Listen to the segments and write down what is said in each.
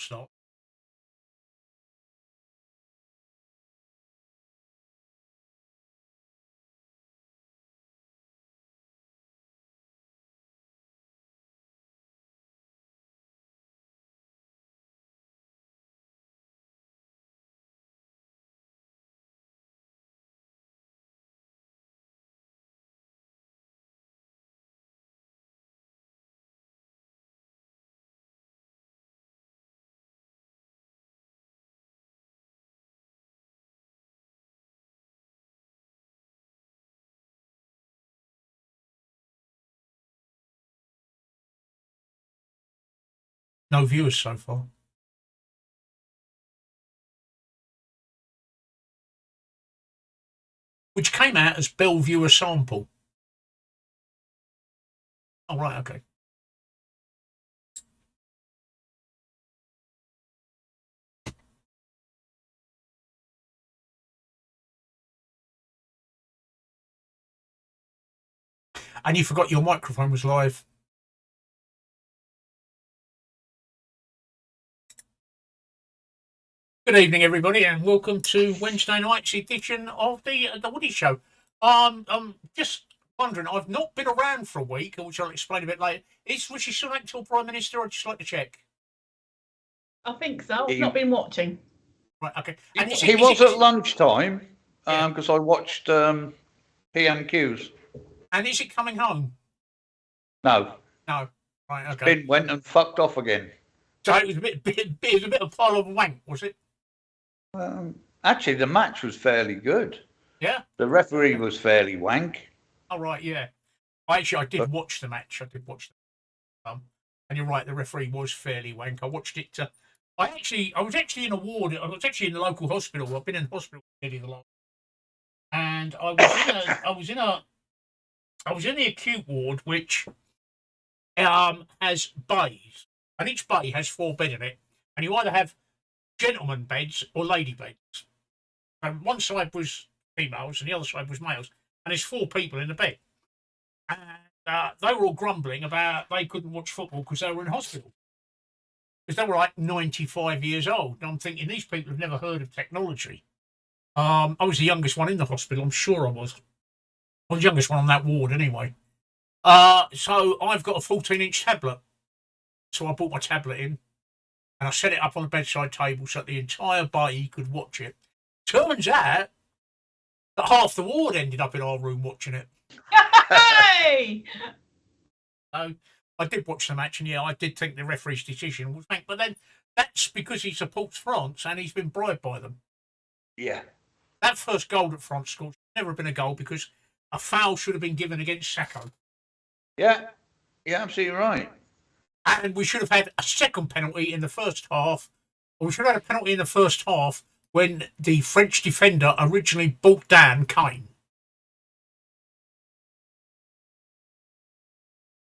start. No viewers so far. Which came out as Bellevue sample. Oh, right, okay. And you forgot your microphone was live. Good evening, everybody, and welcome to Wednesday night's edition of the Woody Show. I'm just wondering, I've not been around for a week, which I'll explain a bit later. Is Rishi Sunak still Prime Minister? I'd just like to check. I think so. I've not been watching. Right, okay. And he was at lunchtime, because I watched PMQs. And is it coming home? No. No. Right, okay. Went and fucked off again. So it was a bit of a pile of wank, was it? Actually, the match was fairly good. Yeah. The referee was fairly wank. Oh, right, yeah. I did watch the match. I did watch the and you're right, the referee was fairly wank. I watched it. I was actually in a ward. I was actually in the local hospital. I've been in hospital nearly the last. And I was in the acute ward, which has bays, and each bay has 4 beds in it, and you either have gentlemen beds or lady beds. And one side was females and the other side was males, and there's 4 people in the bed. And they were all grumbling about they couldn't watch football because they were in hospital. Because they were like 95 years old. And I'm thinking, these people have never heard of technology. I was the youngest one in the hospital, I'm sure I was. I was the youngest one on that ward anyway. So I've got a 14-inch tablet. So I brought my tablet in and I set it up on the bedside table so that the entire bay could watch it. Turns out that half the ward ended up in our room watching it. Hey! So I did watch the match, and yeah, I did think the referee's decision was wank. But then that's because he supports France and he's been bribed by them. Yeah. That first goal that France scored should never have been a goal because a foul should have been given against Sacco. Yeah. Yeah, absolutely right. And we should have had a second penalty in the first half. Or we should have had a penalty in the first half when the French defender originally brought down Kane.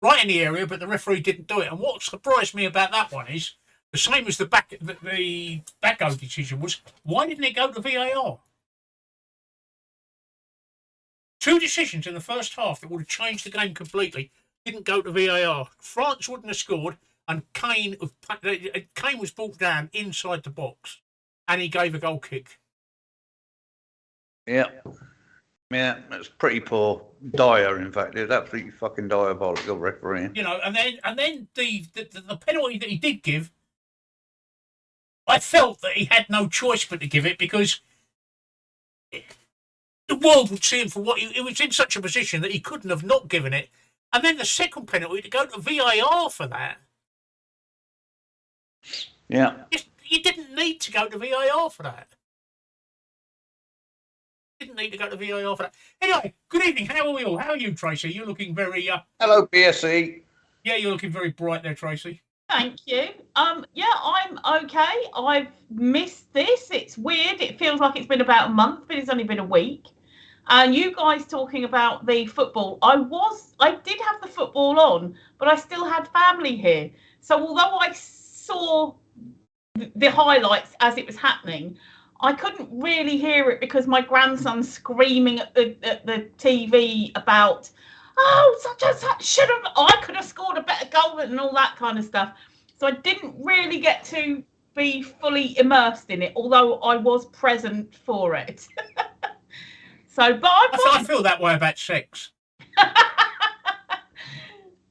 Right in the area, but the referee didn't do it. And what surprised me about that one is, the same as the Backo decision was, why didn't it go to VAR? 2 decisions in the first half that would have changed the game completely didn't go to VAR. France wouldn't have scored, and Kane was brought down inside the box, and he gave a goal kick. Yeah. Yeah, it's pretty poor. Dire, in fact. It was absolutely fucking diabolical refereeing. You know, and then the penalty that he did give, I felt that he had no choice but to give it because the world would see him for what he was in such a position that he couldn't have not given it. And then the second penalty to go to VAR for that. Yeah. You didn't need to go to VAR for that. Didn't need to go to VAR for that. Anyway, good evening. How are we all? How are you, Tracy? You're looking very... Hello, BSE. Yeah, you're looking very bright there, Tracy. Thank you. Yeah, I'm okay. I've missed this. It's weird. It feels like it's been about a month, but it's only been a week. And you guys talking about the football. I did have the football on, but I still had family here. So although I saw the highlights as it was happening, I couldn't really hear it because my grandson's screaming at the TV about, oh, such and such I could have scored a better goal and all that kind of stuff. So I didn't really get to be fully immersed in it, although I was present for it. So, but I feel that way about sex. but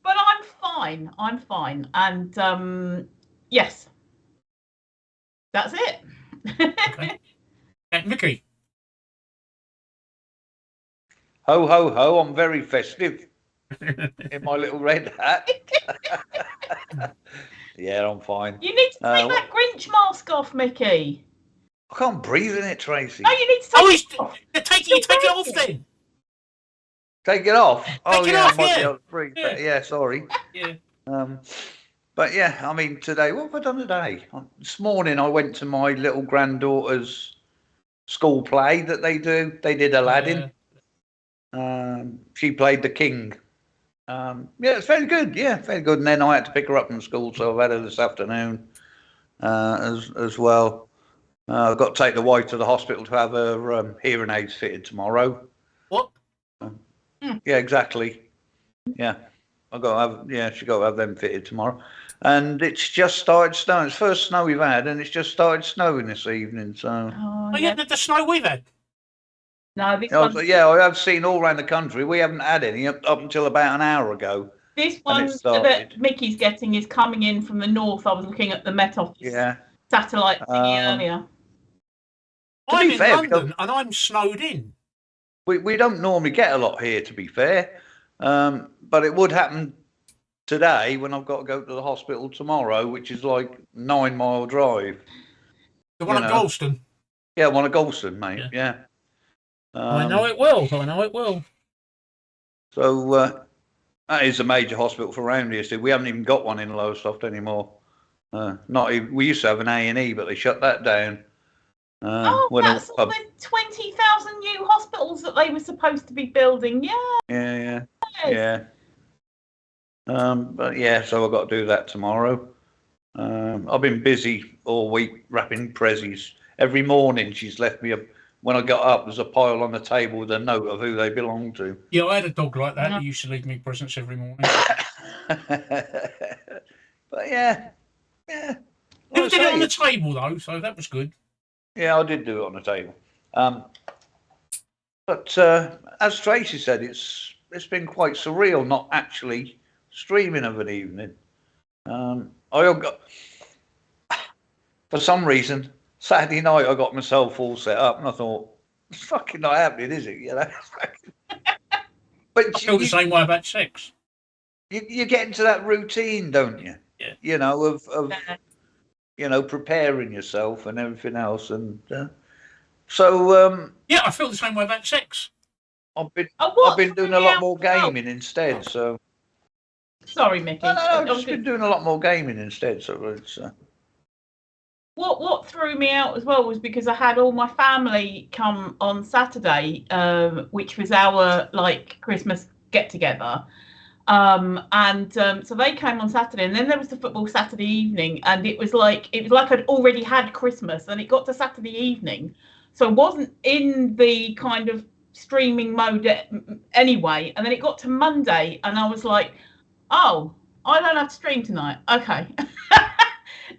I'm fine. I'm fine. And yes, that's it. Okay. And Mickey. Ho, ho, ho, I'm very festive in my little red hat. Yeah, I'm fine. You need to take that Grinch mask off, Mickey. I can't breathe in it, Tracy. No, you need to take it off. You take it off then. Take it off. Take it off, I might yeah. be able to breathe. Yeah. Yeah, sorry. Yeah. But yeah, I mean, today, what have I done today? This morning, I went to my little granddaughter's school play that they do. They did Aladdin. She played the king. Yeah, it's very good. Yeah, very good. And then I had to pick her up from school, so I've had her this afternoon as well. I've got to take the wife to the hospital to have her hearing aids fitted tomorrow. What? Yeah, exactly. Yeah, I got to have. Yeah, she got to have them fitted tomorrow. And it's just started snowing. It's the first snow we've had, and it's just started snowing this evening. So. Oh, yeah, the snow we've had. No, this yeah, I have seen all around the country. We haven't had any up until about an hour ago. This one that Mickey's getting is coming in from the north. I was looking at the Met Office satellite thingy earlier. I'm in London and I'm snowed in. We don't normally get a lot here, to be fair. But it would happen today when I've got to go to the hospital tomorrow, which is like 9-mile drive. The one at Galston? Yeah, one at Galston, mate. Yeah. I know it will. I know it will. So that is a major hospital for around here. So we haven't even got one in Lowestoft anymore. Not even, we used to have an A&E, but they shut that down. That's all the 20,000 new hospitals that they were supposed to be building. Yeah. Yeah. But yeah, so I've got to do that tomorrow. I've been busy all week wrapping prezzies. Every morning she's left me when I got up, there's a pile on the table with a note of who they belong to. Yeah, I had a dog like that. He used to leave me presents every morning. But yeah. You did it on the table though, so that was good. Yeah, I did do it on the table. But as Tracy said, it's been quite surreal not actually streaming of an evening. For some reason, Saturday night I got myself all set up and I thought, it's fucking not happening, is it? You know? But I feel the same way about sex. You get into that routine, don't you? Yeah. You know, of preparing yourself and everything else. And so yeah, I feel the same way about sex. I've been doing a lot more gaming instead. So sorry, Mickey. No, I've just been doing a lot more gaming instead. So it's what threw me out as well was because I had all my family come on Saturday, which was our Christmas get together. So they came on Saturday, and then there was the football Saturday evening, and it was like I'd already had Christmas, and it got to Saturday evening, so I wasn't in the kind of streaming mode anyway. And then it got to Monday, and I was like, oh, I don't have to stream tonight. Okay.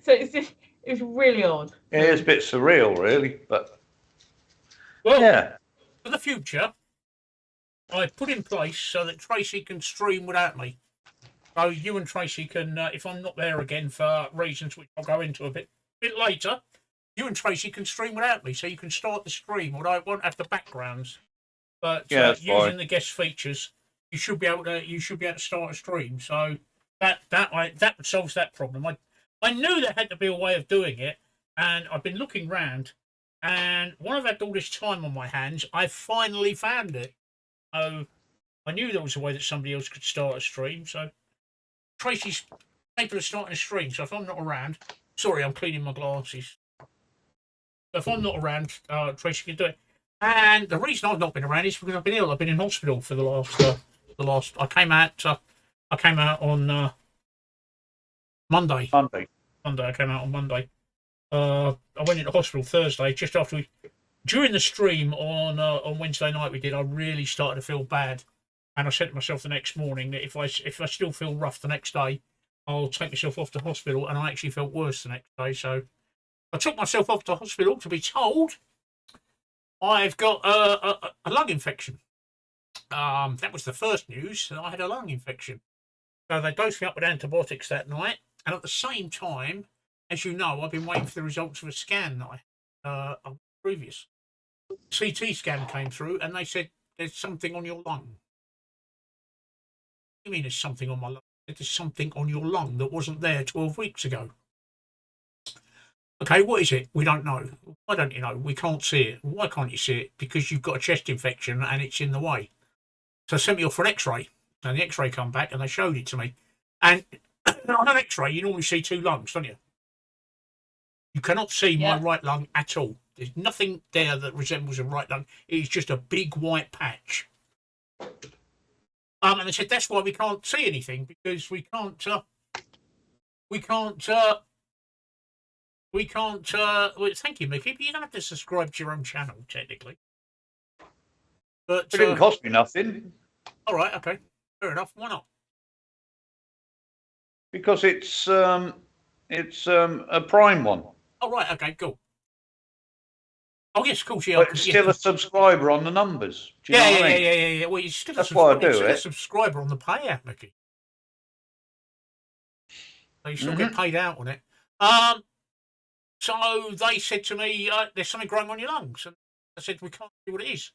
So it was really odd. Yeah, it's a bit surreal, really, but yeah. For the future, I put in place so that Tracy can stream without me. So you and Tracy can, if I'm not there again for reasons which I'll go into a bit later, you and Tracy can stream without me. So you can start the stream, although I won't have the backgrounds. But using the guest features, you should be able to start a stream. So that solves that problem. I knew there had to be a way of doing it, and I've been looking round, and when I've had all this time on my hands, I finally found it. So I knew there was a way that somebody else could start a stream. So Tracy's capable of starting a stream. So if I'm not around, sorry, I'm cleaning my glasses. So if I'm not around, Tracy can do it. And the reason I've not been around is because I've been ill. I've been in hospital for the last. I came out on Monday. I came out on Monday. I went into hospital Thursday just after during the stream on Wednesday night we did. I really started to feel bad, and I said to myself the next morning that if I still feel rough the next day, I'll take myself off to hospital. And I actually felt worse the next day. So I took myself off to hospital to be told I've got a lung infection. That was the first news, that I had a lung infection. So they dosed me up with antibiotics that night. And at the same time, as you know, I've been waiting for the results of a scan that I previous. CT scan came through and they said, there's something on your lung. What do you mean there's something on my lung? There's something on your lung that wasn't there 12 weeks ago. Okay, what is it? We don't know. Why don't you know? We can't see it. Why can't you see it? Because you've got a chest infection and it's in the way. So they sent me off for an x-ray. And the x-ray come back and they showed it to me. And on an x-ray, you normally see two lungs, don't you? You cannot see my right lung at all. There's nothing there that resembles a right lung. It's just a big white patch. And they said that's why we can't see anything, because we can't. Well, thank you, Mickey. But you don't have to subscribe to your own channel, technically. But it didn't cost me nothing. All right, okay, fair enough. Why not? Because it's a Prime one. Oh right, okay, cool. Oh yes, of course, yeah. But it's still a subscriber on the numbers. Do you know what I mean? Yeah. Well, it's still That's why I do still it. a subscriber on the payout, Mickey. So you still get paid out on it. So they said to me, "There's something growing on your lungs," and I said, "We can't see what it is."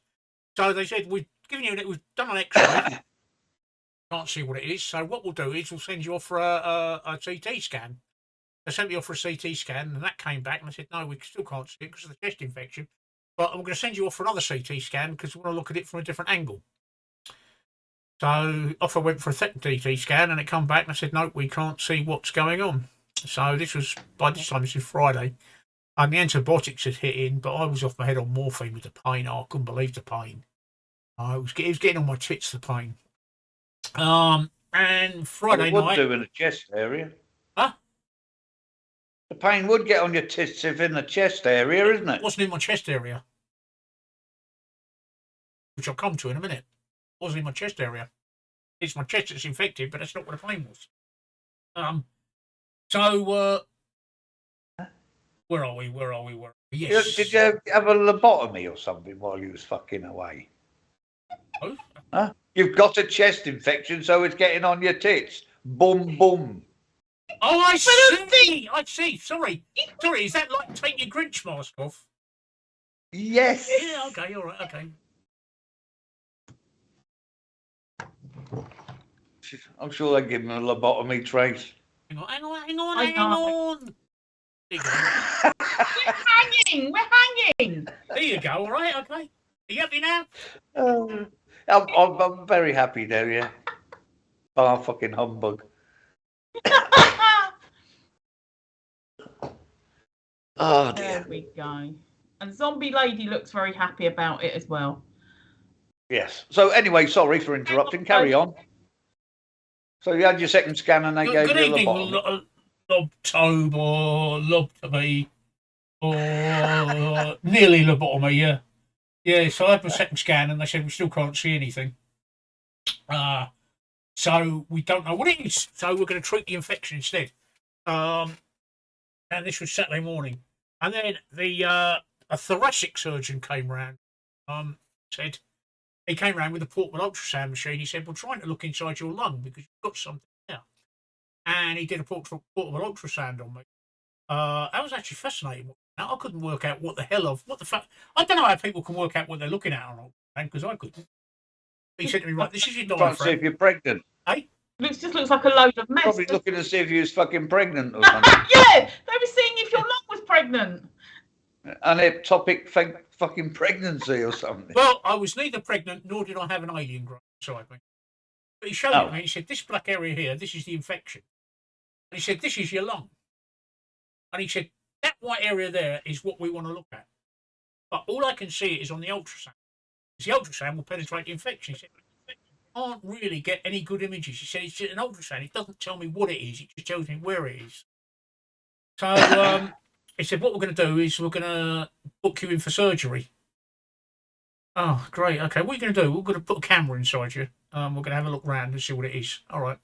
So they said, "We've given you it. We've done an X-ray. Can't see what it is. So what we'll do is we'll send you off for a CT scan." They sent me off for a CT scan, and that came back, and I said, "No, we still can't see it because of the chest infection. But I'm going to send you off for another CT scan because we want to look at it from a different angle." So off I went for a second CT scan, and it come back, and I said, "No, we can't see what's going on." So this was, by this time, this is Friday, and the antibiotics had hit in, but I was off my head on morphine with the pain. Oh, I couldn't believe the pain. It was getting on my tits, the pain. And Friday night. It would night. do in the chest area. Huh? The pain would get on your tits if in the chest area, isn't it? It wasn't in my chest area, which I'll come to in a minute. It wasn't in my chest area. It's my chest that's infected, but that's not what the pain was. So, where are we? Yes. Did you have a lobotomy or something while you was fucking away? Oh? Huh? You've got a chest infection, so it's getting on your tits. Boom, boom. Oh, I see. Sorry. Is that like take your Grinch mask off? Yes. Yeah. Okay. All right. Okay. I'm sure they give him a lobotomy, Trace. Hang on. There you go. We're hanging. There you go. All right. Okay. Are you happy now? I'm very happy there, yeah. Bar fucking humbug. Oh dear. There we go. And Zombie Lady looks very happy about it as well. Yes. So anyway, sorry for interrupting. Carry on. So you had your second scan and they gave you a lobotomy. Lobotomy, or nearly lobotomy, yeah. Yeah, so I had my second scan and they said we still can't see anything. So we don't know what it is. So we're going to treat the infection instead. And this was Saturday morning. And then a thoracic surgeon came round. Said he came round with a portable ultrasound machine. He said, "We're trying to look inside your lung because you've got something there." And he did a portable ultrasound on me. That was actually fascinating. I couldn't work out what the fuck. I don't know how people can work out what they're looking at on ultrasound because I couldn't. He said to me, "Right, this is your diaphragm." Trying to see if you're pregnant. Hey? Just looks like a load of mess. Probably looking to see if you was fucking pregnant or something. Yeah, they were seeing if your lung was pregnant. An ectopic fucking pregnancy or something. Well, I was neither pregnant nor did I have an alien growing inside me. But he showed it me. He said, "This black area here, this is the infection." And he said, "This is your lung." And he said, "That white area there is what we want to look at. But all I can see is on the ultrasound. The ultrasound will penetrate the infection." He said, "I can't really get any good images." He said, "It's just an ultrasound. It doesn't tell me what it is. It just tells me where it is." So he said, "What we're going to do is we're going to book you in for surgery." Oh, great. Okay, what are you going to do? We're going to put a camera inside you. We're going to have a look round and see what it is. All right.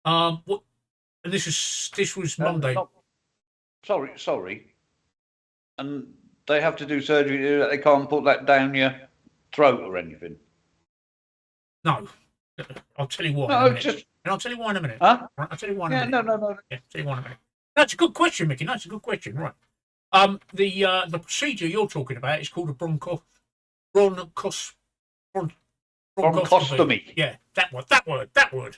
What? And this was Monday. Sorry. And they have to do surgery to do that. They can't put that down your throat or anything. No. I'll tell you why No, in a minute. just... And I'll tell you why in a minute. Huh? Right, I'll tell you why in a minute. No. Yeah, I'll tell you why in a minute. That's a good question, Mickey. That's a good question. Right. The procedure you're talking about is called a bronchoscopy. Yeah, that word.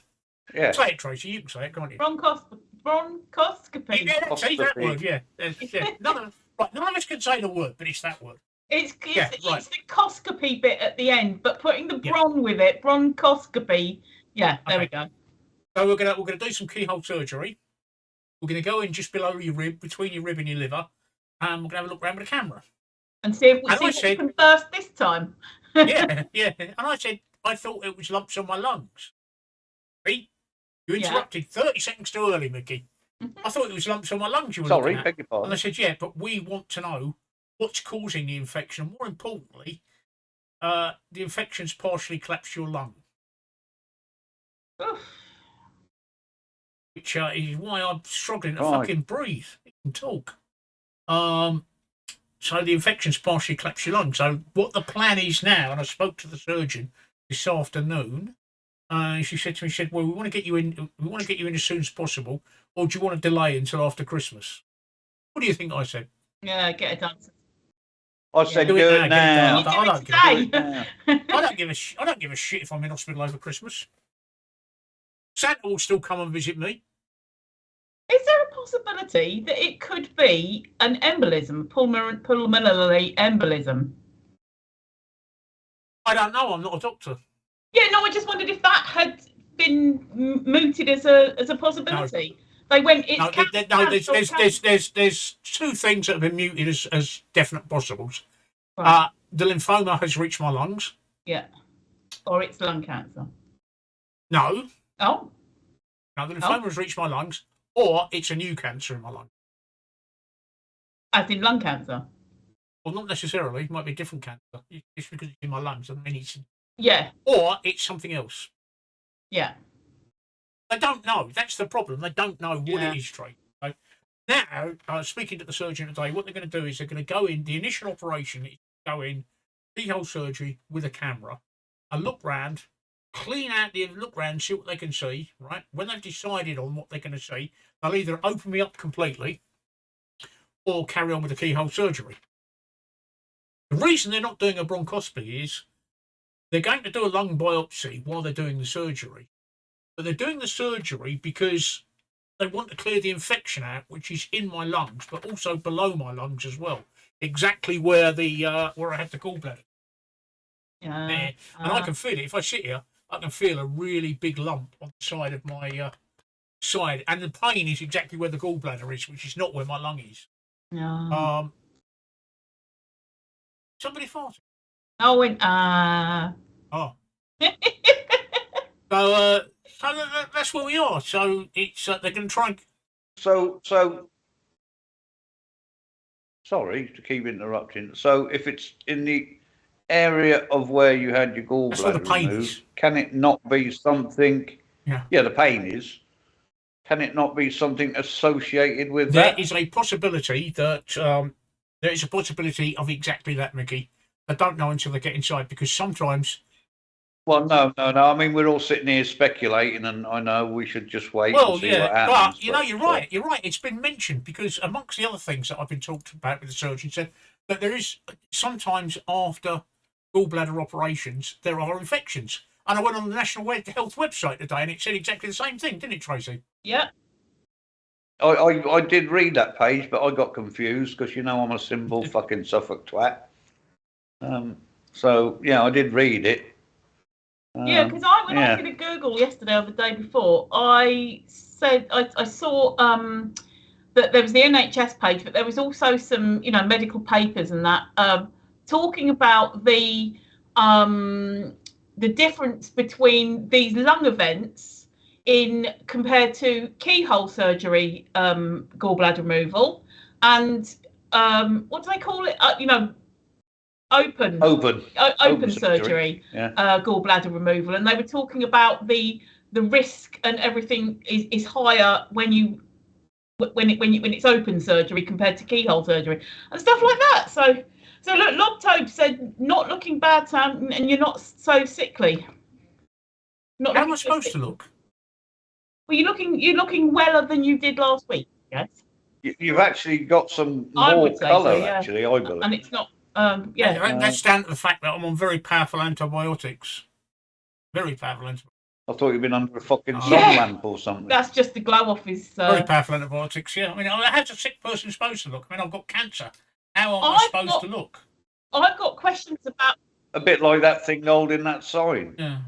Yeah. Say it, Tracy. You can say it, can't you? Bronchoscopy. Yeah, say that word. Yeah. None of us can say the word, but it's that word. It's right. the coscopy bit at the end, but putting the bron with it, bronchoscopy. Yeah, there we go. So we're gonna do some keyhole surgery. We're gonna go in just below your rib, between your rib and your liver, and we're gonna have a look around with a camera and see if we can first this time. yeah. And I said I thought it was lumps on my lungs. See? You interrupted 30 seconds too early, Mickey. I thought it was lumps on my lungs you were looking at. Beg your pardon. And I said, yeah, but we want to know what's causing the infection. More importantly, the infection's partially collapsed your lung. Which is why I'm struggling to fucking breathe and talk. So the infection's partially collapsed your lung. So what the plan is now, and I spoke to the surgeon this afternoon, she said to me, well, we want to get you in as soon as possible, or do you want to delay until after Christmas? What do you think I said? Yeah, get it done. I said do it now. I don't give a shit if I'm in hospital over Christmas. Santa will still come and visit me. Is there a possibility that it could be an embolism, pulmonary embolism? I don't know. I'm not a doctor. Yeah, no. I just wondered if that had been mooted as a possibility. No. They went. There's two things that have been mooted as definite possibles. Right. The lymphoma has reached my lungs. Yeah. Or it's lung cancer. No. Oh. No, the lymphoma has reached my lungs, or it's a new cancer in my lung. As in lung cancer? Well, not necessarily. It might be a different cancer. Just because it's in my lungs doesn't mean it's... Yeah. Or it's something else. Yeah. They don't know. That's the problem. They don't know what it is, Trey. So now, speaking to the surgeon today, what they're going to do is they're going to go in, the initial operation is go in, keyhole surgery with a camera, and look round, clean out the look round, see what they can see, right? When they've decided on what they're going to see, they'll either open me up completely or carry on with the keyhole surgery. The reason they're not doing a bronchoscopy is they're going to do a lung biopsy while they're doing the surgery. But they're doing the surgery because they want to clear the infection out, which is in my lungs, but also below my lungs as well. Exactly where where I had the gallbladder. And I can feel it. If I sit here, I can feel a really big lump on the side of my side. And the pain is exactly where the gallbladder is, which is not where my lung is. Somebody farted. Oh. So that's where we are. So it's they're going to try and... So sorry to keep interrupting. So if it's in the area of where you had your gallbladder removed, can it not be something? Yeah, the pain is. Can it not be something associated with that? There is a possibility that there is a possibility of exactly that, Mickey. I don't know until they get inside, because sometimes... Well, no. I mean, we're all sitting here speculating, and I know we should just wait and see what happens. But, you're right. You're right. It's been mentioned, because amongst the other things that I've been talked about with the surgeon, said that there is sometimes after gallbladder operations, there are infections. And I went on the National Health website today, and it said exactly the same thing, didn't it, Tracy? Yeah. I did read that page, but I got confused because I'm a simple fucking Suffolk twat. So yeah, I did read it. Yeah, because when I did a Google yesterday or the day before, I said I saw that there was the NHS page, but there was also some medical papers and that talking about the difference between these lung events compared to keyhole surgery, gallbladder removal, and what do they call it? Open surgery, gallbladder removal, and they were talking about the risk and everything is higher when you when it's open surgery compared to keyhole surgery and stuff like that. So look, Lobtobe said not looking bad, Sam, and you're not so sickly. How am I supposed to look? Well, you're looking weller than you did last week. Yes. You've actually got some I more would say colour, so, yeah. actually, I believe. And it's not. That's down to the fact that I'm on very powerful antibiotics. Very powerful antibiotics. I thought you'd been under a fucking sun Yeah. lamp or something. That's just the glow off his. Very powerful antibiotics, yeah. I mean, how's a sick person supposed to look? I mean, I've got cancer. How am I supposed to look? I've got questions about. A bit like that thing holding that sign. Yeah.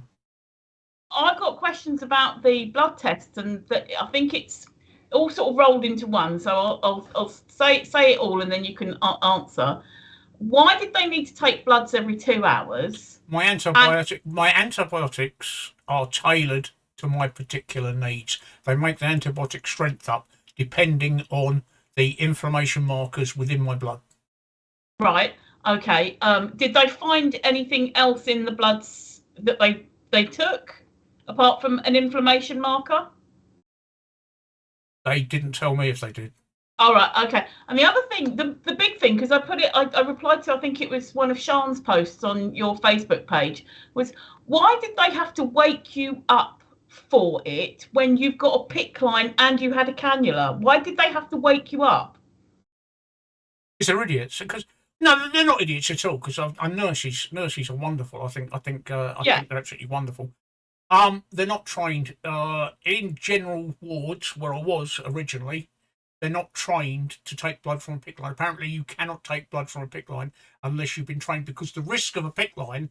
I've got questions about the blood tests, and that I think it's all sort of rolled into one. So I'll say it all, and then you can answer. Why did they need to take bloods every 2 hours? My antibiotics are tailored to my particular needs. They make the antibiotic strength up depending on the inflammation markers within my blood. Right. Okay. Did they find anything else in the bloods that they took apart from an inflammation marker? They didn't tell me if they did. All right, okay. And the other thing, the big thing, because I replied to, I think it was one of Sean's posts on your Facebook page, was why did they have to wake you up for it when you've got a PICC line and you had a cannula? Why did they have to wake you up? Because they're idiots. Because no, they're not idiots at all. Because nurses are wonderful. I think they're absolutely wonderful. They're not trained in general wards where I was originally. They're not trained to take blood from a PICC line. Apparently, you cannot take blood from a PICC line unless you've been trained, because the risk of a PICC line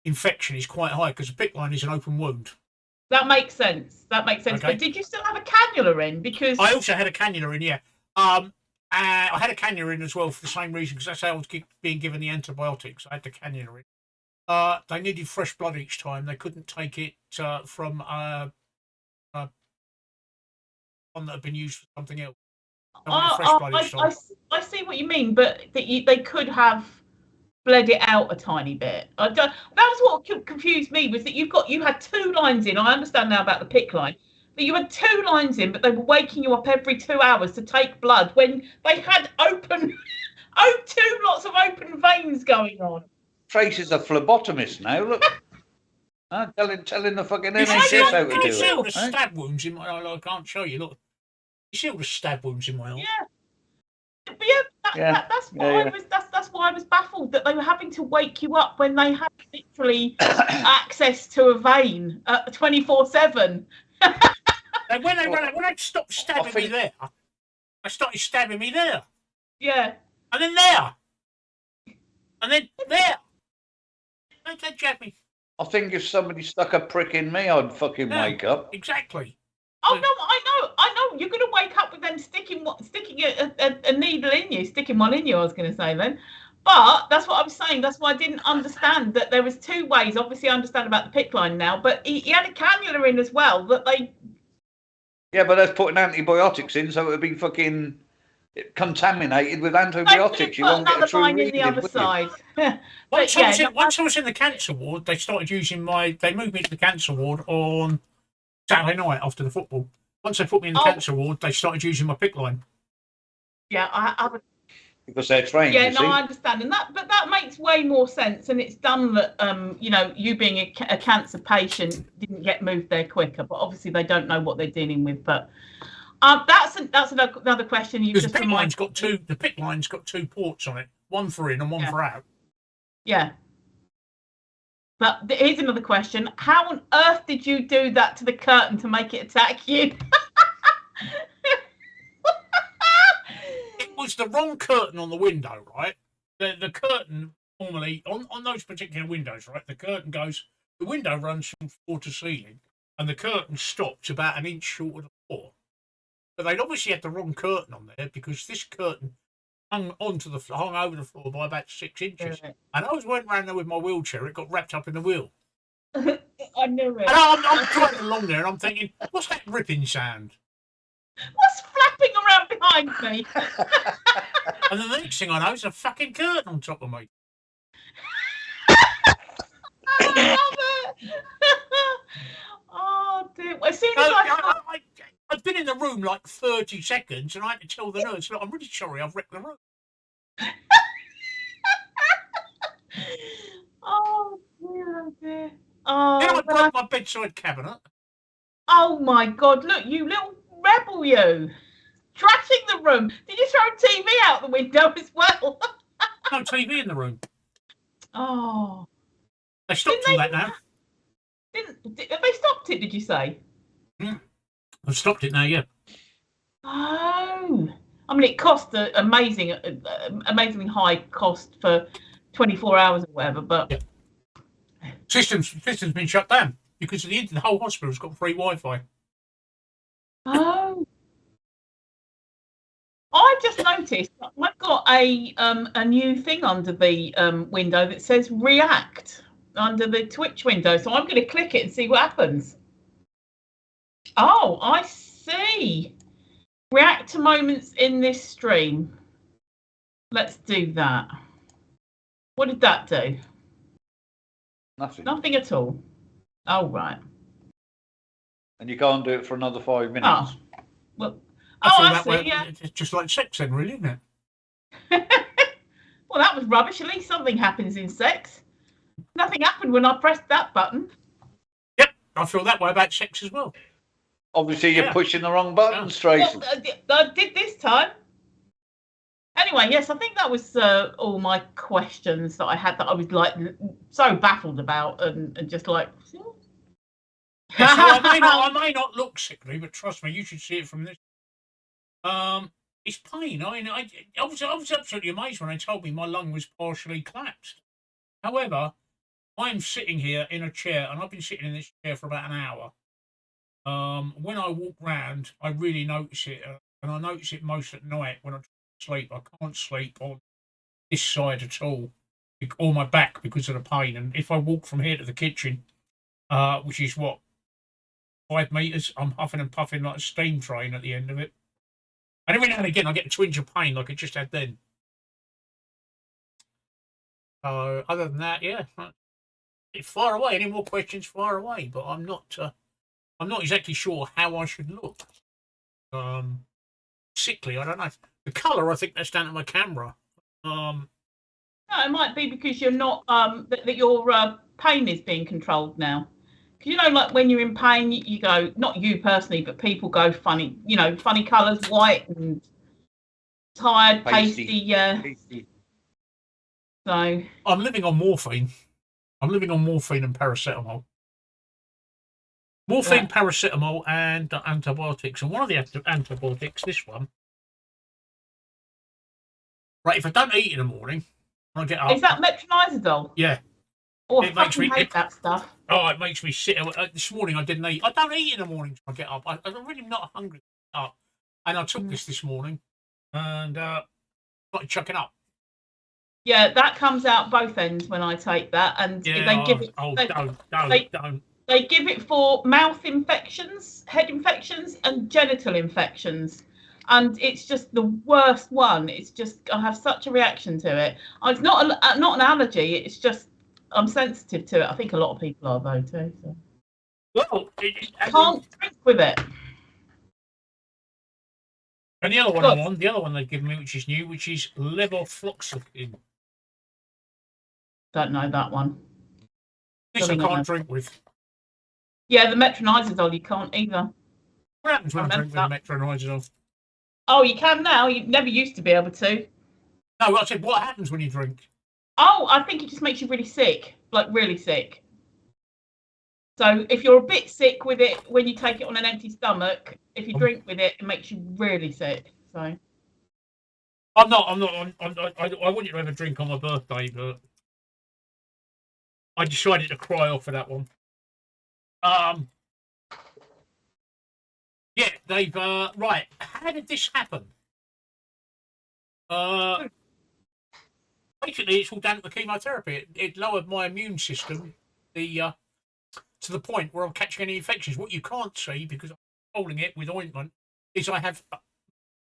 infection is quite high, because a PICC line is an open wound. That makes sense. Okay. But did you still have a cannula in? Because I also had a cannula in, yeah. I had a cannula in as well for the same reason, because that's how I was being given the antibiotics. I had the cannula in. They needed fresh blood each time. They couldn't take it from one that had been used for something else. I see what you mean, but they could have bled it out a tiny bit. That was what confused me, was that you had 2 lines in. I understand now about the PICC line, but you had 2 lines in, but they were waking you up every 2 hours to take blood when they had lots of open veins going on. Tracy's a phlebotomist now, look. Telling the fucking NHS how to do it. You see all the stab wounds in my eye? I can't show you, look. You see all the stab wounds in my arm? Yeah. But that's why I was baffled that they were having to wake you up when they had literally access to a vein 24/7. When they stopped stabbing me there, they started stabbing me there. Yeah. And then there. And then there. They jab me. I think if somebody stuck a prick in me, I'd fucking wake up. Exactly. Oh no, I know. You're going to wake up with them sticking a needle in you, sticking one in you. I was going to say then, but that's what I was saying. That's why I didn't understand that there was 2 ways. Obviously, I understand about the PICC line now, but he had a cannula in as well. That they. Yeah, but that's putting antibiotics in, so it would be fucking contaminated with antibiotics. You won't get a true line reading, in the other side. Once I was in the cancer ward, they started using they moved me to the cancer ward on Saturday night after the football. Once they put me in the cancer ward, they started using my PICC line. Yeah, I haven't. Because they're trained. Yeah, I understand, and that makes way more sense, and it's done that. You being a cancer patient didn't get moved there quicker, but obviously they don't know what they're dealing with. But that's another question. You just the PICC line's got 2. The PICC line's got 2 ports on it, one for in and one for out. Yeah. But here's another question. How on earth did you do that to the curtain to make it attack you? It was the wrong curtain on the window, right? The curtain normally, on those particular windows, right, the window runs from floor to ceiling, and the curtain stops about an inch short of the floor. But they'd obviously had the wrong curtain on there, because this curtain hung over the floor by about 6 inches. Yeah. And I was went around there with my wheelchair. It got wrapped up in the wheel. I knew it. And I'm driving along there, and I'm thinking, what's that ripping sound? What's flapping around behind me? And the next thing I know, there's a fucking curtain on top of me. I love it. Oh dear! As soon as I'd been in the room like 30 seconds, and I had to tell the nurse, "Look, I'm really sorry, I've wrecked the room." Oh dear, oh dear. Then Oh, I broke my bedside cabinet. oh my God! Look, you little rebel, you trashing the room. Did you throw TV out the window as well? No TV in the room. Oh, They stopped all that now. have they stopped it? Did you say? I've stopped it now, yeah. Oh, I mean, it cost an amazingly high cost for 24 hours or whatever, but Yeah. System's been shut down because the whole hospital's got free Wi-Fi. oh, I just noticed I've got a new thing under the window that says React under the Twitch window, so I'm going to click it and see what happens. Oh, I see. React to moments in this stream. Let's do that. What did that do? Nothing. Nothing at all. Oh, right. And you can't do it for another 5 minutes. Oh, well, I see, way, yeah. It's just like sex then, really, isn't it? Well, that was rubbish. At least something happens in sex. Nothing happened when I pressed that button. Yep, I feel that way about sex as well. Obviously, you're pushing the wrong buttons, Tracy. Well, I did this time. Anyway, yes, I think that was all my questions that I had that I was like so baffled about and just like. Yeah, so I may not look sickly, but trust me, you should see it from this. It's pain. I mean, I was absolutely amazed when they told me my lung was partially collapsed. However, I'm sitting here in a chair, and I've been sitting in this chair for about an hour. When I walk round, I really notice it, and I notice it most at night when I sleep. I can't sleep on this side at all, or my back because of the pain. And if I walk from here to the kitchen, which is what, 5 meters, I'm huffing and puffing like a steam train at the end of it. And every now and again, I get a twinge of pain like I just had then. So other than that, yeah, far away. Any more questions? Far away. But I'm not exactly sure how I should look. Sickly, I don't know. The colour, I think that's down to my camera. No, it might be because you're not that your pain is being controlled now. Because you know, like when you're in pain, you go, not you personally, but people go funny. You know, funny colours, white and tired, pasty. Yeah. So I'm living on morphine. I'm living on morphine and paracetamol. Morphine, paracetamol, and antibiotics. And one of the antibiotics, this one. Right, if I don't eat in the morning, when I get up. Is that metronidazole? Yeah. Oh, I fucking hate that stuff. Oh, it makes me sit. This morning I didn't eat. I don't eat in the morning when I get up. I'm really not hungry. And I took this morning, and started chucking up. Yeah, that comes out both ends when I take that, and they give it. Don't. They give it for mouth infections, head infections, and genital infections. And it's just the worst one. It's just I have such a reaction to it. It's not an allergy. It's just I'm sensitive to it. I think a lot of people are though too. So. Well, can't drink with it. And the other one they've given me, which is new, which is levofloxacin. Don't know that one. This I can't drink with. Yeah, the metronidazole you can't either. What happens when I drink with the metronidazole? Oh, you can now. You never used to be able to. No, I said, what happens when you drink? Oh, I think it just makes you really sick, like really sick. So if you're a bit sick with it when you take it on an empty stomach, if you drink with it, it makes you really sick. So I'm not. I want you to have a drink on my birthday, but I decided to cry off for that one. Yeah, they've right. How did this happen? Basically, it's all down to the chemotherapy. It lowered my immune system, to the point where I'm catching any infections. What you can't see because I'm holding it with ointment is I have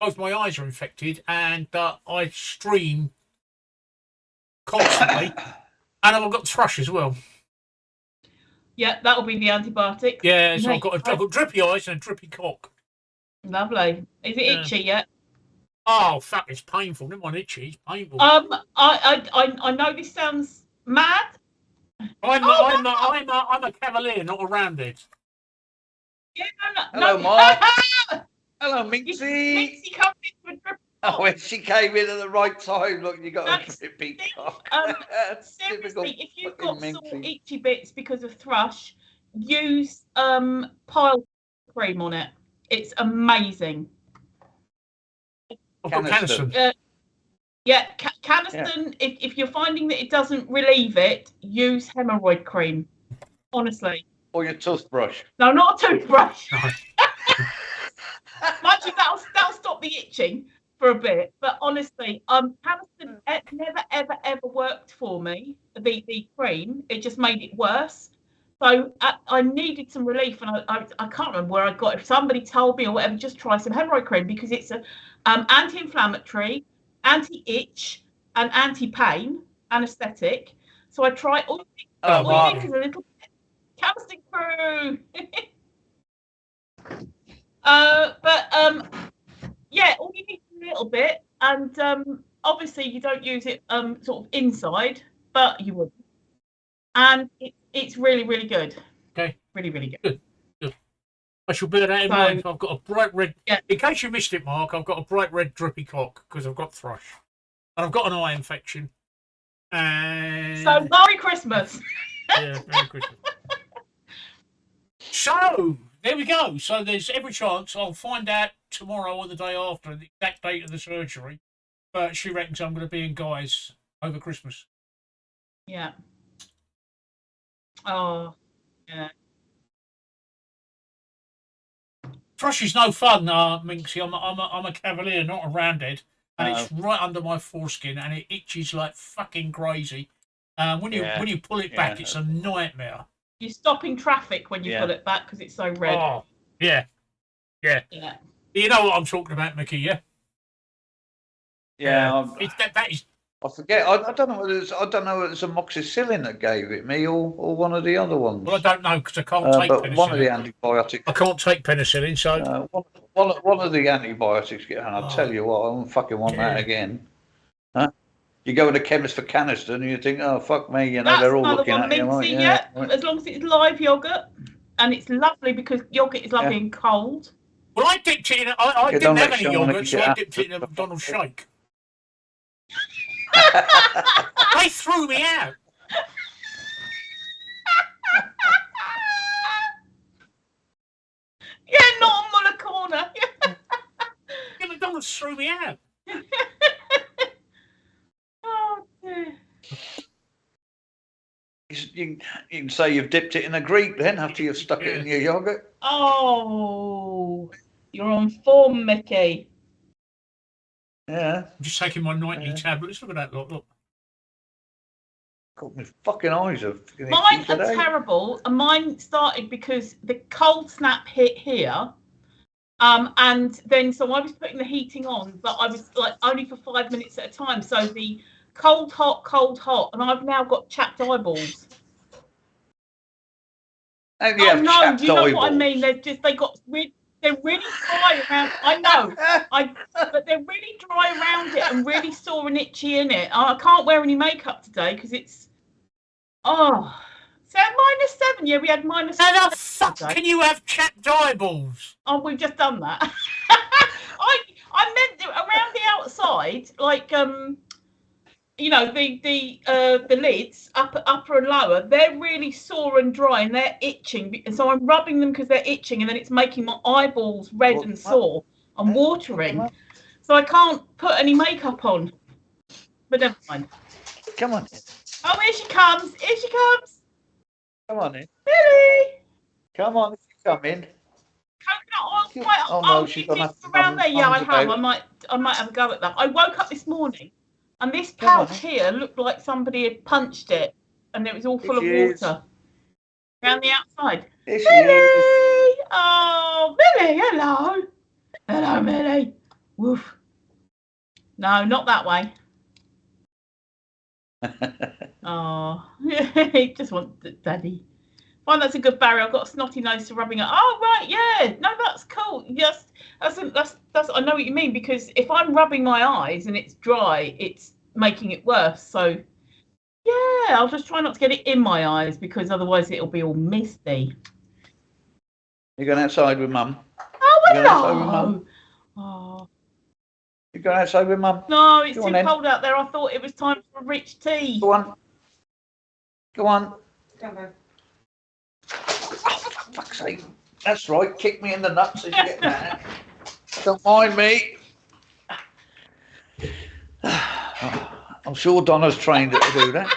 both my eyes are infected and I stream constantly, and I've got thrush as well. Yeah, that'll be the antibiotics. Yeah, so I've got drippy eyes and a drippy cock. Lovely. Is it itchy yet? Oh fuck! It's painful. Never mind itchy. It's painful. I know this sounds mad. I'm a cavalier, not a roundhead. Yeah, Hello, no. Mark. Hello, Minxie. Minxie comes into a drip. Oh, when she came in at the right time, look, you got That's a drippy cock. Seriously, if you've got sore itchy bits because of thrush, use pile cream on it. It's amazing. I've got Caniston. Caniston. Yeah. If you're finding that it doesn't relieve it, use hemorrhoid cream. Honestly. Or your toothbrush. No, not a toothbrush. No. Mind you, that'll stop the itching for a bit. But honestly, Caniston never ever worked for me. The cream, it just made it worse. So I needed some relief, and I can't remember where I got it. If somebody told me or whatever, just try some hemorrhoid cream because it's a anti-inflammatory, anti-itch, and anti-pain anesthetic. So I tried all you need is a little Caniston crew. Yeah, all you need is a little bit, and obviously you don't use it sort of inside, but you would, and it's really good. Okay, really good. Good. I shall bear that in mind. I've got a bright red. Yeah. In case you missed it, Mark, I've got a bright red drippy cock because I've got thrush, and I've got an eye infection. And so Merry Christmas. Yeah, Merry Christmas. So there we go. So there's every chance I'll find out tomorrow or the day after the exact date of the surgery. But she reckons I'm going to be in Guy's over Christmas. Yeah. Oh, yeah. Thrush is no fun, Minxie. I'm a cavalier, not a roundhead, and it's right under my foreskin, and it itches like fucking crazy. When you pull it back, it's a nightmare. You're stopping traffic when you pull it back because it's so red. Oh, yeah. You know what I'm talking about, Mickey? Yeah. Yeah. That is. I forget. I don't know whether it's amoxicillin that gave it me or one of the other ones. Well, I don't know because I can't take penicillin. One of the antibiotics. I can't take penicillin, so. One of the antibiotics. And I'll tell you what, I don't fucking want that again. Huh? You go to the chemist for Caniston and you think, oh, fuck me, you know, That's they're all looking at you. Like, as long as it's live yogurt. And it's lovely because yogurt is lovely and cold. Well, I dipped it in, I didn't have any yogurt, so I dipped it in a McDonald's shake. They threw me out. Yeah, not on Muller Corner. Yeah, McDonald's threw me out. Oh, dear. You can say you've dipped it in a Greek then after you've stuck it in your yogurt. Oh, you're on form, Mickey. Yeah. I'm just taking my nightly tablets. Look at that, look. God, my fucking eyes are. Mine are terrible, and mine started because the cold snap hit here. And then so I was putting the heating on, but I was like only for 5 minutes at a time. So the cold, hot, and I've now got chapped eyeballs. And you have no, chapped you know eyeballs. what I mean? They're really dry around. I know, but they're really dry around it and really sore and itchy in it. I can't wear any makeup today because it's So -7, yeah, we had -7. How the fuck can you have chapped eyeballs? Oh, we've just done that. I meant around the outside, like you know, the lids, upper and lower, they're really sore and dry and they're itching. And so I'm rubbing them because they're itching, and then it's making my eyeballs red and sore and watering. So I can't put any makeup on. But never mind. Come on. Oh, here she comes. Here she comes. Come on in. Billy. Come on, come in. Coconut oil. She's around there. Yeah, I have. I might have a go at that. I woke up this morning, and this pouch here looked like somebody had punched it, and it was all full of water around the outside. Billy! Oh, Billy! Hello. Hello, Billy. Woof. No, not that way. Oh, he just wants Daddy. Fine, that's a good barrier. I've got a snotty nose to rubbing it. Oh right, yeah. No, that's cool. Yes, that's I know what you mean, because if I'm rubbing my eyes and it's dry, it's making it worse. So yeah, I'll just try not to get it in my eyes, because otherwise it'll be all misty. You going outside with Mum? Oh, You going outside with hello. Mum? Oh You going outside with Mum? no, it's Go too on, then. cold out there. I thought it was time for a rich tea. Go on. Go on. Go on. Oh, for fuck's sake. That's right. Kick me in the nuts as you get down. Don't mind me. I'm sure Donna's trained her to do that.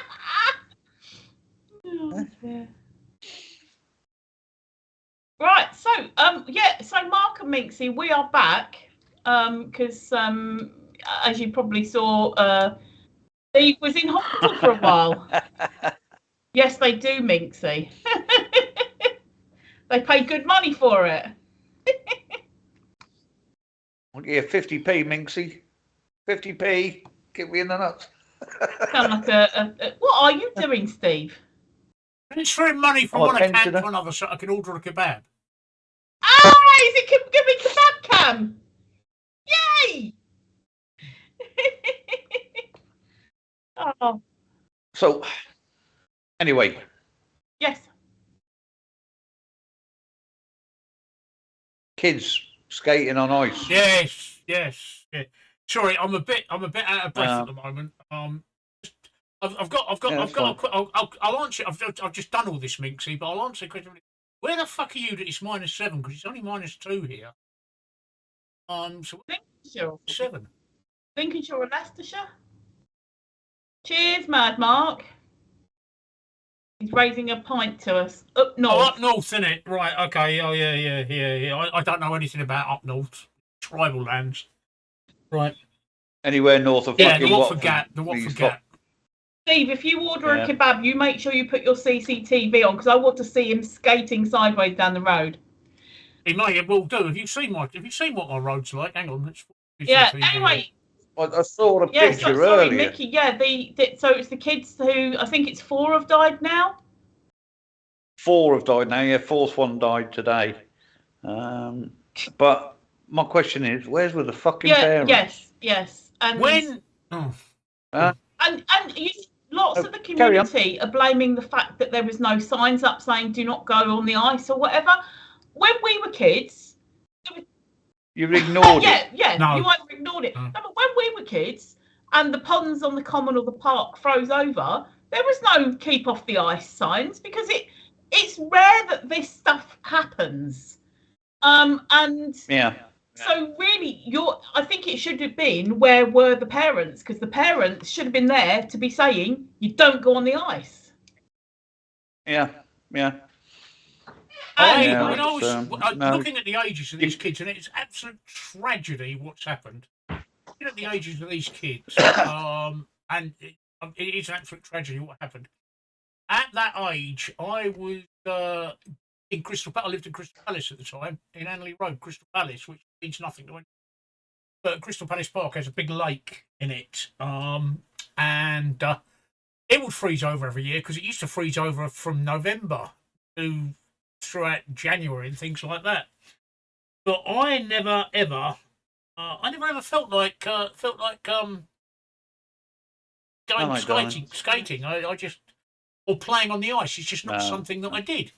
Oh, dear. Right, so yeah, so Mark and Minxie, we are back because as you probably saw, Steve was in hospital for a while. Yes, they do, Minxie. They pay good money for it. Yeah, 50p, Minxie. 50p. Kick me in the nuts. Sound like a what are you doing, Steve? Transferring money from Oh, one account pensioner. to another so I can order a kebab. Ah, is it give me Kebab Cam? Yay! Oh, So, anyway, yes. kids skating on ice. Yes, yes, yeah. Sorry, I'm a bit out of breath at the moment. I'll answer. I've just done all this, Minxie, but I'll answer the question. Where the fuck are you that it's -7? Because it's only -2 here. So Lincolnshire. 7. Lincolnshire or Leicestershire? Cheers, Mad Mark. He's raising a pint to us. Up north. Oh, up north, isn't it? Right, okay. Oh, yeah. I don't know anything about up north. Tribal lands. Right. Anywhere north of Yeah, fucking the Watford Watford. Gap. The Watford please Gap. Steve, if you order Yeah. a kebab, you make sure you put your CCTV on, because I want to see him skating sideways down the road. He may well do. Have you seen what my road's like? Hang on. Yeah, anyway. I saw a Yeah, picture sorry, earlier. Mickey. Yeah, so it's the kids who, I think it's 4 have died now. 4 have died now. Yeah, 4th one died today. But my question is, where's with the fucking parents? Yes. And When? and you, lots of the carry on. community are blaming the fact that there was no signs up saying do not go on the ice or whatever. When we were kids, You've ignored it. Yeah, No. you either ignored it. No, but when we were kids and the ponds on the common or the park froze over, there was no keep off the ice signs, because it's rare that this stuff happens. And Yeah. so really, I think it should have been, where were the parents? Because the parents should have been there to be saying, you don't go on the ice. Yeah. And When I was no. looking at the ages of these kids, and it's absolute tragedy what's happened. Looking at the ages of these kids, and it is an absolute tragedy what happened. At that age, I was in Crystal Palace. I lived in Crystal Palace at the time, in Anley Road, Crystal Palace, which means nothing to anyone. But Crystal Palace Park has a big lake in it, and it would freeze over every year, because it used to freeze over from November to throughout January and things like that. But I never ever felt like going skating. I just, or playing on the ice. It's just not something that I did.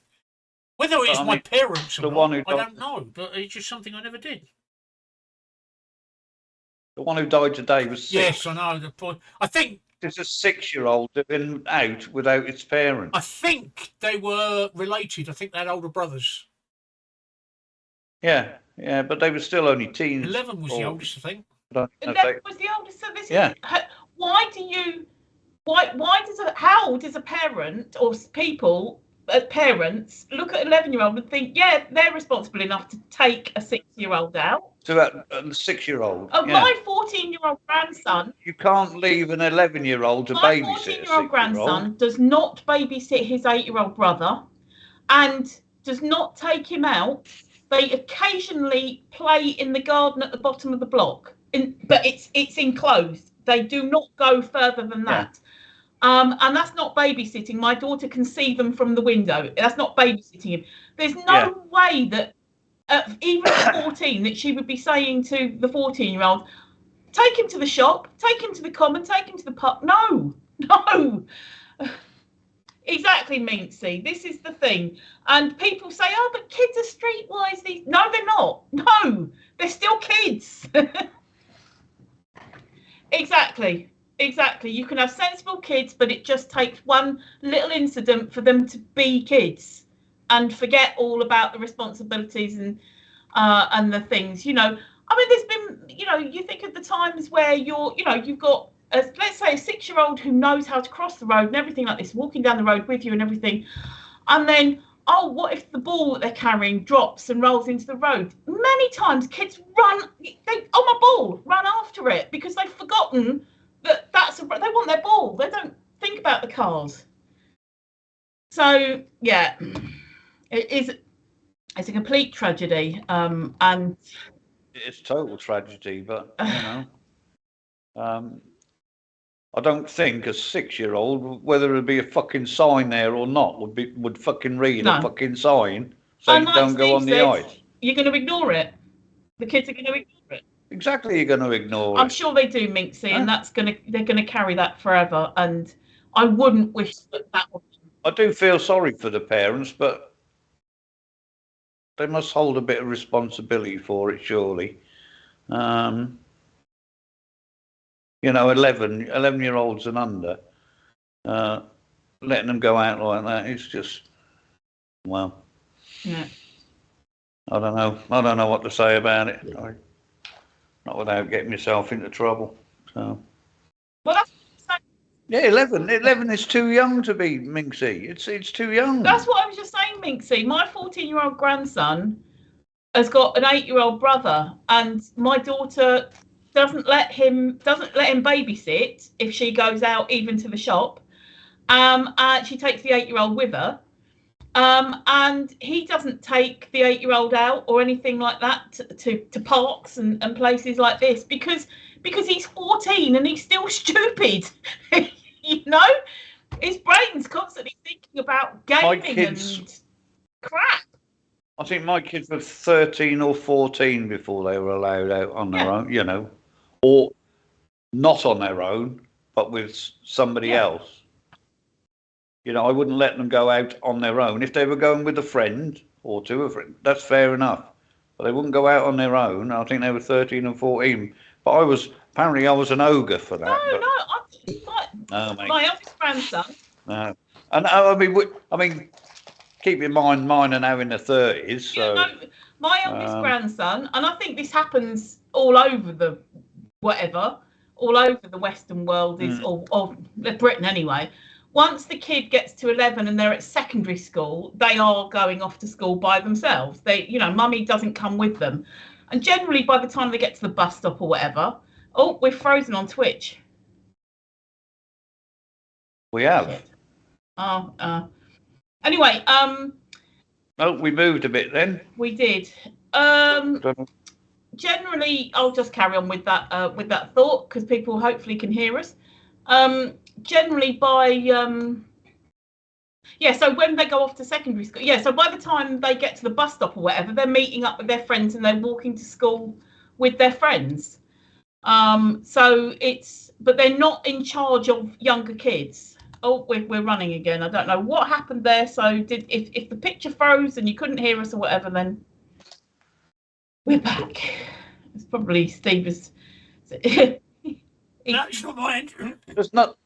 Whether it's my parents or not, I don't know. But it's just something I never did. The one who died today was 6. Yes, I know. I think There's a 6-year-old that been out without its parents. I think they were related. I think they had older brothers. Yeah, but they were still only teens. 11 was the oldest, I think. 11 was the oldest. So this Yeah. is, why how does a parent or people, parents, look at an 11-year-old and think, yeah, they're responsible enough to take a 6-year-old out? So that 6-year-old. My 14-year-old grandson. You can't leave an 11-year-old to My babysit. 14-year-old grandson does not babysit his 8-year-old brother, and does not take him out. They occasionally play in the garden at the bottom of the block, but it's enclosed. They do not go further than that. And that's not babysitting. My daughter can see them from the window. That's not babysitting him. There's no way that even at 14 that she would be saying to the 14-year-old, take him to the shop, take him to the common, take him to the pub. No. Exactly, Mincy. This is the thing. And people say, oh, but kids are streetwise. No, they're not. No, they're still kids. Exactly. You can have sensible kids, but it just takes one little incident for them to be kids and forget all about the responsibilities and the things. You know, I mean, there's been, you know, you think of the times where you've got, let's say, a 6-year-old who knows how to cross the road and everything like this, walking down the road with you and everything, and then, oh, what if the ball that they're carrying drops and rolls into the road? Many times kids run, oh, my ball, run after it because they've forgotten that they want their ball. They don't think about the cars. So yeah, it's a complete tragedy, and it's total tragedy. But you know, I don't think a 6-year-old, whether it'd be a fucking sign there or not, would fucking read a fucking sign saying like don't go on the ice. You're going to ignore it. The kids are going to ignore it. Exactly, you're going to ignore it. I'm sure they do, Minxie, and they're going to carry that forever. And I wouldn't wish that would. I do feel sorry for the parents, but they must hold a bit of responsibility for it, surely. You know, 11-year-olds and under, letting them go out like that is just, well, yeah. I don't know what to say about it. Not without getting myself into trouble. So. Well, that's yeah, 11 is too young to be Minxie. It's too young. That's what I was just saying, Minxie. My 14-year-old grandson has got an 8-year-old brother, and my daughter doesn't let him babysit if she goes out even to the shop. And she takes the 8-year-old with her. And he doesn't take the 8-year-old out or anything like that to parks and places like this because he's 14 and he's still stupid. You know, his brain's constantly thinking about gaming and crap. I think my kids were 13 or 14 before they were allowed out on their own, you know, or not on their own, but with somebody else. You know, I wouldn't let them go out on their own. If they were going with a friend or to a friend, that's fair enough. But they wouldn't go out on their own. I think they were 13 and 14. But I was an ogre for that. My eldest grandson. No, and I mean, keep in mind, mine are now in their 30s. So my eldest grandson, and I think this happens all over the Western world or Britain anyway. Once the kid gets to 11 and they're at secondary school, they are going off to school by themselves. Mummy doesn't come with them. And generally, by the time they get to the bus stop or whatever, oh, we're frozen on Twitch. We have. Anyway, oh, we moved a bit then. We did. Generally, I'll just carry on with that thought because people hopefully can hear us. Generally by so when they go off to secondary school, so by the time they get to the bus stop or whatever, they're meeting up with their friends and they're walking to school with their friends. But they're not in charge of younger kids. Oh, we're running again. I don't know what happened there. So if the picture froze and you couldn't hear us or whatever, then we're back. It's probably Steve's. No, it's not my entrance.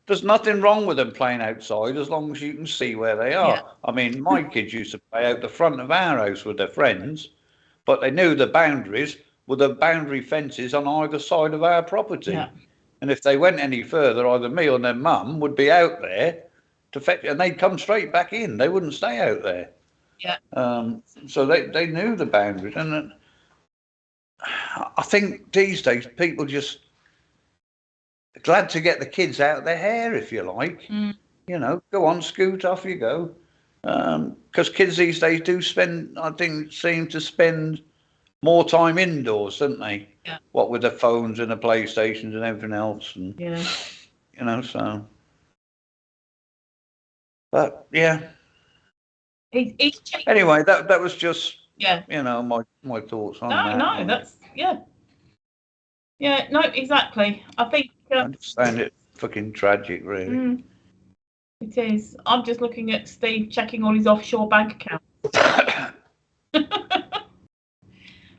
There's nothing wrong with them playing outside as long as you can see where they are. Yeah. I mean, my kids used to play out the front of our house with their friends, but they knew the boundaries were the boundary fences on either side of our property. Yeah. And if they went any further, either me or their mum would be out there to fetch, and they'd come straight back in. They wouldn't stay out there. Yeah. So they knew the boundaries, and I think these days people just glad to get the kids out of their hair, if you like. You know, go on, scoot, off you go. Because kids these days seem to spend more time indoors, don't they? Yeah. What with their phones and the PlayStations and everything else, and yeah, you know, so But yeah. He's cheap. Anyway, that was just Yeah. you know my thoughts on that. No, that's yeah. No, exactly. I think I just found it fucking tragic, really. It is. I'm just looking at Steve checking all his offshore bank accounts.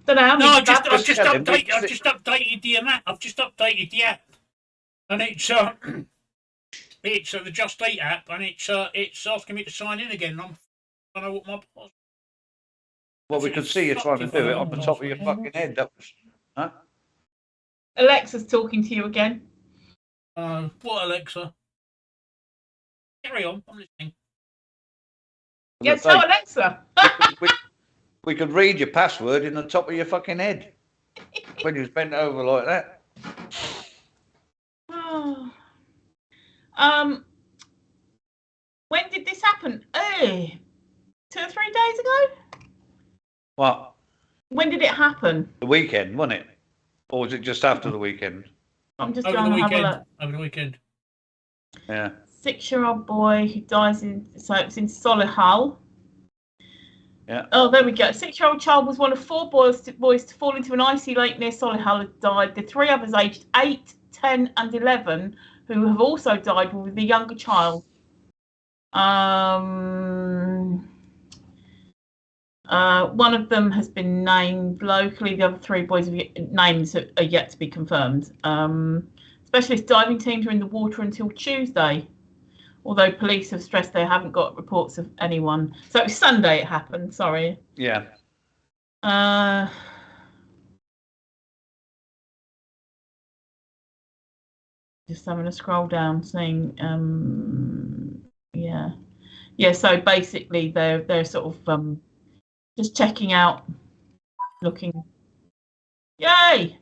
Don't know how many. No, I've just updated the app. I've just updated the app, and it's the Just Eat app, and it's asking me to sign in again. I don't know what my password. Well, we could see you trying to do it on the top of your fucking head. That was, huh? Alexa's talking to you again. What, Alexa? Carry on. I'm listening. Yeah, tell Alexa. We could read your password in the top of your fucking head when you was bent over like that. When did this happen? 2 or 3 days ago? What? When did it happen? The weekend, wasn't it? Or was it just after the weekend? I'm just trying to have a look. Over the weekend. Yeah. 6-year-old boy who dies it's in Solihull. Yeah. Oh, there we go. 6-year-old child was one of 4 boys to fall into an icy lake near Solihull and died. The 3 others aged 8, 10 and 11 who have also died were with the younger child. One of them has been named locally. The other 3 boys' names are yet to be confirmed. Specialist diving teams are in the water until Tuesday, although police have stressed they haven't got reports of anyone. So it was Sunday it happened, sorry. Yeah. Just having a scroll down, saying, yeah. So basically, they're sort of just checking out, looking. Yay!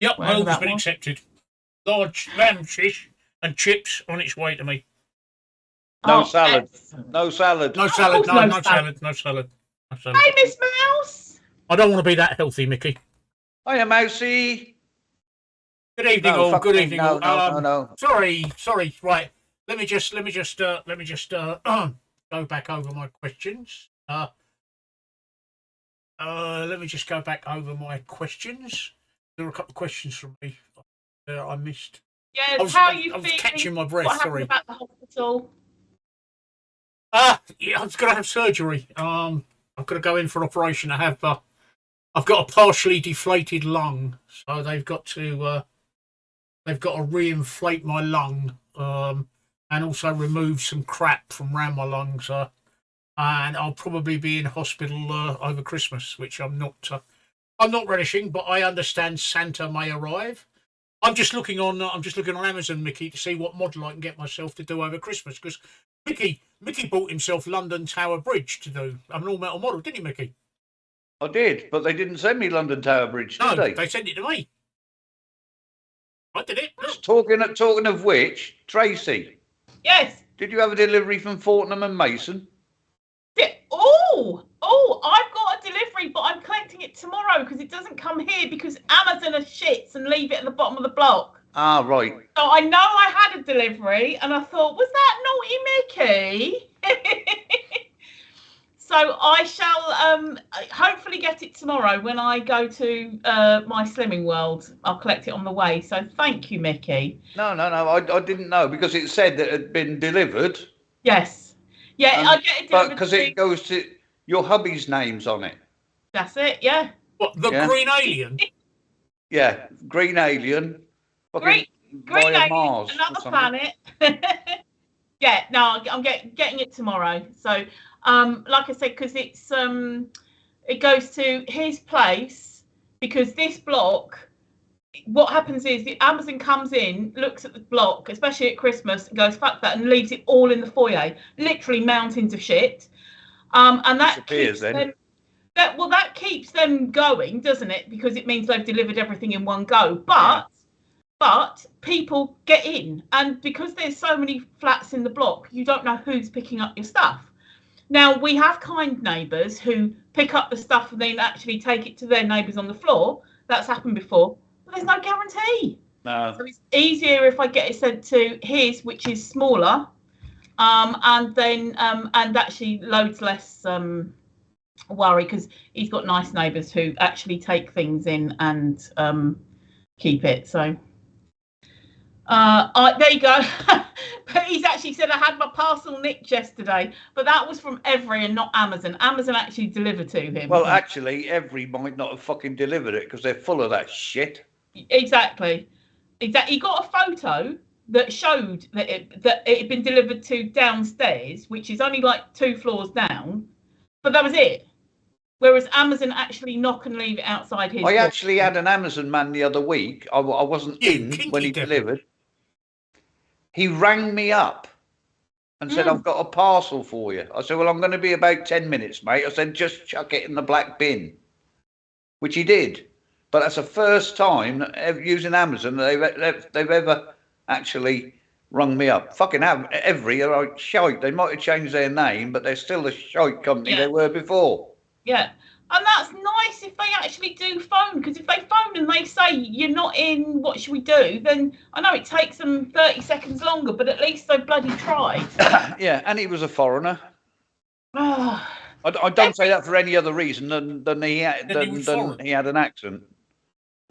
Yep, my order's been accepted. Large lamb shish and chips on its way to me. No salad. No salad. No salad. No salad. No salad. Hey, Miss Mouse. I don't want to be that healthy, Mickey. Hiya, Mousy. Good evening, all. Good evening, all. No. Sorry. Right. Let me just go back over my questions. Let me just go back over my questions. There were a couple of questions from me I missed. Yeah, I was catching my breath. What Sorry. happened about the hospital? Yeah, I was going to have surgery. I've got to go in for an operation. I've got a partially deflated lung, so they've got to reinflate my lung, and also remove some crap from around my lungs. And I'll probably be in hospital over Christmas, which I'm not relishing. But I understand Santa may arrive. I'm just looking on Amazon, Mickey, to see what model I can get myself to do over Christmas, because Mickey bought himself London Tower Bridge to do. I'm an all-metal model, didn't he, Mickey? I did, but they didn't send me London Tower Bridge, did they? No, they sent it to me. I did it. Talking of which, Tracy. Yes. Did you have a delivery from Fortnum and Mason? I've got a delivery, but I'm collecting it tomorrow because it doesn't come here because Amazon are shits and leave it at the bottom of the block. Ah, right. So I know I had a delivery and I thought, was that naughty Mickey? So I shall hopefully get it tomorrow when I go to my Slimming World. I'll collect it on the way. So thank you, Mickey. No. I didn't know because it said that it had been delivered. Yes. Yeah, I get it delivered. Because it goes to your hubby's name's on it. That's it, yeah. What, the Green Alien? Yeah, Green Alien. Green Alien, Mars another planet. Yeah, no, I'm getting it tomorrow. So, like I said, because it goes to his place, because this block, what happens is the Amazon comes in, looks at the block, especially at Christmas, and goes, fuck that, and leaves it all in the foyer, literally mountains of shit. And that keeps them, that keeps them going, doesn't it? Because it means they've delivered everything in one go. But people get in, and because there's so many flats in the block, you don't know who's picking up your stuff. Now, we have kind neighbours who pick up the stuff and then actually take it to their neighbours on the floor. That's happened before, but there's no guarantee. No. So it's easier if I get it sent to his, which is smaller, and then and actually loads less worry because he's got nice neighbours who actually take things in and keep it. So there you go. But he's actually said I had my parcel nicked yesterday, but that was from Every and not Amazon. Amazon actually delivered to him. Well, actually, Every might not have fucking delivered it because they're full of that shit. Exactly. He got a photo that showed that it had been delivered to downstairs, which is only like 2 floors down, but that was it. Whereas Amazon actually knock and leave it outside his door. Actually had an Amazon man the other week. I wasn't in when he delivered. He rang me up and said, I've got a parcel for you. I said, well, I'm going to be about 10 minutes, mate. I said, just chuck it in the black bin, which he did. But that's the first time using Amazon they've ever actually rung me up. Fucking Every are like shite. They might have changed their name, but they're still the shite company they were before. Yeah. And that's nice if they actually do phone, because if they phone and they say you're not in, what should we do? Then I know it takes them 30 seconds longer, but at least they bloody tried. Yeah, and he was a foreigner. I don't say that for any other reason than he had an accent.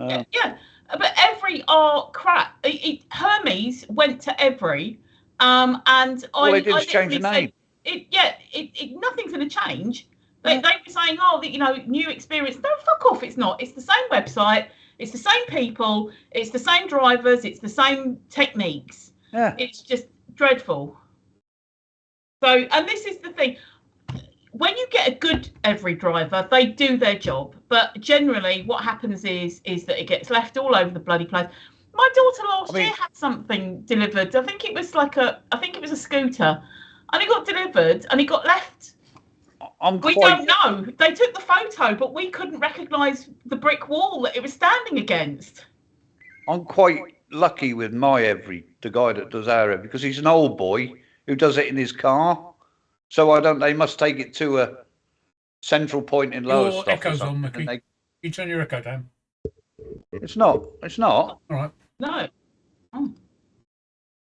Yeah, but Every are crap. Hermes went to Every, and they did is change the name. Nothing's going to change. They were saying, oh, new experience. No, fuck off. It's not. It's the same website. It's the same people. It's the same drivers. It's the same techniques. Yeah. It's just dreadful. So, and this is the thing. When you get a good Every driver, they do their job. But generally, what happens is that it gets left all over the bloody place. My daughter last year had something delivered. I think it was a scooter, and it got delivered and it got left. We don't know. They took the photo, but we couldn't recognise the brick wall that it was standing against. I'm quite lucky with my Every, the guy that does our Every, because he's an old boy who does it in his car. So they must take it to a central point in Lowestoft. Your echo's on, Mickey. You turn your echo down. It's not. All right. No. Oh.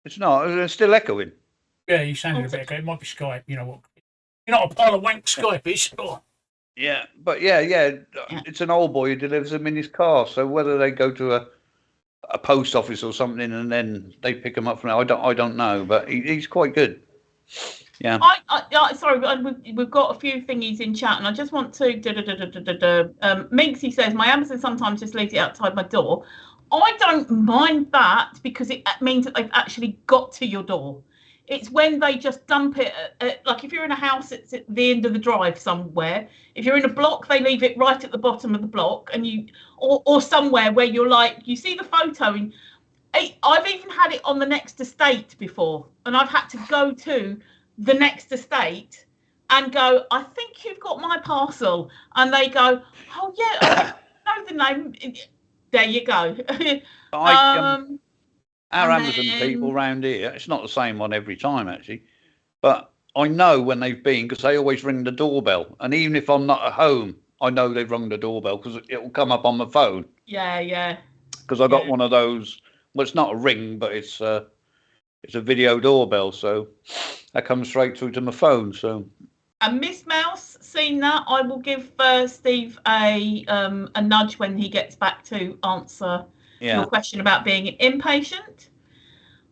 It's not. It's still echoing. Yeah, you sounded a bit echoing. It might be Skype. You know what? You're not a pile of wank Skype, is Yeah, but yeah, it's an old boy who delivers them in his car. So whether they go to a post office or something and then they pick them up from there, I don't know. But he's quite good. Yeah. Sorry, we've got a few thingies in chat, and I just want to. Minxie says my Amazon sometimes just leaves it outside my door. I don't mind that because it means that they've actually got to your door. It's when they just dump it, like if you're in a house, it's at the end of the drive somewhere. If you're in a block, they leave it right at the bottom of the block, and or somewhere where you're like, you see the photo. And I've even had it on the next estate before, and I've had to go to the next estate and go, I think you've got my parcel, and they go, oh yeah, I know the name. There you go. Our Amazon people round here, it's not the same one every time actually, but I know when they've been because they always ring the doorbell, and even if I'm not at home, I know they've rung the doorbell because it will come up on my phone. Yeah. Because I got one of those. Well, it's not a ring, but it's a video doorbell, so that comes straight through to my phone. So. And Miss Mouse, seen that, I will give Steve a nudge when he gets back to answer your question about being impatient.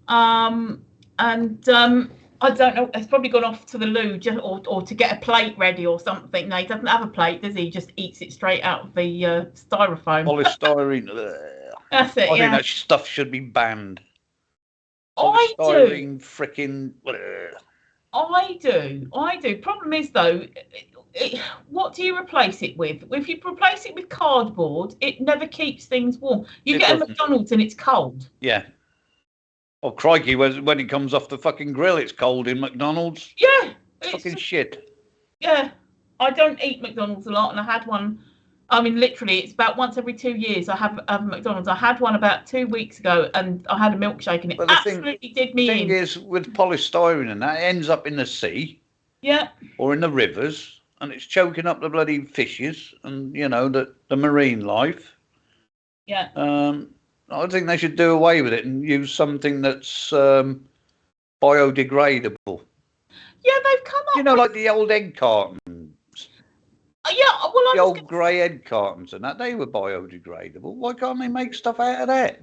I don't know. He's probably gone off to the loo or to get a plate ready or something. No, he doesn't have a plate, does he? He just eats it straight out of the styrofoam. Polystyrene. That's it. I think that stuff should be banned. I do. Freaking. I do. Problem is though, what do you replace it with? If you replace it with cardboard, it never keeps things warm. You get a McDonald's and it's cold. Yeah. Oh crikey! When it comes off the fucking grill, it's cold in McDonald's. Yeah. It's fucking shit. Yeah. I don't eat McDonald's a lot, and I had one. I mean, literally, it's about once every 2 years I have McDonald's. I had one about 2 weeks ago, and I had a milkshake, and it absolutely did me in. The thing is, with polystyrene and that, it ends up in the sea. Yeah. Or in the rivers, and it's choking up the bloody fishes and, the marine life. Yeah. I think they should do away with it and use something that's biodegradable. Yeah, they've come up. You know, like the old egg cartons. Yeah, well, The old grey egg cartons and that, they were biodegradable. Why can't they make stuff out of that?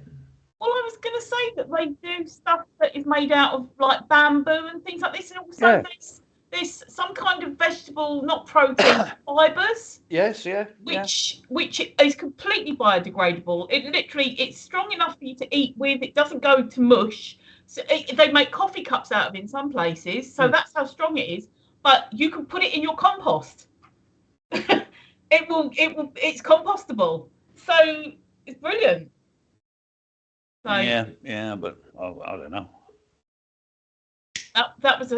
Well, I was going to say that they do stuff that is made out of like bamboo and things like this, and also there's some kind of vegetable, not protein, fibres. Yes, yeah. Which is completely biodegradable. It's strong enough for you to eat with. It doesn't go to mush. So they make coffee cups out of it in some places. So that's how strong it is. But you can put it in your compost. It's compostable. So it's brilliant. So, yeah, but I don't know. That was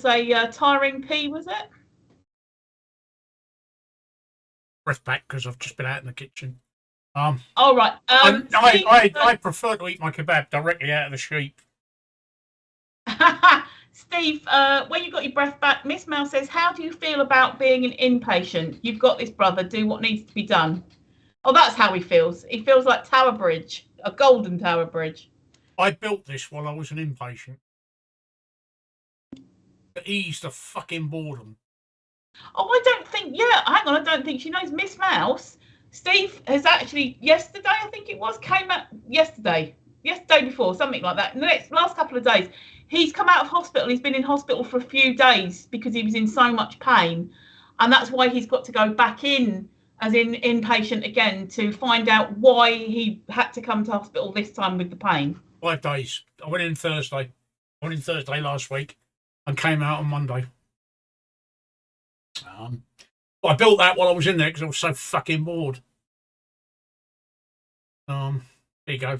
a tiring pee, was it? Breath back because I've just been out in the kitchen. All right. I prefer to eat my kebab directly out of the sheep. Steve, when you got your breath back, Miss Mel says, "How do you feel about being an inpatient? You've got this, brother. Do what needs to be done." Oh, that's how he feels. He feels like Tower Bridge, a golden Tower Bridge. I built this while I was an inpatient to ease the fucking boredom. Oh, I don't think. Yeah, hang on. I don't think she knows. Miss Mouse. Steve has actually yesterday, I think it was, came out yesterday before, something like that. In the last couple of days, he's come out of hospital. He's been in hospital for a few days because he was in so much pain, and that's why he's got to go back in as inpatient again to find out why he had to come to hospital this time with the pain. 5 days. I went in Thursday. Last week and came out on Monday. I built that while I was in there because I was so fucking bored. There you go.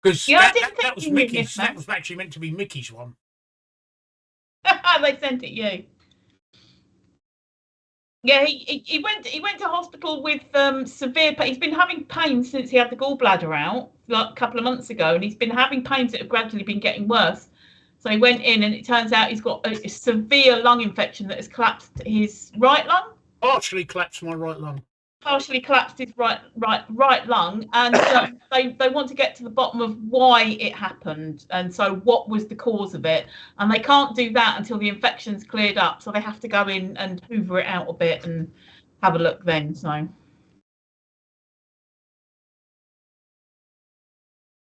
Because that was Mickey's. That was actually meant to be Mickey's one. They sent it you. Yeah, he went to hospital with severe pain. He's been having pain since he had the gallbladder out like a couple of months ago, and he's been having pains that have gradually been getting worse. So he went in, and it turns out he's got a severe lung infection that has collapsed his right lung. Partially collapsed my right lung. Partially collapsed his right lung, and they want to get to the bottom of why it happened, and so what was the cause of it, and they can't do that until the infection's cleared up. So they have to go in and hoover it out a bit and have a look then. So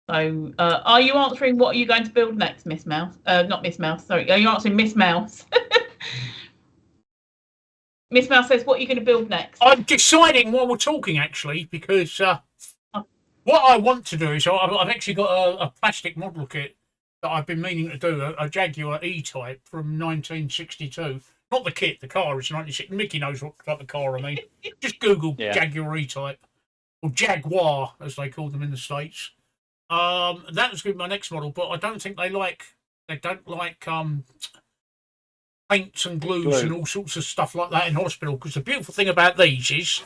are you answering what are you going to build next, Miss Mouse? Not Miss Mouse. Sorry, are you answering Miss Mouse? Miss Mouse says, what are you going to build next? I'm deciding while we're talking, actually, because what I want to do is I've actually got a plastic model kit that I've been meaning to do, a Jaguar E-Type from 1962. Not the kit, the car is 1960. Mickey knows what type of car I mean. Just Google Jaguar E-Type, or Jaguar, as they call them in the States. That was going to be my next model, but I don't think they don't like paints and glues and all sorts of stuff like that in hospital. Because the beautiful thing about these is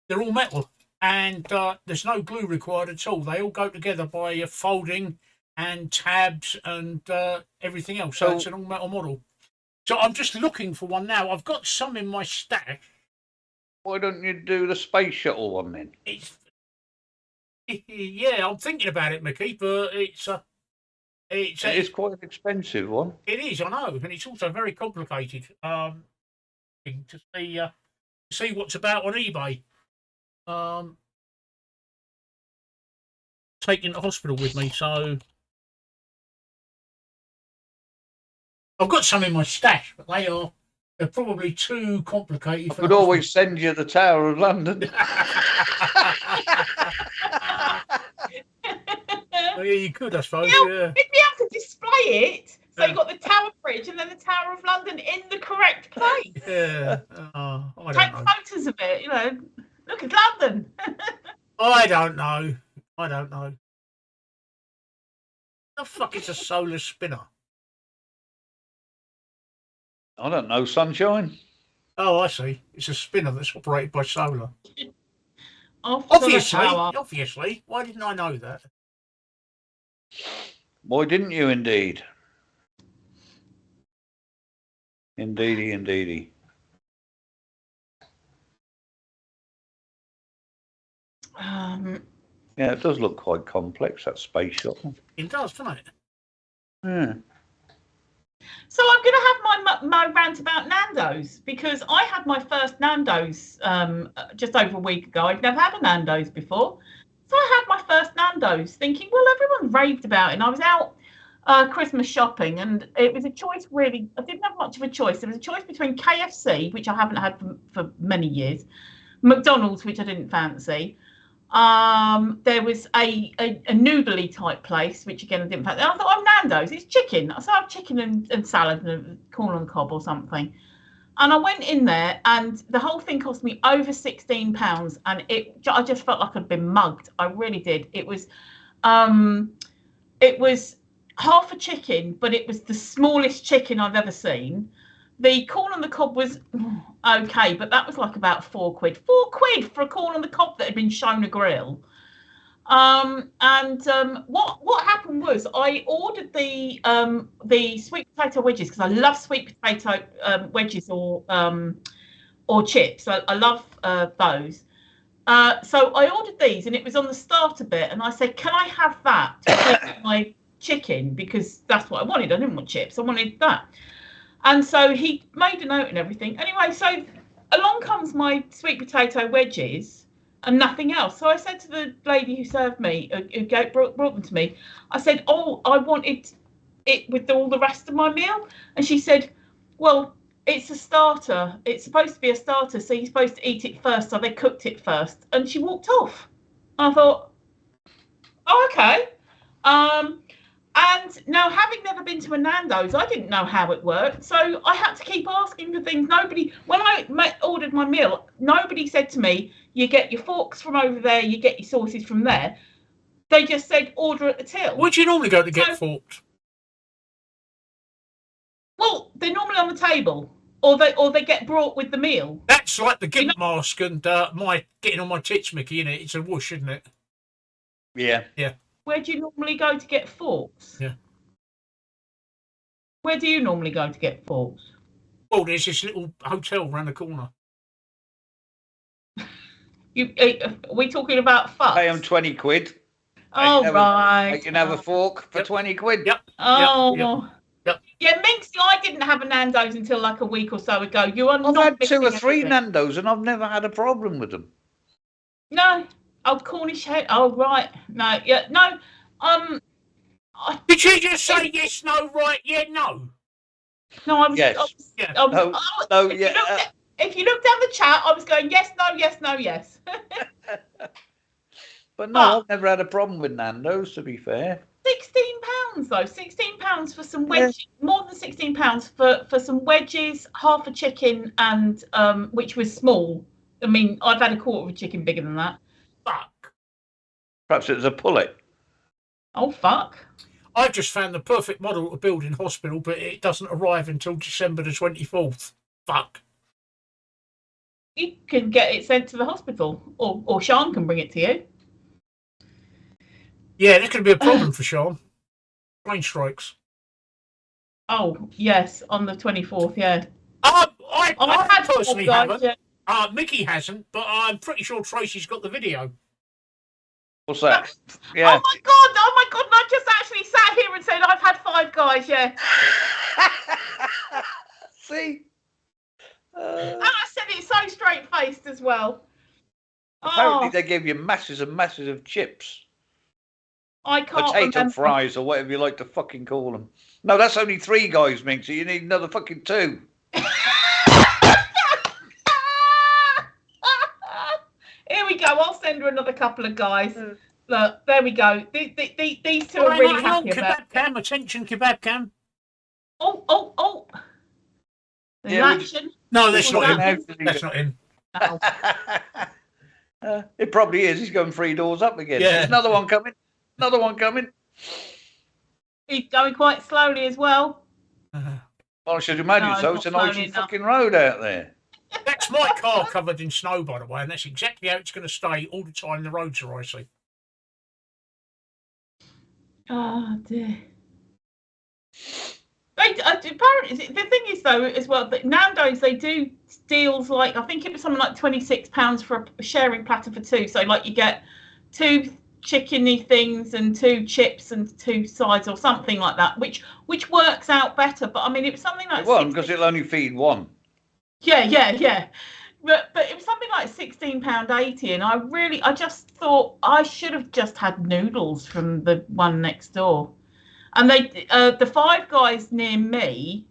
they're all metal, and there's no glue required at all. They all go together by folding and tabs and everything else. So it's an all metal model. So I'm just looking for one now. I've got some in my stash. Why don't you do the space shuttle one then? Yeah, I'm thinking about it, Mickey, but it's quite an expensive one. It is, I know, and it's also very complicated. To see what's about on eBay. Taking the hospital with me, so I've got some in my stash, but they're probably too complicated. I could always send you the Tower of London. Well, yeah, you could, I suppose. You'd be able to display it. So you've got the Tower Bridge and then the Tower of London in the correct place. Yeah. Take photos of it, look at London. I don't know. The fuck is a solar spinner? I don't know, sunshine. Oh, I see. It's a spinner that's operated by solar. Obviously. Why didn't I know that? Why didn't you, indeed? Indeedy. Yeah, it does look quite complex, that space shuttle. It does, doesn't it? Yeah. So I'm going to have my rant about Nando's, because I had my first Nando's just over a week ago. I'd never had a Nando's before. So I had my first Nando's thinking, well, everyone raved about it. And I was out Christmas shopping, and it was a choice, really. I didn't have much of a choice. There was a choice between KFC, which I haven't had for many years, McDonald's, which I didn't fancy. There was a noodly type place, which again I didn't fancy. And I thought, oh, Nando's, it's chicken. So I have chicken and salad and corn on the cob or something. And I went in there, and the whole thing cost me over £16, and I just felt like I'd been mugged. I really did. It was half a chicken, but it was the smallest chicken I've ever seen. The corn on the cob was okay, but that was like about £4. £4 for a corn on the cob that had been shown a grill. What happened was I ordered the sweet potato wedges, because I love sweet potato wedges or chips. I love those. So I ordered these, and it was on the starter bit, and I said, "Can I have that with my chicken?" Because that's what I wanted. I didn't want chips. I wanted that. And so he made a note and everything. Anyway, so along comes my sweet potato wedges and nothing else. So I said to the lady who served me, who brought them to me, I said, "Oh, I wanted it with all the rest of my meal." And she said, "Well, it's a starter. It's supposed to be a starter, so you're supposed to eat it first." So they cooked it first. And she walked off. I thought, oh, okay. And now, having never been to a Nando's, I didn't know how it worked. So I had to keep asking for things. When I ordered my meal, nobody said to me, "You get your forks from over there, you get your sauces from there." They just said, "Order at the till." Where do you normally go to get forked? Well, they're normally on the table, or they get brought with the meal. That's like the gimp mask and my getting on my tits, Mickey, isn't it? It's a whoosh, isn't it? Yeah. Yeah. Where do you normally go to get forks? Yeah. Where do you normally go to get forks? Well, there's this little hotel round the corner. Are we talking about fucks? Pay them £20. Oh, right. You can have a fork for £20. Yep. Oh. Yep. Yeah, Minxie, I didn't have a Nando's until like a week or so ago. You are not. I've had 2 or 3 anything. Nando's, and I've never had a problem with them. No. Oh, Cornish head. Oh, right. No. Yeah. No. Did you just say yes, no, right, yeah, no? No, I was. Yes. If you look down the chat, I was going yes, no, yes, no, yes. But no, I've never had a problem with Nando's, to be fair. £16 though. £16 for some wedges. Yeah. More than £16 for some wedges, half a chicken, and which was small. I mean, I've had a quarter of a chicken bigger than that. Fuck. Perhaps it was a pullet. Oh, fuck. I've just found the perfect model to build in hospital, but it doesn't arrive until December the 24th. Fuck. You can get it sent to the hospital, or Sean can bring it to you. Yeah, there's going to be a problem for Sean. Plane strikes. Oh, yes, on the 24th, yeah. I personally haven't. Yeah. Mickey hasn't, but I'm pretty sure Tracy's got the video. What's that? Yeah. Oh my god! And I just actually sat here and said I've had 5 guys, yeah. See? And I said it so straight-faced as well. Apparently they gave you masses and masses of chips. I can't Potato remember. fries, or whatever you like to fucking call them. No, that's only 3 guys, Mink, so you need another fucking 2. Here we go. I'll send her another couple of guys. Look, there we go. These 2 are Right, really hang on, happy about Kebab Cam, attention, Kebab Cam. Oh. Action. No, that's not him. him. That's not him. Oh. It probably is. He's going 3 doors up again. Yeah. There's another one coming. Another one coming. He's going quite slowly as well. Well, I should imagine No, so. not It's an icy slowly enough. fucking road out there. That's my car covered in snow, by the way, and that's exactly how it's going to stay all the time the roads are icy. Oh, dear. Apparently, the thing is, though, as well, that Nando's, they do deals like, I think it was something like £26 for a sharing platter for 2. So, like, you get 2 chickeny things and 2 chips and 2 sides or something like that, which works out better. But I mean, it was something like it won't, because it'll only feed one. Yeah. But it was something like £16.80, and I just thought I should have just had noodles from the one next door. And they the Five Guys near me,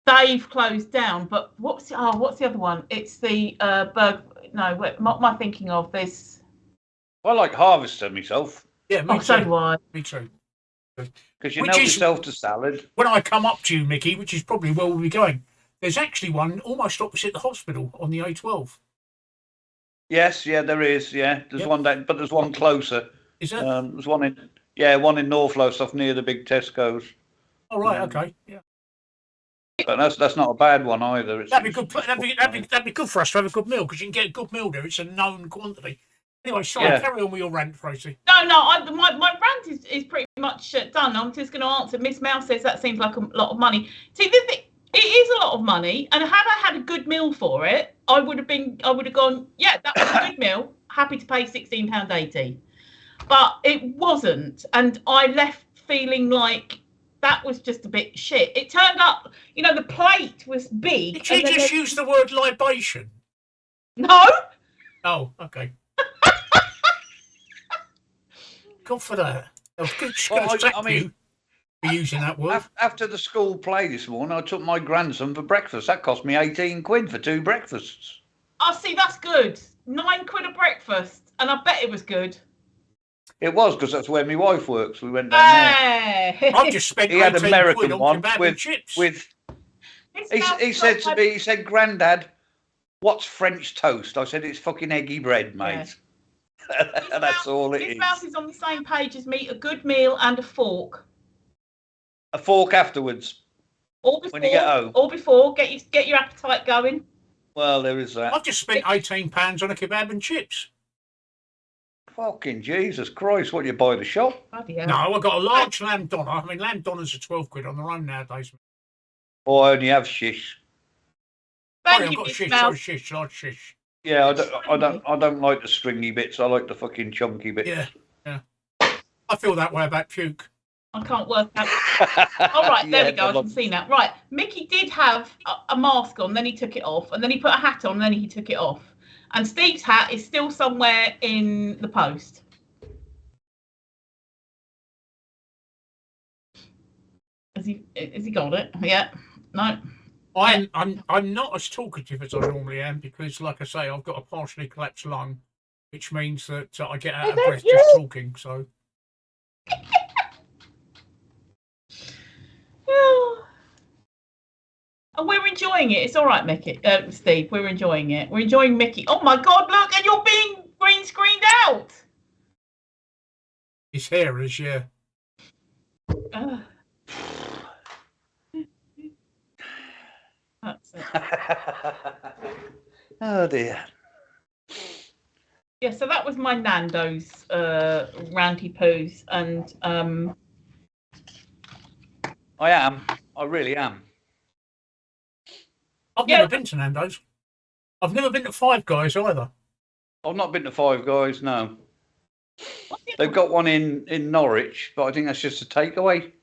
they've closed down. But what's the other one? It's the burger. No, what am I thinking of? This. I like Harvester myself. Yeah, me too. So do I. Me too. Because you know yourself to salad. When I come up to you, Mickey, which is probably where we'll be going, there's actually one almost opposite the hospital on the A12. Yes, yeah, there is. Yeah, there's one down, but there's one closer. Is there? There's one in North Lowestoft near the big Tesco's. Oh right, okay, yeah. But that's not a bad one either. That'd be good. That'd be good for us to have a good meal, because you can get a good meal there. It's a known quantity. Anyway, sorry, carry on with your rant, Tracy. No, my rant is pretty much done. I'm just going to answer. Miss Mouse says that seems like a lot of money. See, it is a lot of money, and had I had a good meal for it, I would have gone, yeah, that was a good meal. Happy to pay £16.80. But it wasn't, and I left feeling like that was just a bit shit. It turned up, the plate was big. Did you just use the word libation? No. Oh, okay. God for that. I was going to you for using that word. After the school play this morning, I took my grandson for breakfast. That cost me 18 quid for 2 breakfasts. Oh, see, that's good. 9 quid a breakfast, and I bet it was good. It was, because that's where my wife works. We went down there. I just spent 18 quid on kebab and chips. He said to me, Grandad, what's French toast? I said, it's fucking eggy bread, mate. Yeah. That's all it is. This mouse is on the same page as me. A good meal and a fork. A fork afterwards. Or before. When you get home. Or before. Get your appetite going. Well, there is that. I've just spent £18 on a kebab and chips. Fucking Jesus Christ! What do you buy at the shop? No, I got a large lamb doner. I mean, lamb doners are 12 quid on their own nowadays. Oh, I only have shish. Thank you, I've got shish, large shish. Yeah, I don't like the stringy bits. I like the fucking chunky bits. Yeah. I feel that way about puke. I can't work out. All right, there we go. I can see now. Right, Mickey did have a mask on, then he took it off, and then he put a hat on, and then he took it off. And Steve's hat is still somewhere in the post. Has he got it? Yeah. No. I'm not as talkative as I normally am, because, like I say, I've got a partially collapsed lung, which means that I get out of breath just talking. So. And we're enjoying it. It's all right, Mickey. Steve, we're enjoying it. We're enjoying Mickey. Oh my God! Look, and you're being green screened out. His hair is, yeah. That's it. Oh dear. Yeah, so that was my Nando's ranty poos, and I really am. I've never been to Nando's. I've never been to Five Guys either. I've not been to Five Guys, no. They've got one in Norwich, but I think that's just a takeaway.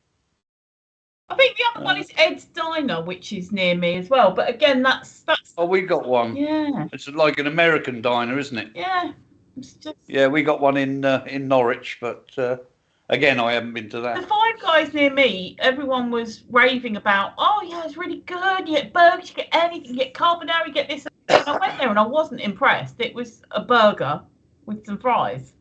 I think the other one is Ed's Diner, which is near me as well. But again, that's. Oh, we got one. Yeah. It's like an American diner, isn't it? Yeah. It's just... Yeah, we got one in Norwich, but again, I haven't been to that. The Five Guys near me, everyone was raving about. Oh yeah, it's really good. You get burgers, you get anything, you get carbonara, you get this. And I went there and I wasn't impressed. It was a burger with some fries.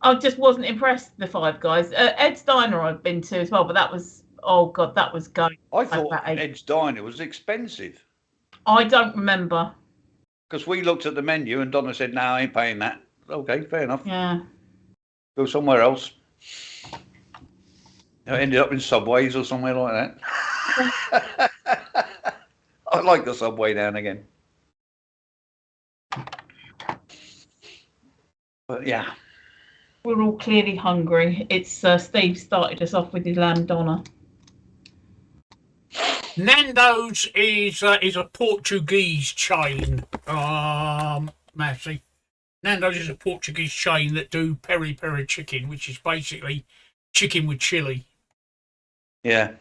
I just wasn't impressed with the Five Guys. Ed's Diner I've been to as well, but that was, oh God, that was going. I thought Ed's Diner was expensive. I don't remember. Because we looked at the menu and Donna said, no, I ain't paying that. Okay, fair enough. Yeah. Go somewhere else. I ended up in Subways or somewhere like that. I like the Subway now and again. But yeah. We're all clearly hungry. It's Steve started us off with his lamb doner. Nando's is a Portuguese chain, Massey. Nando's is a Portuguese chain that do peri peri chicken, which is basically chicken with chili. Yeah.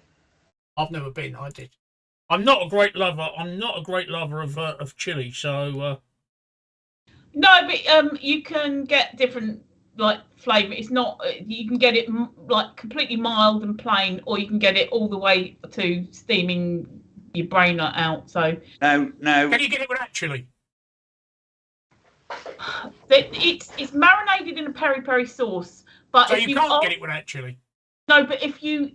I've never been. I did. I'm not a great lover. Of chili. So No, but you can get different like flavour. It's not. You can get it like completely mild and plain, or you can get it all the way to steaming your brain out. So No. can you get it without chili? It's marinated in a peri peri sauce, but So if you can't get it without chili. No, but if you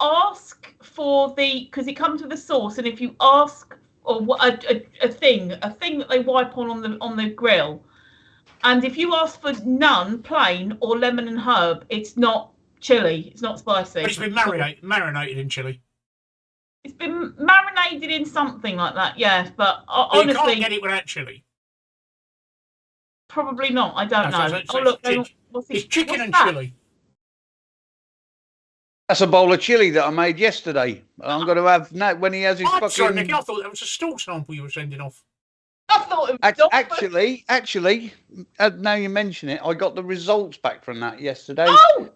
ask for because it comes with a sauce, and if you ask or a thing that they wipe on the grill, and if you ask for none plain or lemon and herb, it's not chili, it's not spicy. But it's been marinated in chili. It's been marinated in something like that, yeah. But honestly, you can't get it without chili. Probably not. I don't know. It's chicken and chili. That's a bowl of chili that I made yesterday. I'm going to have Nat when he has his fucking. Sorry, Nicky, I thought that was a stool sample you were sending off. I thought it was actually, now you mention it, I got the results back from that yesterday. Oh!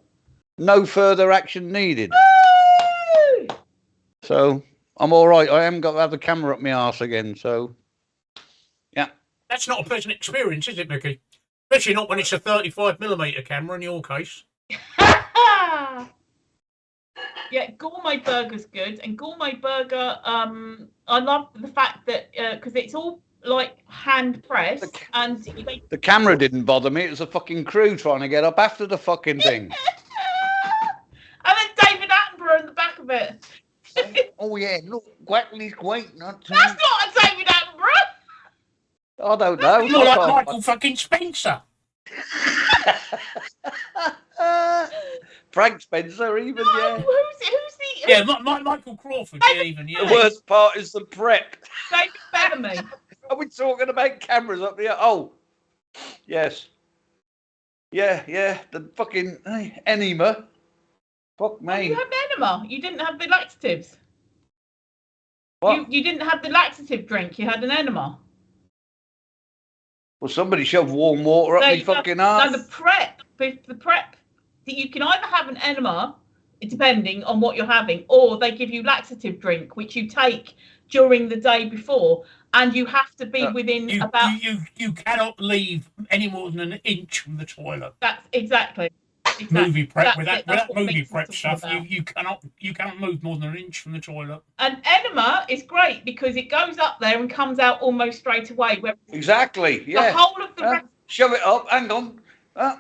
No further action needed. Woo! So I'm all right. I haven't got to have the camera up my arse again. So yeah. That's not a pleasant experience, is it, Nicky? Especially not when it's a 35mm camera in your case. Yeah, gourmet burger's good, and gourmet burger. I love the fact that because it's all like hand pressed, and the camera didn't bother me. It was a fucking crew trying to get up after the fucking thing. And then David Attenborough in the back of it. Oh yeah, look, Gwackley's great, not too. That's not a David Attenborough. I don't know. You're like Michael fucking Spencer. Frank Spencer, even, no, yeah. Who's the? Yeah, Michael Crawford, even, yeah. The worst part is the prep. David Bellamy. Are we talking about cameras up there? Oh, yes. Yeah, the fucking enema. Fuck me. Oh, you had an enema. You didn't have the laxatives. What? You didn't have the laxative drink. You had an enema. Well, somebody shoved warm water up my fucking arse. No, the prep. You can either have an enema, depending on what you're having, or they give you laxative drink, which you take during the day before, and you have to be within about. You cannot leave any more than an inch from the toilet. That's exactly. Movie prep with that movie prep stuff. You cannot move more than an inch from the toilet. An enema is great because it goes up there and comes out almost straight away. Exactly. Yeah. The whole of the shove it up. Hang on.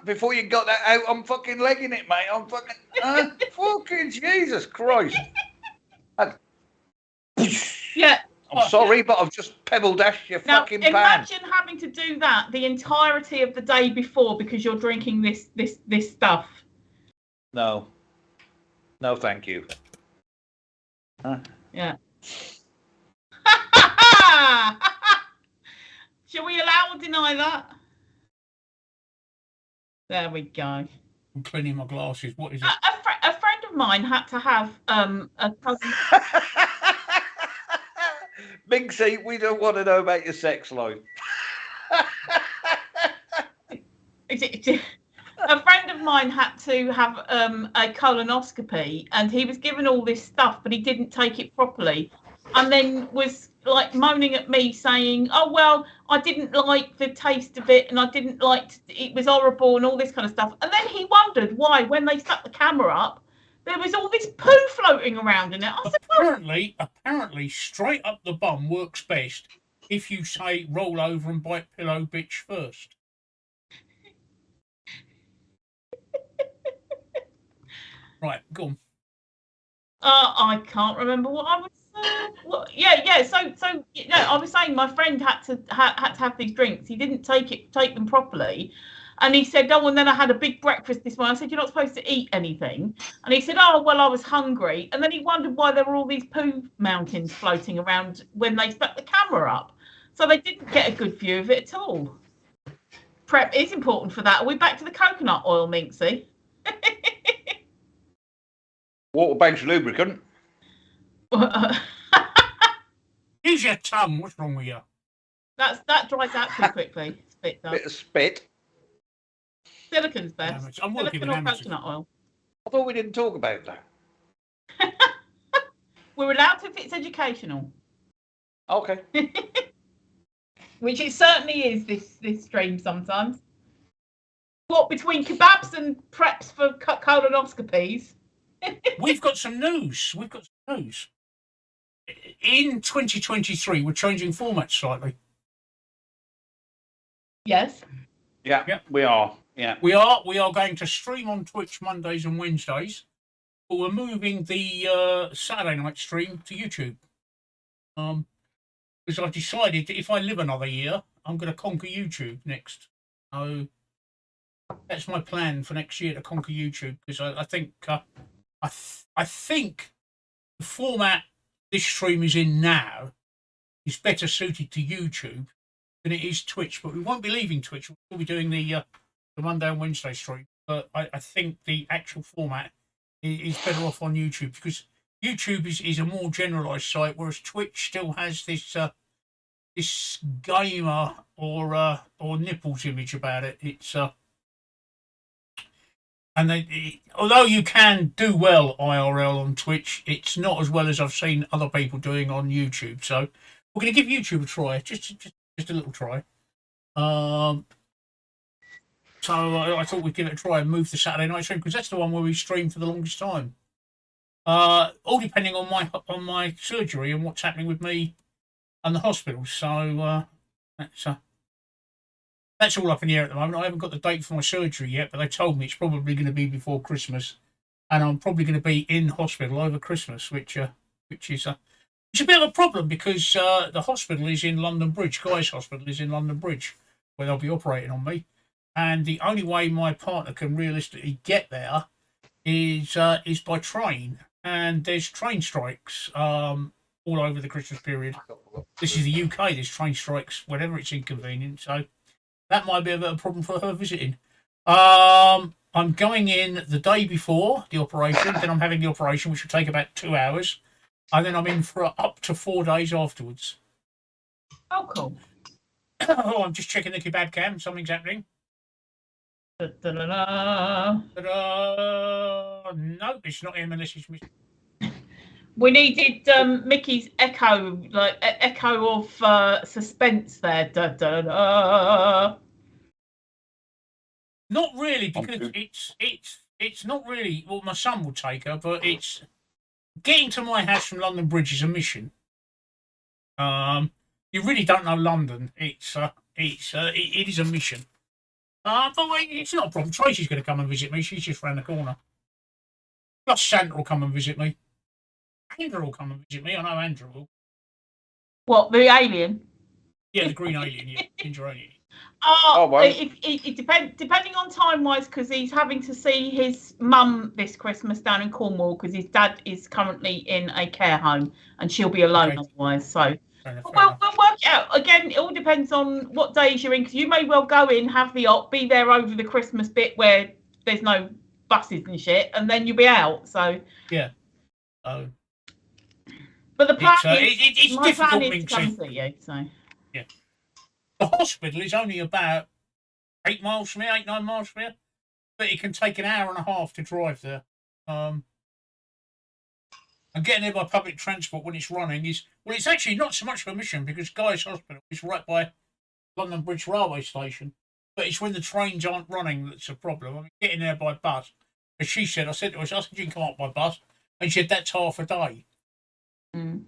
Before you got that out, I'm fucking legging it, mate. I'm fucking. Fucking Jesus Christ. Yeah. I'm sorry, but I've just pebble dashed your fucking pan. Imagine having to do that the entirety of the day before because you're drinking this stuff. No, thank you. Yeah. Shall we allow or deny that? There we go. I'm cleaning my glasses. What is it? A friend of mine had to have a cousin. Big C, we don't want to know about your sex life. A friend of mine had to have a colonoscopy, and he was given all this stuff, but he didn't take it properly, and then was like moaning at me saying, "Oh well, I didn't like the taste of it, and I didn't like it was horrible, and all this kind of stuff." And then he wondered why, when they stuck the camera up, there was all this poo floating around in it. I said, apparently, straight up the bum works best if you say roll over and bite pillow bitch first. Right, go on. I can't remember what I was. Yeah. So I was saying my friend had to have these drinks. He didn't take them properly. And he said, "Oh, and then I had a big breakfast this morning." I said, "You're not supposed to eat anything." And he said, "Oh, well, I was hungry." And then he wondered why there were all these poo mountains floating around when they stuck the camera up. So they didn't get a good view of it at all. Prep is important for that. Are we back to the coconut oil, Minxie? Waterbank's lubricant. Use your tongue. What's wrong with you? That dries out too quickly. Spit does. Bit of spit. Silicon's best. I'm working Silicon with or Amazon. coconut oil. I thought we didn't talk about that. We're allowed to if it's educational. Okay. Which it certainly is this stream sometimes. What, between kebabs and preps for colonoscopies? We've got some news. In 2023, we're changing formats slightly. Yes. Yeah, we are. Yeah. We are going to stream on Twitch Mondays and Wednesdays, but we're moving the Saturday night stream to YouTube. Because I've decided that if I live another year, I'm going to conquer YouTube next. So that's my plan for next year, to conquer YouTube, because I think I think the format this stream is in now is better suited to YouTube than it is Twitch. But we won't be leaving Twitch. We'll still be doing the Monday and Wednesday stream. But I think the actual format is better off on YouTube, because YouTube is a more generalised site, whereas Twitch still has this gamer or nipples image about it. It's although you can do well IRL on Twitch, it's not as well as I've seen other people doing on YouTube. So we're going to give YouTube a try, just a little try. So I thought we'd give it a try and move the Saturday night stream, because that's the one where we stream for the longest time. All depending on my surgery and what's happening with me and the hospital. So that's all up in the air at the moment. I haven't got the date for my surgery yet, but they told me it's probably going to be before Christmas, and I'm probably going to be in hospital over Christmas, which is it's a bit of a problem, because the hospital is in London Bridge. Guy's Hospital is in London Bridge, where they'll be operating on me, and the only way my partner can realistically get there is by train, and there's train strikes all over the Christmas period. This is the UK. There's train strikes whenever it's inconvenient, so that might be a bit of a problem for her visiting. I'm going in the day before the operation, then I'm having the operation, which will take about 2 hours, and then I'm in for up to 4 days afterwards. Oh, cool. Oh, I'm just checking the Kebab Cam. Something's happening. Da-da-da-da. No, it's not him unless he's missing. We needed Mickey's echo, like echo of suspense there. Da, da, da. Not really, because it's not really. Well, my son will take her, but it's getting to my house from London Bridge is a mission. You really don't know London. It is a mission. But it's not a problem. Tracy's going to come and visit me. She's just round the corner. Plus, Santa will come and visit me. Andrew will come and visit me. I know Andrew will. What, the alien? Yeah, the green alien. Yeah, ginger alien. Oh, well. it depending on time wise, because he's having to see his mum this Christmas down in Cornwall, because his dad is currently in a care home and she'll be alone otherwise. So we'll work it out. Again, it all depends on what days you're in, because you may well go in, have the op, be there over the Christmas bit where there's no buses and shit, and then you'll be out. So yeah. But the plan it's my difficult plan is to come see you. So yeah. The hospital is only about 8 miles from here, 9 miles from here, but it can take an hour and a half to drive there. And getting there by public transport when it's running it's actually not so much of a mission, because Guy's Hospital is right by London Bridge railway station, but it's when the trains aren't running that's a problem. I mean, getting there by bus, as she said, I said to her, I said, you can come up by bus, and she said that's half a day. Mm.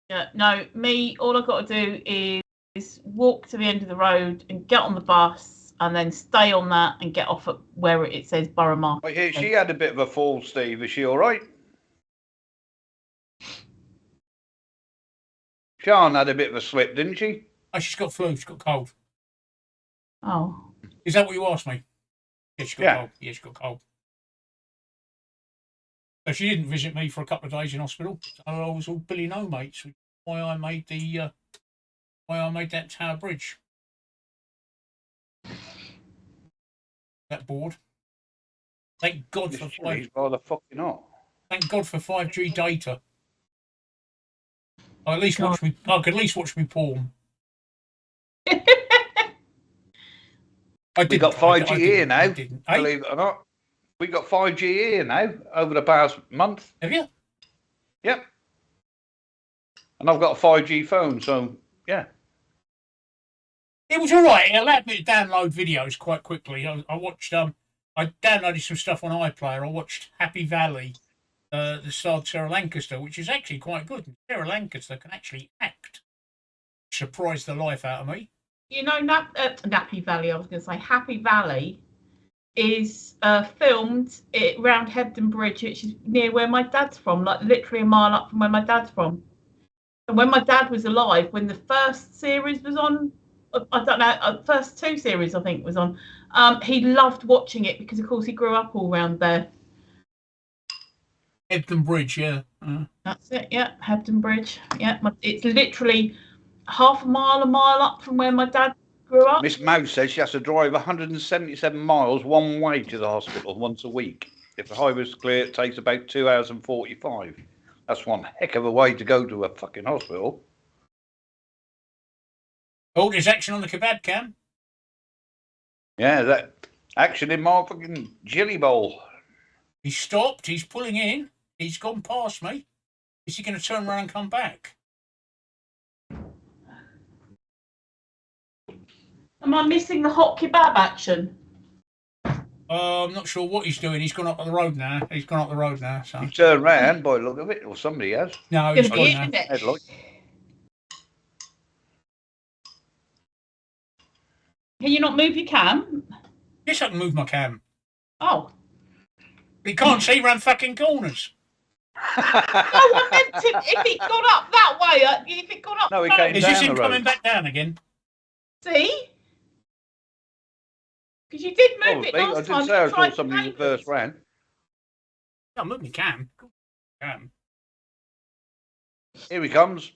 Yeah, no, me, all I've got to do is walk to the end of the road and get on the bus, and then stay on that and get off at where it says Borough Market. She had a bit of a fall, Steve. Is she all right? Sean had a bit of a slip, didn't she? Oh, she's got flu. She's got cold. Oh. Is that what you asked me? Yeah, she's got cold. Yeah, she's got cold. So she didn't visit me for a couple of days in hospital. So I was all Billy No mates, which is why I made that Tower Bridge. That board. Thank God for He's rather fucking hot. Thank God for 5G data. I could at least watch me porn. We got 5G here now. Believe it or not, we got 5G here now over the past month. Have you? Yep. And I've got a 5G phone, so yeah. It was all right. It allowed me to download videos quite quickly. I watched. I downloaded some stuff on iPlayer. I watched Happy Valley, the starred Sarah Lancaster, which is actually quite good. And Sarah Lancaster can actually act. Surprised the life out of me. You know, Nappy Valley. I was going to say Happy Valley is filmed around Hebden Bridge, which is near where my dad's from, like literally a mile up from where my dad's from. And when my dad was alive, when the first series was on, I don't know, first 2 series I think was on, he loved watching it because of course he grew up all around there. Hebden Bridge, yeah. That's it, yeah, Hebden Bridge. Yeah, it's literally half a mile up from where my dad grew up. Miss Mouse says she has to drive 177 miles one way to the hospital once a week. If the highway's clear, it takes about 2 hours and 45. That's one heck of a way to go to a fucking hospital. Oh, there's action on the kebab cam. Yeah, that action in my fucking chili bowl. He stopped. He's pulling in. He's gone past me. Is he going to turn around and come back? Am I missing the hot kebab action? I'm not sure what he's doing. He's gone up the road now. So. He turned round by the look of it, or somebody has. No, he's Gonna be gone in now. it. Headlight. Can you not move your cam? Yes, I can move my cam. Oh. But he can't see round fucking corners. No, I meant to, if it got up that way, if it got up. No, he came Is down this the him road. coming back down again? See? Because you did move Probably. it I last didn't time. say I You saw tried somebody to in the first round. No, move my cam. Cam. Here he comes.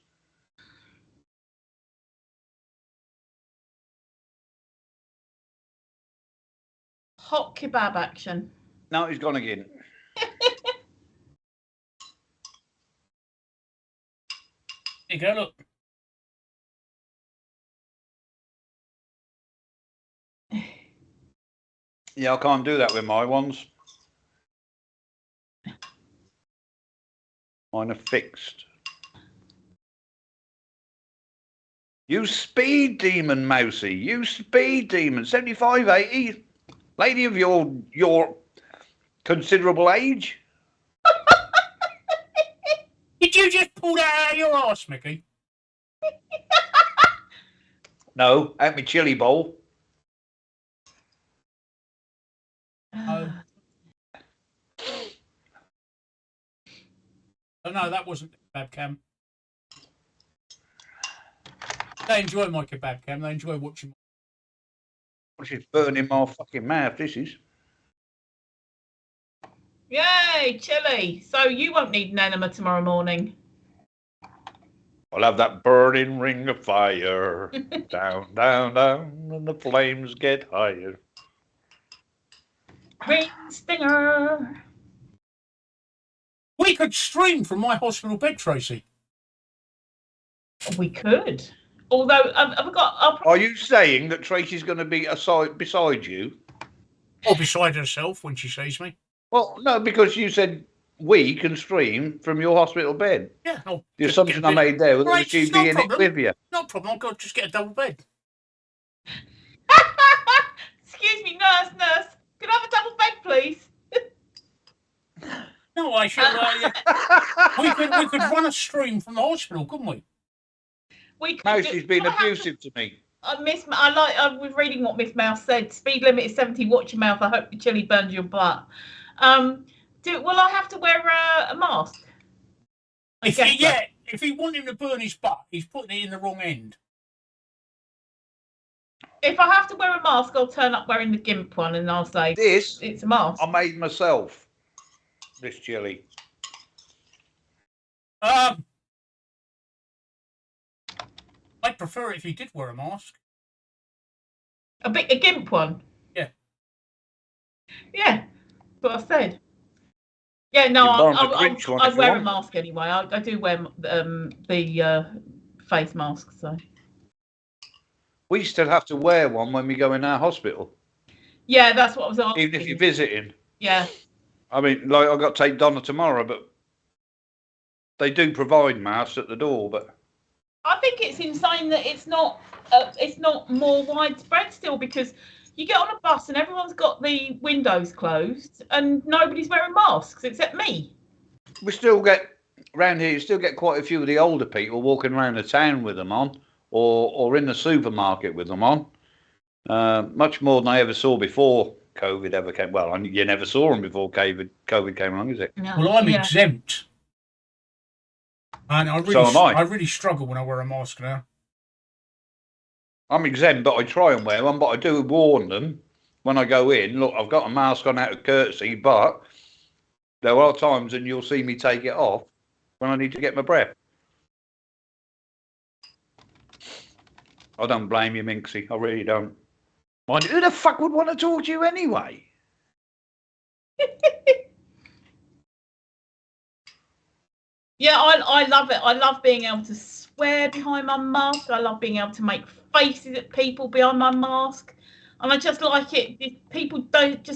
Hot kebab action. No, he's gone again. There you go, look. Yeah, I can't do that with my ones. Mine are fixed. You speed demon, Mousy. You speed demon. 75, 80. Lady of your considerable age. Did you just pull that out of your arse, Mickey? No, out my chili bowl. Oh. Oh no, that wasn't the kebab cam. They enjoy my kebab cam. They enjoy watching. She's burning my fucking mouth, this is. Yay, chili. So you won't need an enema tomorrow morning. I'll have that burning ring of fire. Down, down, down, and the flames get higher. Ring stinger. We could stream from my hospital bed, Tracy. We could. Although I've got. Are you saying that Tracy's going to be beside you? Or beside herself when she sees me. Well, no, because you said we can stream from your hospital bed. Yeah. The assumption I made there was Right, that she'd it's no be in it problem. with you. No problem. I'll go just get a double bed. Excuse me, nurse. Can I have a double bed, please? No, I shall. We could run a stream from the hospital, couldn't we? We could. Mousy's been abusive to me. I was reading what Miss Mouse said. Speed limit is 70. Watch your mouth. I hope the chili burns your butt. Will I have to wear a mask? If he want him to burn his butt, he's putting it in the wrong end. If I have to wear a mask, I'll turn up wearing the GIMP one, and I'll say This it's a mask. I made myself. This chili. I'd prefer it if he did wear a mask. A GIMP one. Yeah. Yeah, that's what I said. Yeah, no, I wear a mask anyway. I do wear the face mask. So We still have to wear one when we go in our hospital. Yeah, that's what I was asking. Even if you're visiting. Yeah. I mean, like I've got to take Donna tomorrow, but they do provide masks at the door. But I think it's insane that it's not more widespread still, because you get on a bus and everyone's got the windows closed and nobody's wearing masks except me. we still get around here. You still get quite a few of the older people walking around the town with them on, or in the supermarket with them on. Much more than I ever saw before COVID ever came. Well, you never saw them before COVID came along, is it? No. Well, I'm exempt, and I really struggle when I wear a mask now. I'm exempt, but I try and wear one. But I do warn them when I go in. Look, I've got a mask on out of courtesy, but there are times, and you'll see me take it off when I need to get my breath. I don't blame you, Minxie. I really don't. Mind you, who the fuck would want to talk to you anyway? Yeah, I love it. I love being able to swear behind my mask. I love being able to make faces at people behind my mask. And I just like it. People don't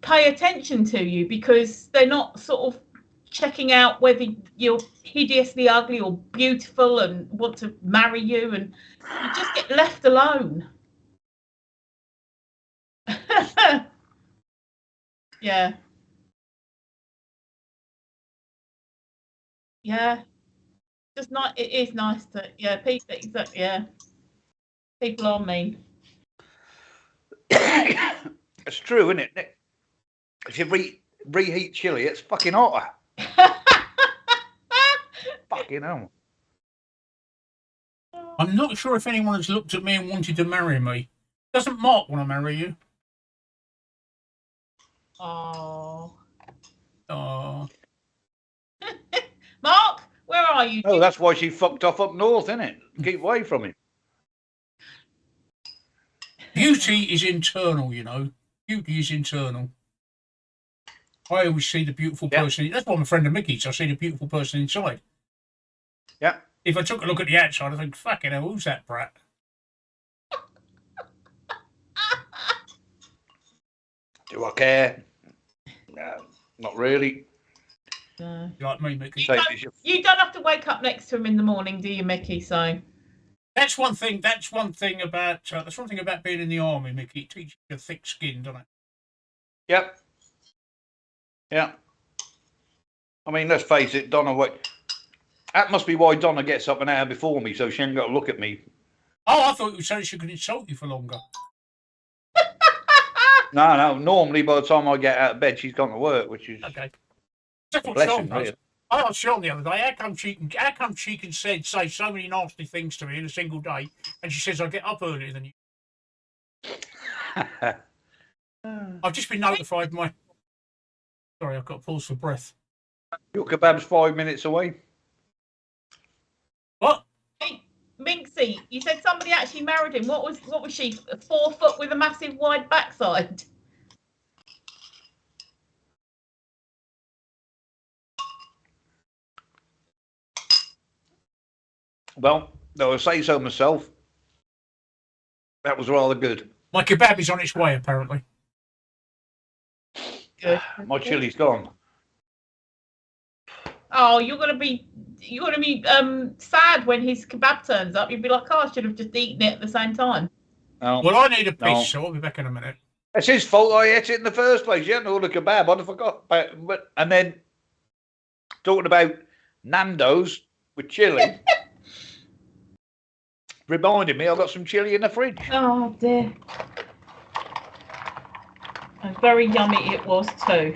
pay attention to you because they're not sort of checking out whether you're hideously ugly or beautiful and want to marry you, and you just get left alone. Yeah. Yeah. Just not. It is nice to. Yeah. People. Exactly. Yeah. People are mean. It's true, isn't it? If you reheat chili, it's fucking hotter. Fucking hell. I'm not sure if anyone has looked at me and wanted to marry me. Doesn't Mark want to marry you? Oh. Oh. Mark, where are you? Oh, that's why she fucked off up north, isn't it? Keep away from him. Beauty is internal, you know. Beauty is internal. I always see the beautiful person. That's why I'm a friend of Mickey's. I see the beautiful person inside. Yeah. If I took a look at the outside, I think, fucking hell, who's that brat? Do I care? No, not really. No. You like me, Mickey? You don't have to wake up next to him in the morning, do you, Mickey? So that's one thing. That's one thing about being in the army, Mickey. It teaches you thick skin, doesn't it? Yep. Yeah. I mean, let's face it, Donna. That must be why Donna gets up an hour before me, so she ain't got to look at me. Oh, I thought you said she could insult you for longer. No. Normally, by the time I get out of bed, she's gone to work, which is okay. That's what blessing, Sean does. really. I asked Sean the other day, how come she can say so many nasty things to me in a single day, and she says I get up earlier than you. I've just been notified Sorry, I've got to pause for breath. Your kebab's 5 minutes away. What? Hey, Minxie, you said somebody actually married him. What was she? 4 foot with a massive wide backside. Well, though I say so myself, that was rather good. My kebab is on its way, apparently. Good. My chili's gone. Oh, you're gonna be sad when his kebab turns up. You'll be like, oh, I should have just eaten it at the same time. No. Well, I need a piece, so I'll be back in a minute. It's his fault I ate it in the first place. You hadn't ordered kebab. I'd have forgot about it. And then talking about Nando's with chili, reminded me I've got some chili in the fridge. Oh dear. And very yummy it was too.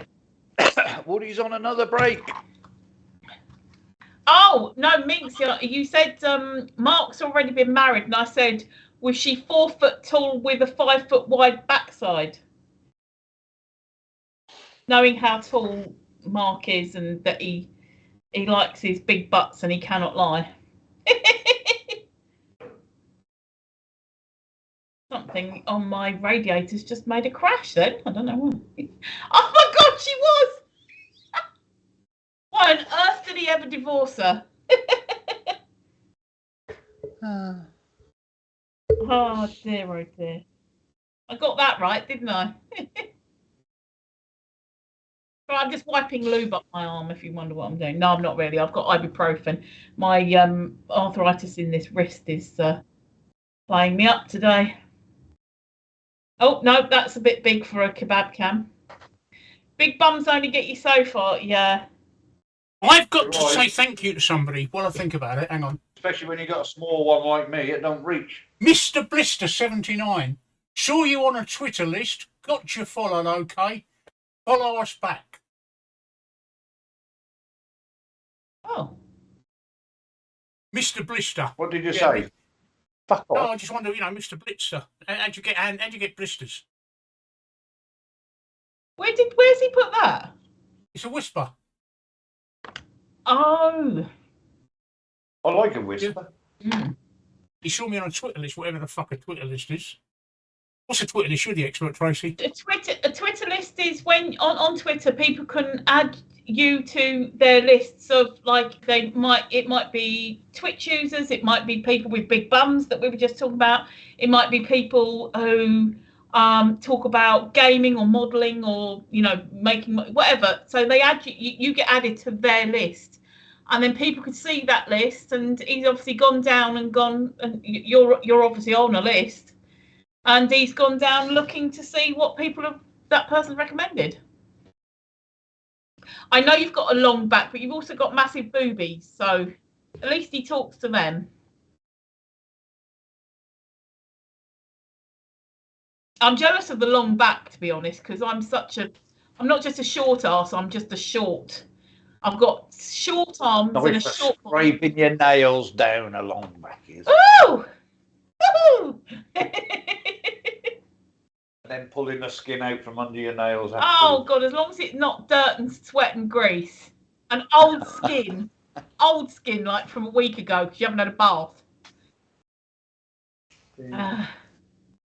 Woody's on another break. Oh no, Minx, you said Mark's already been married, and I said, was she 4 foot tall with a 5 foot wide backside? Knowing how tall Mark is and that he likes his big butts and he cannot lie. Something on my radiator's just made a crash then. I don't know what. Oh my God, she was! Why on earth did he ever divorce her? Oh dear, oh dear. I got that right, didn't I? So I'm just wiping lube up my arm, if you wonder what I'm doing. No, I'm not really. I've got ibuprofen. My arthritis in this wrist is playing me up today. Oh, no, that's a bit big for a kebab cam. Big bums only get you so far. Yeah. I've got to say thank you to somebody while I think about it. Hang on. Especially when you got a small one like me, it don't reach. Mr. Blister 79. Saw you on a Twitter list. Got you followed, okay? Follow us back. Oh. Mr. Blister. What did you say? Fuck No, off. I just wonder, Mr. Blister. How'd you get blisters? Where's he put that? It's a whisper. Oh. I like a whisper. Mm. He saw me on a Twitter list, whatever the fuck a Twitter list is. What's a Twitter list? You're the expert, Tracy. A Twitter list is when on Twitter people can add you to their lists of, like, it might be Twitch users, it might be people with big bums that we were just talking about, it might be people who talk about gaming or modeling or making whatever. So they add you get added to their list, and then people can see that list. And he's obviously gone down and you're obviously on a list, and he's gone down looking to see what that person recommended. I know you've got a long back, but you've also got massive boobies, so at least he talks to them. I'm jealous of the long back, to be honest, because I'm not just a short ass, I'm just a short. I've got short arms and a short body. Scraping your nails down a long back is. Ooh! Ooh! Then pulling the skin out from under your nails. Oh God! As long as it's not dirt and sweat and grease and old skin, like from a week ago because you haven't had a bath.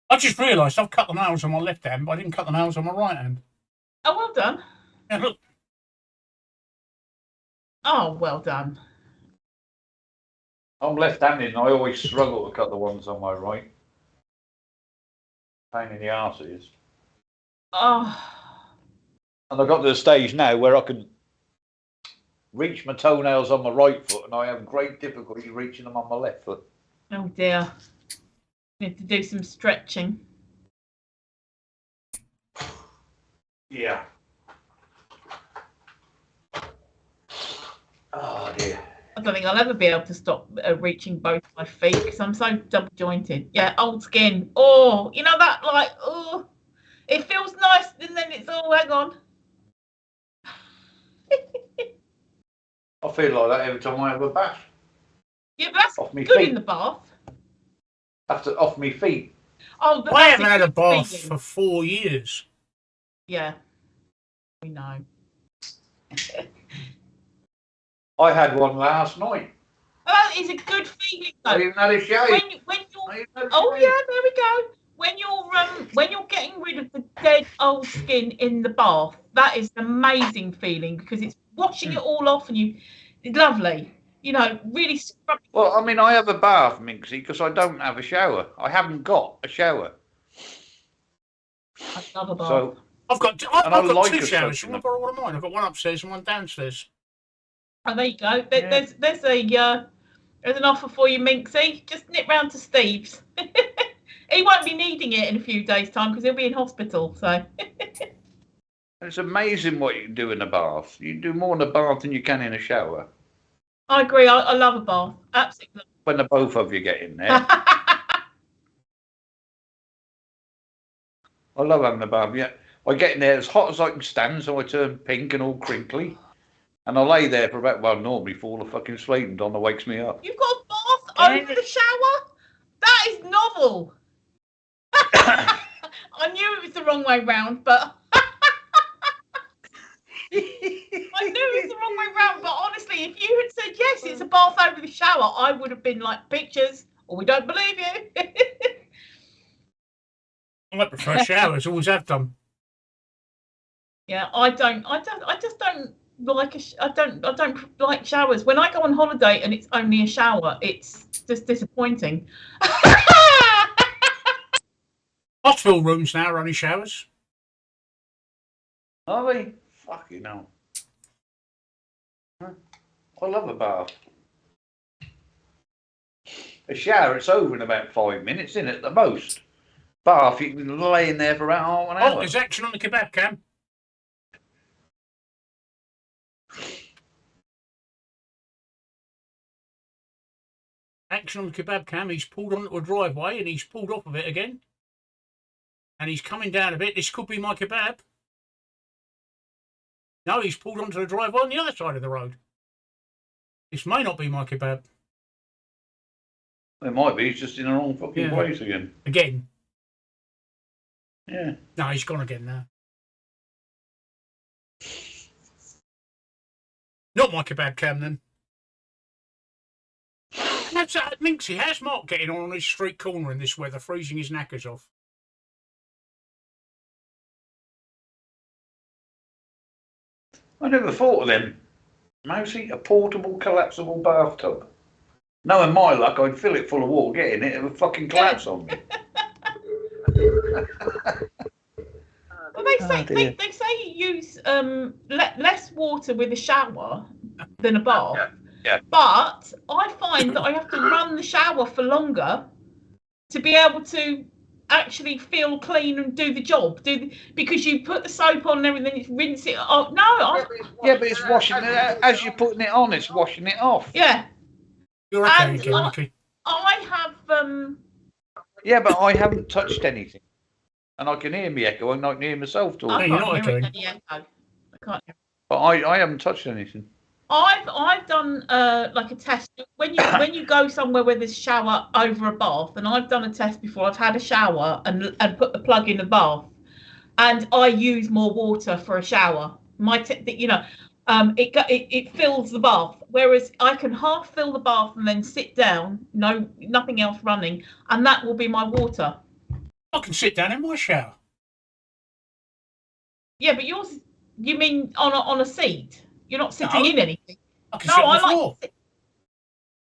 I just realised I've cut the nails on my left hand, but I didn't cut the nails on my right hand. Oh, well done. Yeah, look. Oh, well done. I'm left-handed and I always struggle to cut the ones on my right. Pain in the arse it is. Oh. And I've got to the stage now where I can reach my toenails on my right foot and I have great difficulty reaching them on my left foot. Oh dear. Need to do some stretching. Yeah. Oh dear. I don't think I'll ever be able to stop reaching both my feet because I'm so double jointed. Yeah, old skin. Oh, that, like, oh, it feels nice and then it's all, hang on. I feel like that every time I have a bath. Yeah, but that's Off me good feet. in the bath. After off me feet. Oh, but I that's haven't had a good bath feeling. for 4 years. Yeah, we know. I had one last night. That is a good feeling though. I even had a shave. When you're, oh yeah, there we go. When you're getting rid of the dead old skin in the bath, that is an amazing feeling because it's washing it all off and it's lovely. Really scrubbing. Well, I mean, I have a bath, Minxie, because I don't have a shower. I haven't got a shower. I love a bath. So I've got like two a showers. soap You want to borrow one of mine? I've got one upstairs and one downstairs. Oh, there you go. There's an offer for you, Minxie. Just nip round to Steve's. He won't be needing it in a few days' time because he'll be in hospital. So it's amazing what you can do in a bath. You can do more in a bath than you can in a shower. I agree. I love a bath. Absolutely. When the both of you get in there. I I love having a bath. Yeah, I get in there as hot as I can stand, so I turn pink and all crinkly. And I lay there for normally fall fucking asleep and Donna wakes me up. You've got a bath over the shower? That is novel. I knew it was the wrong way round, but I knew it was the wrong way round. But honestly, if you had said yes, it's a bath over the shower, I would have been like, pictures, or we don't believe you. I prefer showers. Always have done. Yeah, I just don't like I don't like showers. When I go on holiday and it's only a shower, it's just disappointing. I Hospital rooms now are only showers. Are they? Fucking hell. I love a bath. A shower, it's over in about 5 minutes, isn't it? The most. Bath, you can lay in there for about half an hour. Oh, there's action on the kebab cam. Action on the kebab cam. He's pulled onto a driveway and he's pulled off of it again. And he's coming down a bit. This could be my kebab. No, he's pulled onto the driveway on the other side of the road. This may not be my kebab. It might be, he's just in the wrong fucking place again. Again? Yeah. No, he's gone again now. Not my kebab cam then. That's Minxie. How's Mark getting on his street corner in this weather, freezing his knackers off? I never thought of them. Mousy, a portable collapsible bathtub. Knowing my luck, I'd fill it full of water, get in it, it would fucking collapse on me. Well, they say you use less water with a shower than a bath. Yeah. But I find that I have to run the shower for longer to be able to actually feel clean and do the job. Because you put the soap on and everything, you rinse it off. No, but it's washing it as you're putting it on. It's washing it off. Yeah. You're okay again, Mickey. I have. Yeah, but I haven't touched anything, and I can hear me echo, and I can hear myself talking. you're not echoing. I can't. But I haven't touched anything. I've done like a test when you go somewhere where there's a shower over a bath, and I've done a test before. I've had a shower and put the plug in the bath, and I use more water for a shower. It fills the bath, whereas I can half fill the bath and then sit down, nothing else running, and that will be my water. I can sit down in my shower. Yeah, but yours, you mean on a seat? You're not sitting in anything. I can sit on the floor.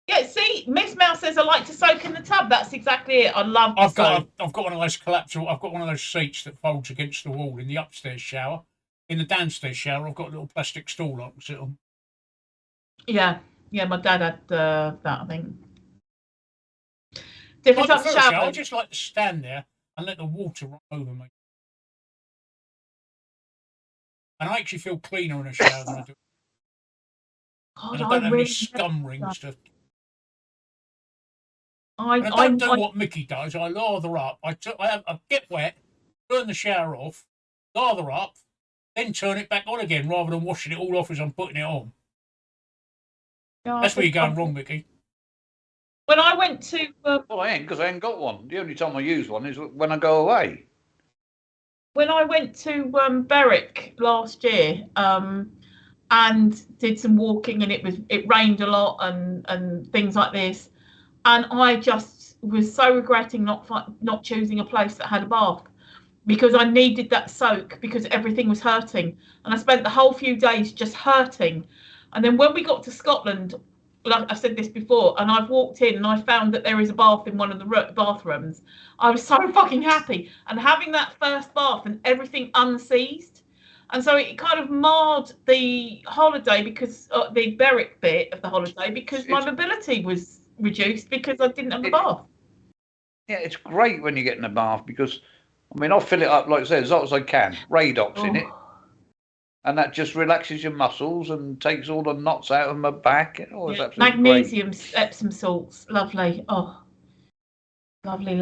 Yeah, see, Miss Mouse says I like to soak in the tub. That's exactly it. I love to soak. I've got one of those collapsible. I've got one of those seats that folds against the wall in the upstairs shower. In the downstairs shower, I've got a little plastic stool I can sit on. Yeah, my dad had that, I think. Different types of shower. I just like to stand there and let the water run over me. And I actually feel cleaner in a shower than I do. God, And I don't have any scum rings to. I don't do what Mickey does. I lather up. I get wet, turn the shower off, lather up, then turn it back on again, rather than washing it all off as I'm putting it on. That's where you're going wrong, Mickey. When I went to... well, I ain't, because I ain't got one. The only time I use one is when I go away. When I went to Berwick last year and did some walking, and it rained a lot and things like this, and I just was so regretting not choosing a place that had a bath, because I needed that soak because everything was hurting, and I spent the whole few days just hurting. And then when we got to Scotland, like I said this before, and I've walked in and I found that there is a bath in one of the bathrooms, I was so fucking happy. And having that first bath and everything unseized, and so it kind of marred the holiday, because the Berwick bit of the holiday, because my mobility was reduced because I didn't have the bath. Yeah, it's great when you get in a bath, because I mean, I'll fill it up, like I said, as hot as I can. Radox in it. And that just relaxes your muscles and takes all the knots out of my back. Oh, it's absolutely magnesium, great. Epsom salts, lovely. Oh, lovely.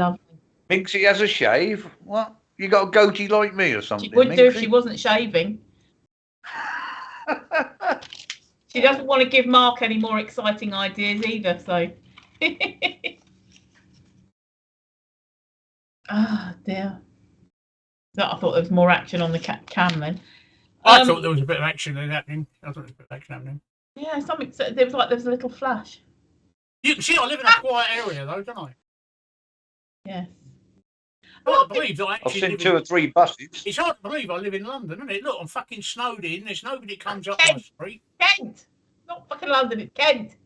Minxie has a shave. What? You got a goatee like me or something? She would do if Minxie? she wasn't shaving. She doesn't want to give Mark any more exciting ideas either, so. Ah, dear. So I thought there was more action on the cam then. I thought there was a bit of action happening. Yeah, something. There was a little flash. You can see I live in a quiet area, though, don't I? Yes. I can't believe that I actually I've seen 2 or 3 buses. It's hard to believe I live in London, isn't it? Look, I'm fucking snowed in. There's nobody that comes up my street. Kent! Not fucking London, it's Kent.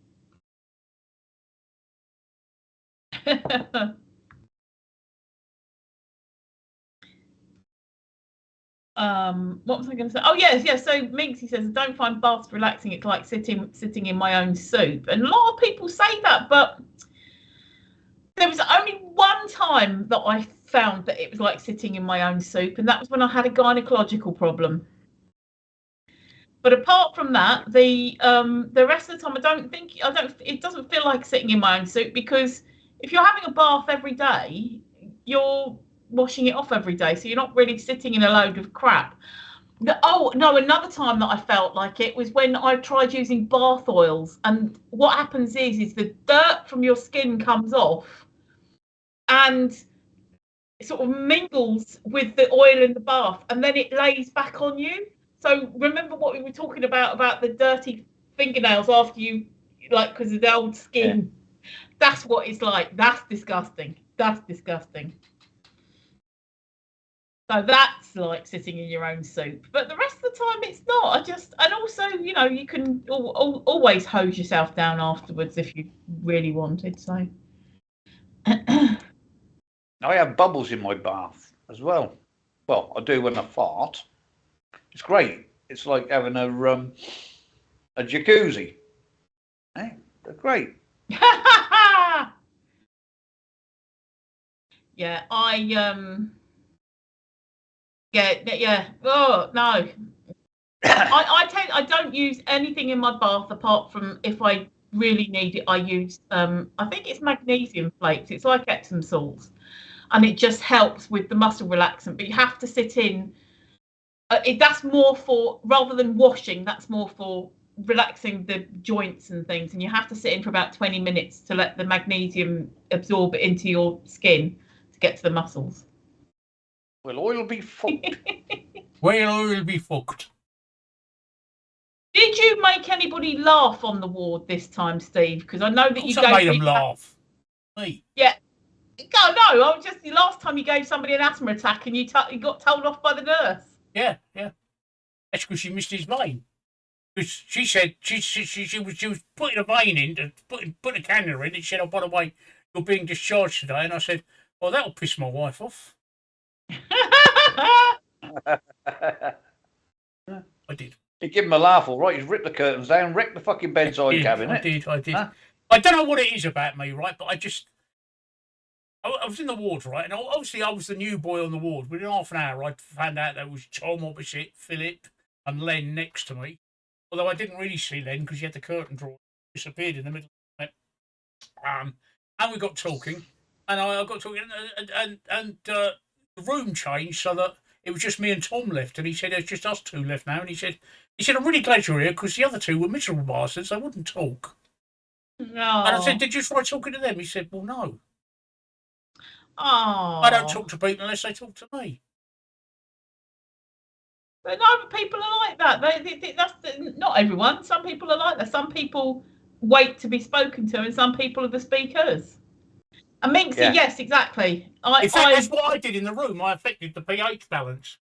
What was I going to say? Oh yes, yes. So Minxie says, I don't find baths relaxing. It's like sitting in my own soup. And a lot of people say that, but there was only one time that I found that it was like sitting in my own soup, and that was when I had a gynecological problem. But apart from that, the rest of the time, it doesn't feel like sitting in my own soup, because if you're having a bath every day, you're washing it off every day, so you're not really sitting in a load of crap. Oh no, another time that I felt like it was when I tried using bath oils, and what happens is the dirt from your skin comes off and it sort of mingles with the oil in the bath, and then it lays back on you. So remember what we were talking about the dirty fingernails after you, like, because of the old skin. Yeah. That's what it's like. That's disgusting. That's disgusting. So that's like sitting in your own soup. But the rest of the time, it's not. And also, you know, you can always hose yourself down afterwards if you really wanted. So. I have bubbles in my bath as well. Well, I do when I fart. It's great. It's like having a jacuzzi. Hey, they're great. Yeah, yeah. Oh no. I don't use anything in my bath apart from if I really need it. I use I think it's magnesium flakes. It's like Epsom salts, and it just helps with the muscle relaxant. But you have to sit in. That's more for, rather than washing, that's more for relaxing the joints and things. And you have to sit in for about 20 minutes to let the magnesium absorb it into your skin to get to the muscles. Well, oil be fucked. Well, oil be fucked. Did you make anybody laugh on the ward this time, Steve? Because I know that you made them laugh. Me? Yeah. No, I was just, the last time you gave somebody an asthma attack and you got told off by the nurse. Yeah. That's because she missed his vein. Because she said she was putting a vein in, put a cannula in, and she said, "Oh, by the way, you're being discharged today." And I said, "Well, that'll piss my wife off." I did. You give him a laugh, all right. He's ripped the curtains down, wrecked the fucking bedside cabinet. I did. Huh? I don't know what it is about me, right? But I was in the ward, right? And obviously I was the new boy on the ward. Within half an hour, I found out there was Tom opposite, Philip, and Len next to me. Although I didn't really see Len because he had the curtain drawn. Disappeared in the middle of it. And we got talking. And I got talking, and the room changed so that it was just me and Tom left. And he said, "There's just us two left now." And he said, "I'm really glad you're here because the other two were miserable bastards. They wouldn't talk." No. And I said, "Did you try talking to them?" He said, "Well, no. Oh. I don't talk to people unless they talk to me." But no, people are like that. That's not everyone. Some people are like that. Some people wait to be spoken to, and some people are the speakers. And Minxie, yeah. Yes, exactly. In fact, that's what I did in the room. I affected the pH balance.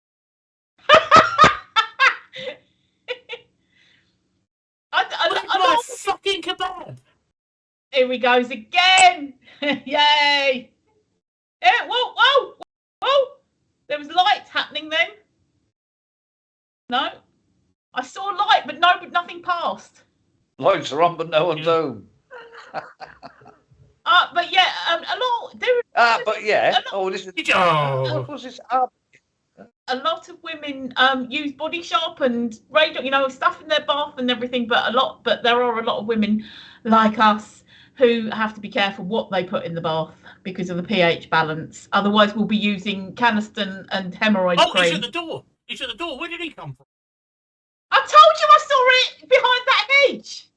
I fucking kebab. Here we goes again. Yay. Yeah, whoa. There was lights happening then. No. I saw light, but nothing passed. Lights are on, but no one's home. But yeah, a lot. But yeah. This is. What's this? A lot of women use Body Shop and radar, stuff in their bath and everything. But there are a lot of women like us who have to be careful what they put in the bath because of the pH balance. Otherwise, we'll be using Canesten and hemorrhoid cream. He's at the door. Where did he come from? I told you I saw it behind that hedge.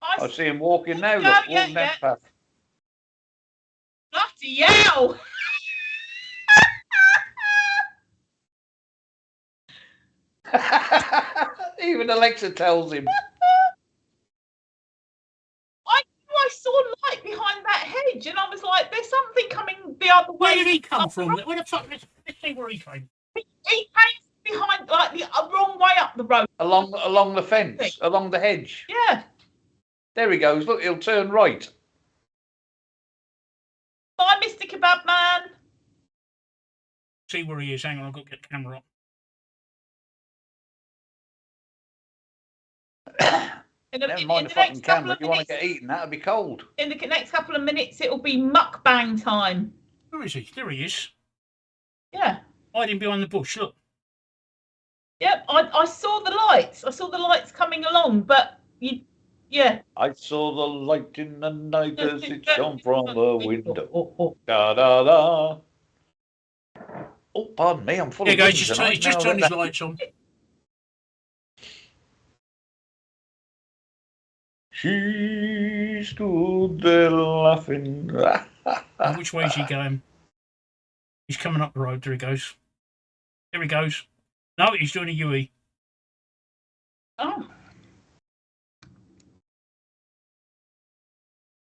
I see him walking now. Walking that path. Bloody hell! Even Alexa tells him. I saw light behind that hedge, and I was like, "There's something coming the other way." Where did he come from? Where the fuck? Let's see where he came. He came behind, like the wrong way up the road. Along the fence, along the hedge. Yeah. There he goes. Look, he'll turn right. Bye, Mr. Kebab Man. see where he is. Hang on, I've got to get the camera up. Never mind the fucking camera. You want to get eaten? That'll be cold. In the next couple of minutes, it'll be mukbang time. Where is he? There he is. Yeah. Hiding behind the bush. Look. Yep. I saw the lights. I saw the lights coming along, but yeah. I saw the light in the night as it shone from the window. Da da da. Oh, pardon me. I'm full of guys, wings just turn his lights on. She stood there laughing. Now, which way is he going? He's coming up the road. There he goes. There he goes. No, he's doing a UE. Oh.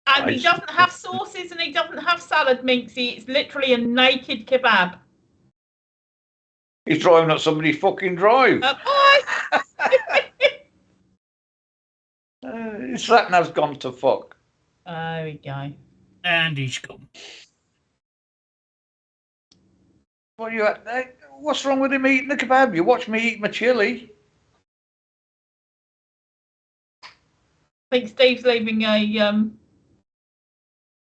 And he doesn't have sauces and he doesn't have salad, Minxie. It's literally a naked kebab. He's driving up somebody's fucking drive. His sat nav's gone to fuck. There we go. And he's gone. What are you at? What's wrong with him eating the kebab? You watch me eat my chili. I think Steve's leaving a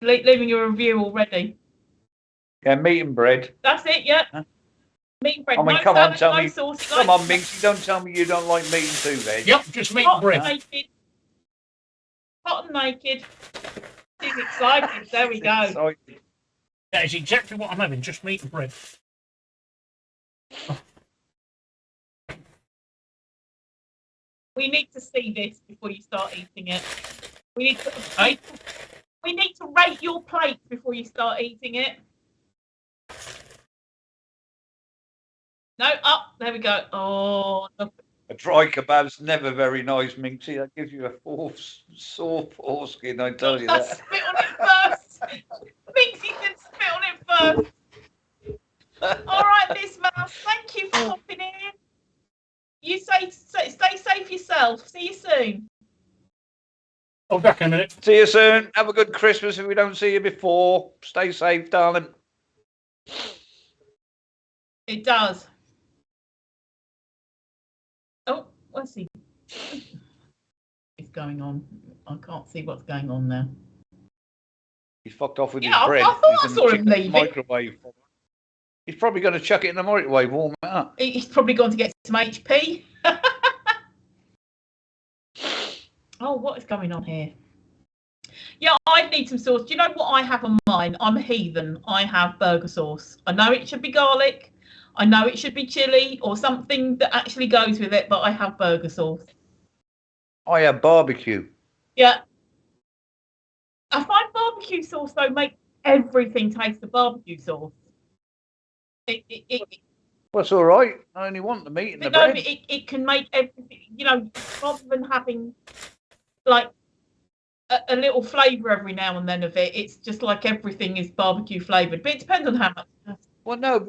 review already. Yeah, meat and bread. That's it. Yeah. Huh? Meat and bread. I mean, no come salad, on, tell no me. Sauce, Come on, Minxie, don't tell me you don't like meat and two veg. Yep, just meat and bread. Naked. Hot and naked. He's excited. There we go. Excited. That is exactly what I'm having. Just meat and bread. We need to see this before you start eating it. We need to rate your plate before you start eating it. No, up. There we go. Oh, look. A dry kebab's never very nice, Minxie. That gives you a sore foreskin, I tell you that. Spit on it first. Minxie can spit on it first. All right, Miss Mouse. Thank you for popping in. You stay safe yourself. See you soon. I'll be back in a minute. See you soon. Have a good Christmas if we don't see you before. Stay safe, darling. It does. Oh, what's he? What's going on? I can't see what's going on there. He's fucked off with his Yeah, bread. I thought I saw him leave it. Microwave. He's probably going to chuck it in the microwave, warm it up. He's probably gone to get some HP. Oh, what is going on here? Yeah, I need some sauce. Do you know what I have on mine? I'm a heathen. I have burger sauce. I know it should be garlic. I know it should be chili or something that actually goes with it, but I have burger sauce. I have barbecue. Yeah. I find barbecue sauce, though, make everything taste of barbecue sauce. Well, it's all right. I only want the meat and the bread. It can make everything, rather than having like a little flavour every now and then of it, it's just like everything is barbecue flavoured. But it depends on how much. Well, no.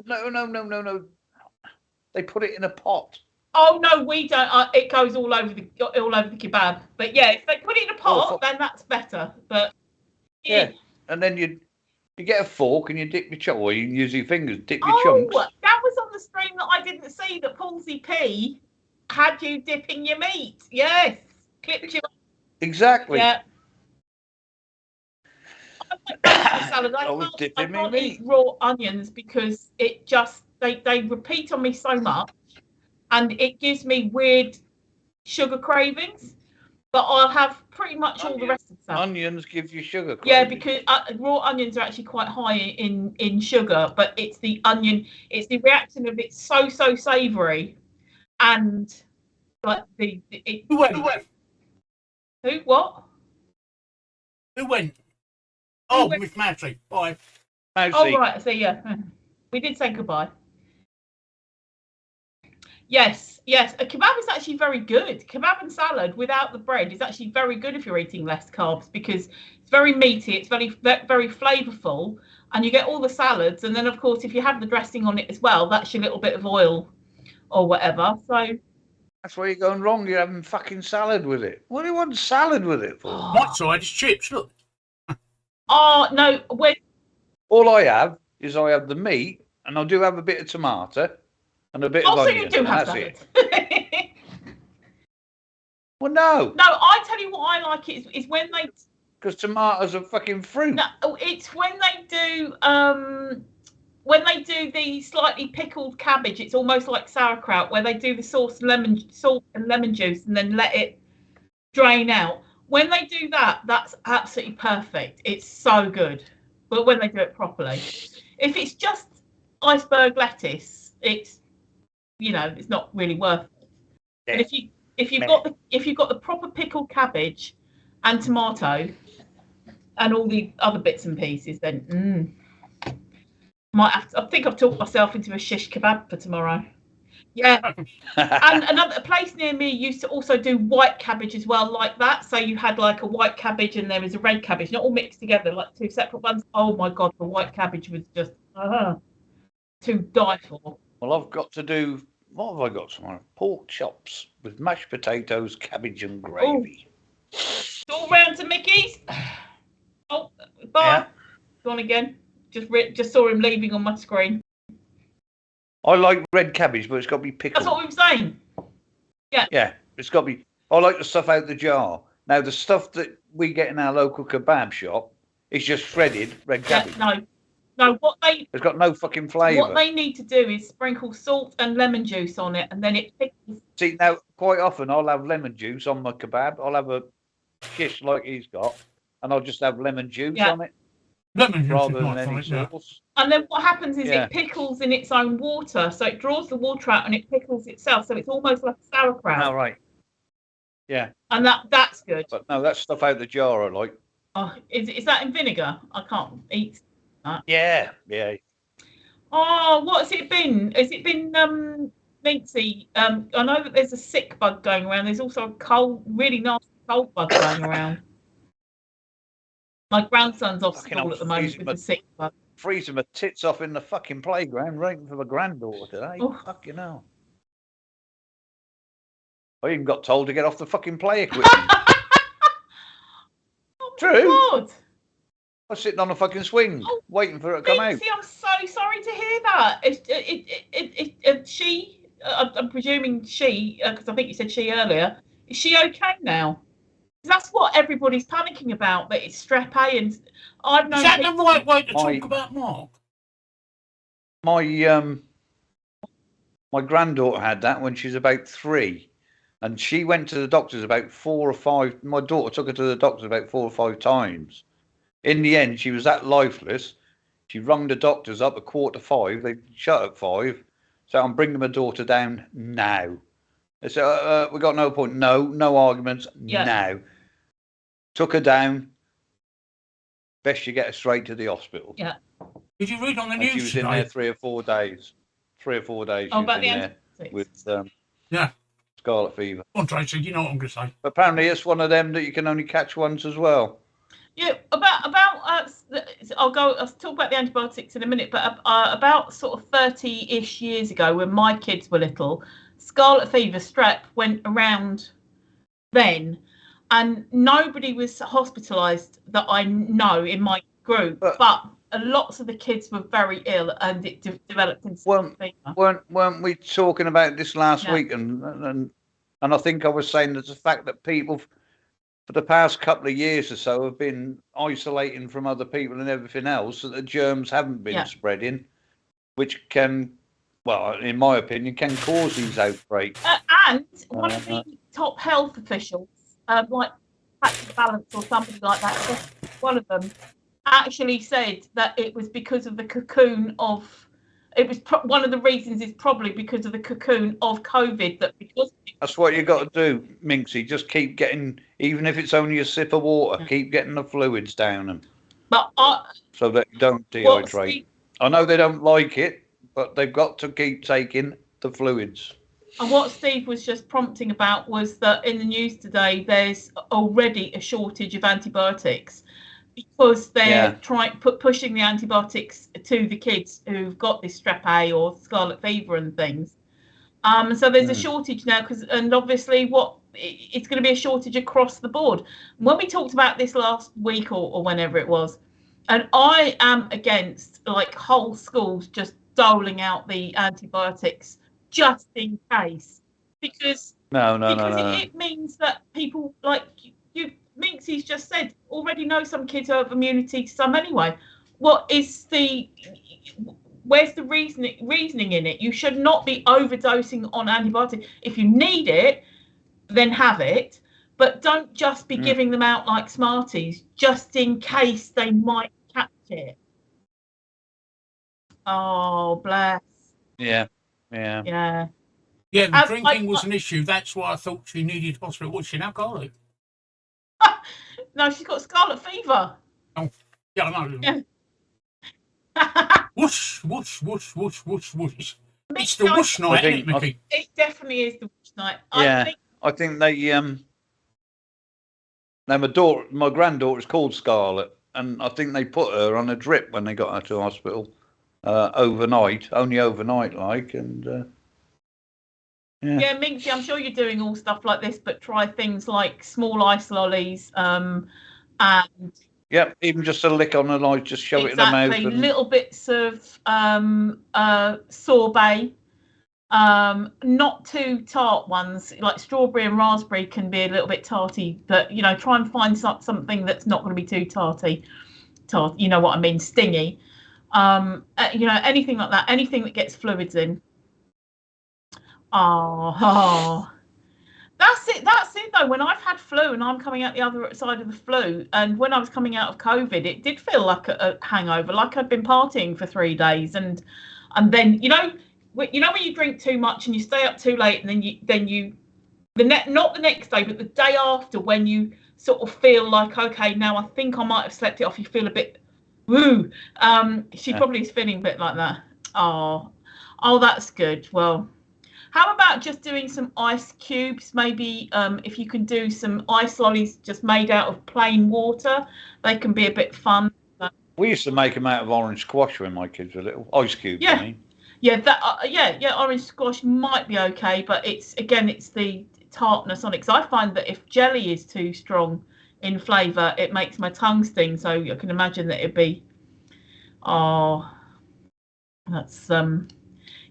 They put it in a pot. Oh no, we don't. It goes all over the kebab. But yeah, if they put it in a pot, then that's better. But yeah, and then you get a fork and you dip your chunks, or you can use your fingers, dip your chunks. That was on the stream that I didn't see. That Palsy P had you dipping your meat. Yes, clipped you. Exactly. Yeah. I was dipping my meat. Eat raw onions because it just they repeat on me so much, and it gives me weird sugar cravings. But I'll have pretty much all the rest of the stuff. Onions give you sugar cravings. Yeah, because raw onions are actually quite high in sugar, but it's the onion, it's the reaction of it's so savoury, and like Who went? Who what? Who went? Oh, Miss Mousy. Bye. Mousy. Oh right, so yeah, we did say goodbye. Yes, a kebab is actually very good. Kebab and salad without the bread is actually very good if you're eating less carbs because it's very meaty, it's very flavourful, and you get all the salads. And then, of course, if you have the dressing on it as well, that's your little bit of oil or whatever. So that's where you're going wrong. You're having fucking salad with it. What do you want salad with it for? My side is chips. Look. Oh no! All I have is the meat and I do have a bit of tomato and a bit of Oh, so onion. you do and have that's salad. it. Well, no. No, I tell you what I like is when they. Because tomatoes are fucking fruit. No, it's when they do the slightly pickled cabbage. It's almost like sauerkraut, where they do the salt and lemon juice, and then let it drain out. When they do that, that's absolutely perfect. It's so good. But when they do it properly, if it's just iceberg lettuce, it's it's not really worth it. Yeah. But if you've got the proper pickled cabbage and tomato and all the other bits and pieces, then I think I've talked myself into a shish kebab for tomorrow. Yeah. And a place near me used to also do white cabbage as well, like that. So you had like a white cabbage and there was a red cabbage, not all mixed together, like two separate ones. Oh my God, the white cabbage was just to die for. Well, I've got to do. What have I got tomorrow? Pork chops with mashed potatoes, cabbage, and gravy. It's all round to Mickey's. Oh, bye. Yeah. Gone again. Just saw him leaving on my screen. I like red cabbage, but it's got to be pickled. That's what we were saying. Yeah. Yeah, it's got to be. I like the stuff out the jar. Now, the stuff that we get in our local kebab shop is just shredded red cabbage. Yeah, no. It's got no fucking flavour. What they need to do is sprinkle salt and lemon juice on it, and then it pickles. See, now, quite often I'll have lemon juice on my kebab. I'll have a shish like he's got, and I'll just have lemon juice on it. Lemon juice rather is than nice, any right? sauce. And then what happens is it pickles in its own water, so it draws the water out and it pickles itself, so it's almost like a sauerkraut. Oh, right. Yeah. And that's good. But no, that stuff out the jar I like. Oh, is that in vinegar? I can't eat that. Yeah. Oh, what has it been? Has it been mincy? I know that there's a sick bug going around. There's also a really nasty cold bug going around. My grandson's off school at the moment with the sick bug. Freezing my tits off in the fucking playground, waiting for my granddaughter today. Oh. Fucking hell. I even got told to get off the fucking play equipment. True. God. I was sitting on a fucking swing, waiting for it to come out. I'm so sorry to hear that. I'm presuming she, because I think you said she earlier. Is she okay now? That's what everybody's panicking about. That it's strep A, and I've known. Is that the right way to talk about Mark? My granddaughter had that when she was about 3, and she went to the doctors about 4 or 5. My daughter took her to the doctors about 4 or 5 times. In the end, she was that lifeless. She rung the doctors up at 4:45. They shut at 5. So I'm bringing my daughter down now. They said, we got no point. No arguments. Yeah. Now. Took her down. Best you get her straight to the hospital. Yeah. Did you read on the And news she was today? in there 3 or 4 days. 3 or 4 days. Oh, she was about the in there antibiotics. with scarlet fever. Go on, Tracy, you know what I'm going to say. Apparently, it's one of them that you can only catch once as well. Yeah, I'll talk about the antibiotics in a minute, but about sort of 30-ish years ago, when my kids were little, scarlet fever, strep went around then, and nobody was hospitalised that I know in my group, but lots of the kids were very ill, and it developed into scarlet fever. Weren't we talking about this last week? And I think I was saying that the fact that people, for the past couple of years or so, have been isolating from other people and everything else, that the germs haven't been spreading, which can, well, in my opinion, can cause these outbreaks. And one of the top health officials, like Patrick Balance or somebody like that, one of them actually said that it was because of the cocoon of. It was one of the reasons is probably because of the cocoon of COVID. That's what you got to do, Minxie. Just keep getting, even if it's only a sip of water, keep getting the fluids down them. But so that you don't dehydrate. I know they don't like it, but they've got to keep taking the fluids. And what Steve was just prompting about was that in the news today, there's already a shortage of antibiotics, because they're pushing the antibiotics to the kids who've got this strep A or scarlet fever and things. So there's a shortage now, and obviously it's going to be a shortage across the board. When we talked about this last week or whenever it was, and I am against like whole schools just doling out the antibiotics just in case, because No. it means that people like you, Minxie's just said, already know some kids have immunity to some anyway. Where's the reasoning in it? You should not be overdosing on antibiotics. If you need it, then have it, but don't just be giving them out like Smarties just in case they might catch it. Oh, bless. Yeah. Yeah, the drinking was an issue. That's why I thought she needed hospital. Was she an alcoholic? No, she's got scarlet fever. Oh, yeah, I know. Yeah. Whoosh, whoosh, whoosh, whoosh, whoosh, whoosh. It's Mickey, the whoosh night, isn't it, Mickey? It definitely is the whoosh night. Yeah. I think they now my granddaughter's called Scarlett, and I think they put her on a drip when they got her to hospital only overnight, like, and yeah, Minxie, I'm sure you're doing all stuff like this, but try things like small ice lollies, and yep, even just a lick on the light, just shove it in the mouth. And little bits of sorbet, not too tart ones, like strawberry and raspberry can be a little bit tarty, but try and find something that's not going to be too tarty. You know what I mean, stingy. Anything like that, anything that gets fluids in. Oh, that's it though. When I've had flu and I'm coming out the other side of the flu, and when I was coming out of COVID, it did feel like a hangover, like I'd been partying for 3 days, and then when you drink too much and you stay up too late, and not the next day, but the day after, when you sort of feel like, okay, now I think I might have slept it off, you feel a bit woo. She probably is feeling a bit like that. Oh, that's good. Well, how about just doing some ice cubes? Maybe if you can do some ice lollies just made out of plain water, they can be a bit fun. We used to make them out of orange squash when my kids were little. Ice cubes, yeah. I mean. Yeah, orange squash might be okay, but it's the tartness on it. Because I find that if jelly is too strong in flavour, it makes my tongue sting. So I can imagine that it'd be, that's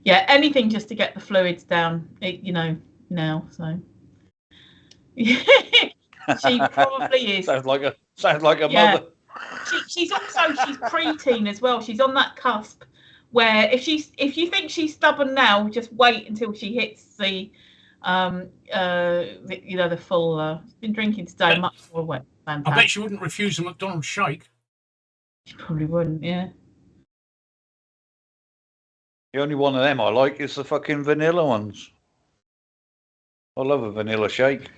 anything just to get the fluids down. Now. So she probably is. Sounds like a mother. She's preteen as well. She's on that cusp where if you think she's stubborn now, just wait until she hits the full. Been drinking today, much more wet. I bet she wouldn't refuse a McDonald's shake. She probably wouldn't. Yeah. The only one of them I like is the fucking vanilla ones. I love a vanilla shake.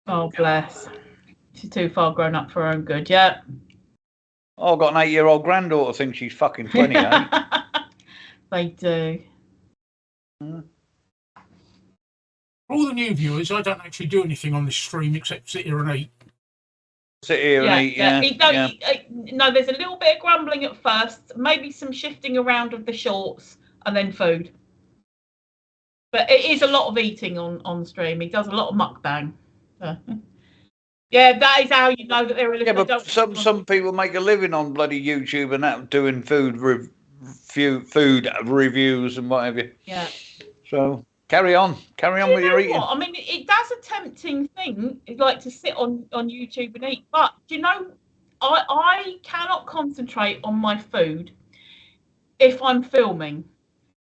Oh, bless. She's too far grown up for her own good. Yeah. Oh, I've got an 8-year-old granddaughter thinks she's fucking 28. They do. Mm. For all the new viewers, I don't actually do anything on this stream except sit here and eat. Sit here and eat, No, there's a little bit of grumbling at first, maybe some shifting around of the shorts, and then food. But it is a lot of eating on stream. He does a lot of mukbang. So. Yeah, that is how you know that they're a little. Yeah, but some people make a living on bloody YouTube and that, doing food reviews and whatever. Yeah. So carry on with your eating. I mean, that's a tempting thing, like to sit on YouTube and eat. But I cannot concentrate on my food if I'm filming,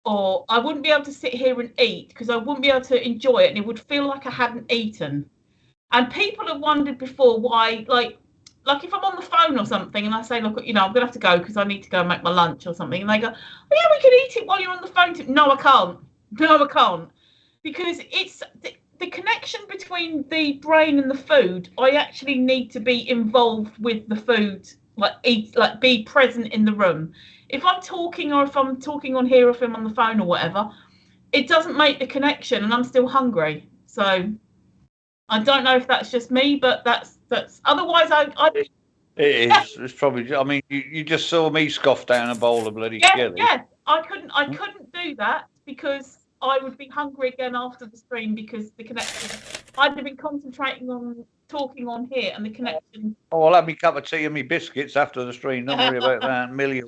or I wouldn't be able to sit here and eat because I wouldn't be able to enjoy it, and it would feel like I hadn't eaten. And people have wondered before why, like if I'm on the phone or something and I say, look, I'm going to have to go because I need to go and make my lunch or something. And they go, oh, yeah, we can eat it while you're on the phone. No, I can't. Because it's the connection between the brain and the food. I actually need to be involved with the food, be present in the room. If I'm talking or if I'm talking on here or if I'm on the phone or whatever, it doesn't make the connection and I'm still hungry. So I don't know if that's just me, but that's otherwise I It is. It's probably. I mean, you just saw me scoff down a bowl of bloody chili. Yeah. I couldn't do that because I would be hungry again after the stream because the connection. I'd have been concentrating on talking on here and the connection. Oh, I'll have me cup of tea and me biscuits after the stream. Don't worry about that, Millie.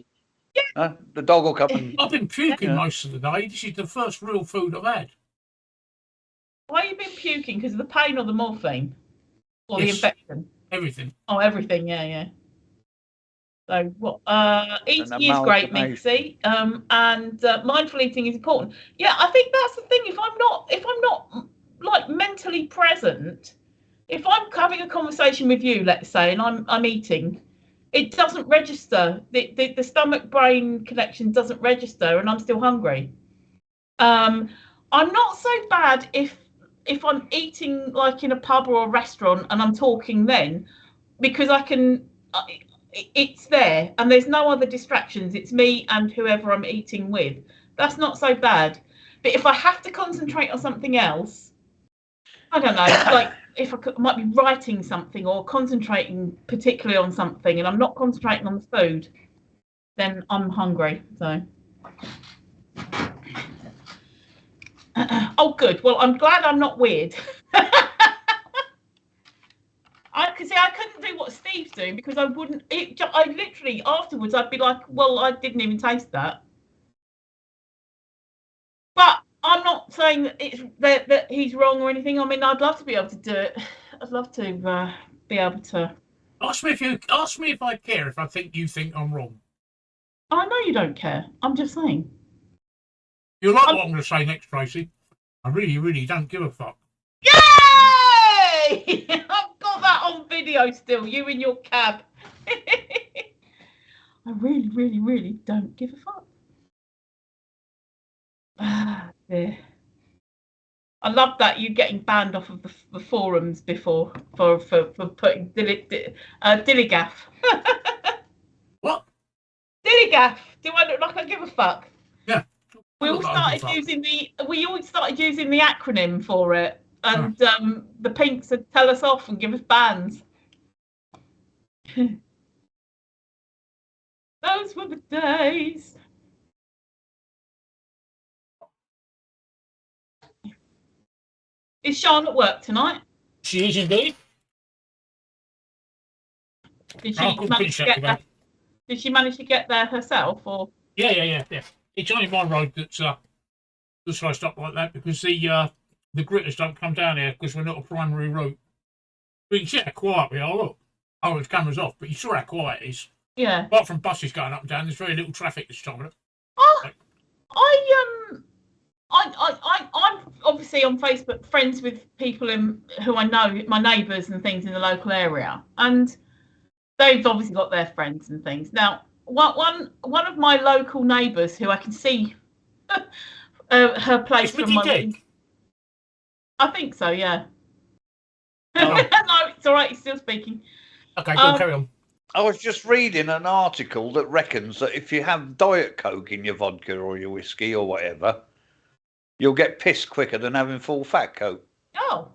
The dog will come and... I've been puking Yeah. most of the day. This is the first real food I've had. Why have you been puking? Because of the pain or the morphine? Or the Yes. infection? Everything. Oh, everything, yeah. So what? Eating And is great, amalgamation. Mixie, and mindful eating is important. Yeah, I think that's the thing. If I'm not like mentally present, if I'm having a conversation with you, let's say, and I'm eating, it doesn't register. The stomach brain connection doesn't register, and I'm still hungry. I'm not so bad if I'm eating like in a pub or a restaurant and I'm talking then, because I can. It's there and there's no other distractions. It's me and whoever I'm eating with. That's not so bad. But if I have to concentrate on something else, I don't know, like if I might be writing something or concentrating particularly on something and I'm not concentrating on the food, then I'm hungry. So oh good, well I'm glad I'm not weird. I couldn't do what Steve's doing because I wouldn't. I literally afterwards I'd be like, well, I didn't even taste that. But I'm not saying that it's that he's wrong or anything. I mean, I'd love to be able to do it. I'd love to be able to. Ask me if I care if I think you think I'm wrong. I know you don't care. I'm just saying. You like what I'm going to say next, Tracy? I really, really don't give a fuck. Yay! I've got that on video still. You in your cab. I really, really, really don't give a fuck. Yeah. I love that you getting banned off of the forums before for putting dillygaff. What? Dillygaff. Do I look like I give a fuck? Yeah. We all started using the acronym for it, and the pinks would tell us off and give us bans. Those were the days. Is Sean at work tonight? She is indeed. Did she manage to get there? Did she manage to get there herself, or? Yeah. It's only my road that's sliced up like that because the gritters don't come down here because we're not a primary route. We can see how quiet we are. Look, the camera's off, but you saw how quiet it is. Yeah. Apart from buses going up and down, there's very little traffic this time. Oh, I'm obviously on Facebook friends with people who I know, my neighbours and things in the local area, and they've obviously got their friends and things. Now, one of my local neighbours who I can see her place from my window. I think so, yeah. No, it's all right. He's still speaking. Okay, go carry on. I was just reading an article that reckons that if you have Diet Coke in your vodka or your whiskey or whatever, you'll get pissed quicker than having full fat Coke. Oh.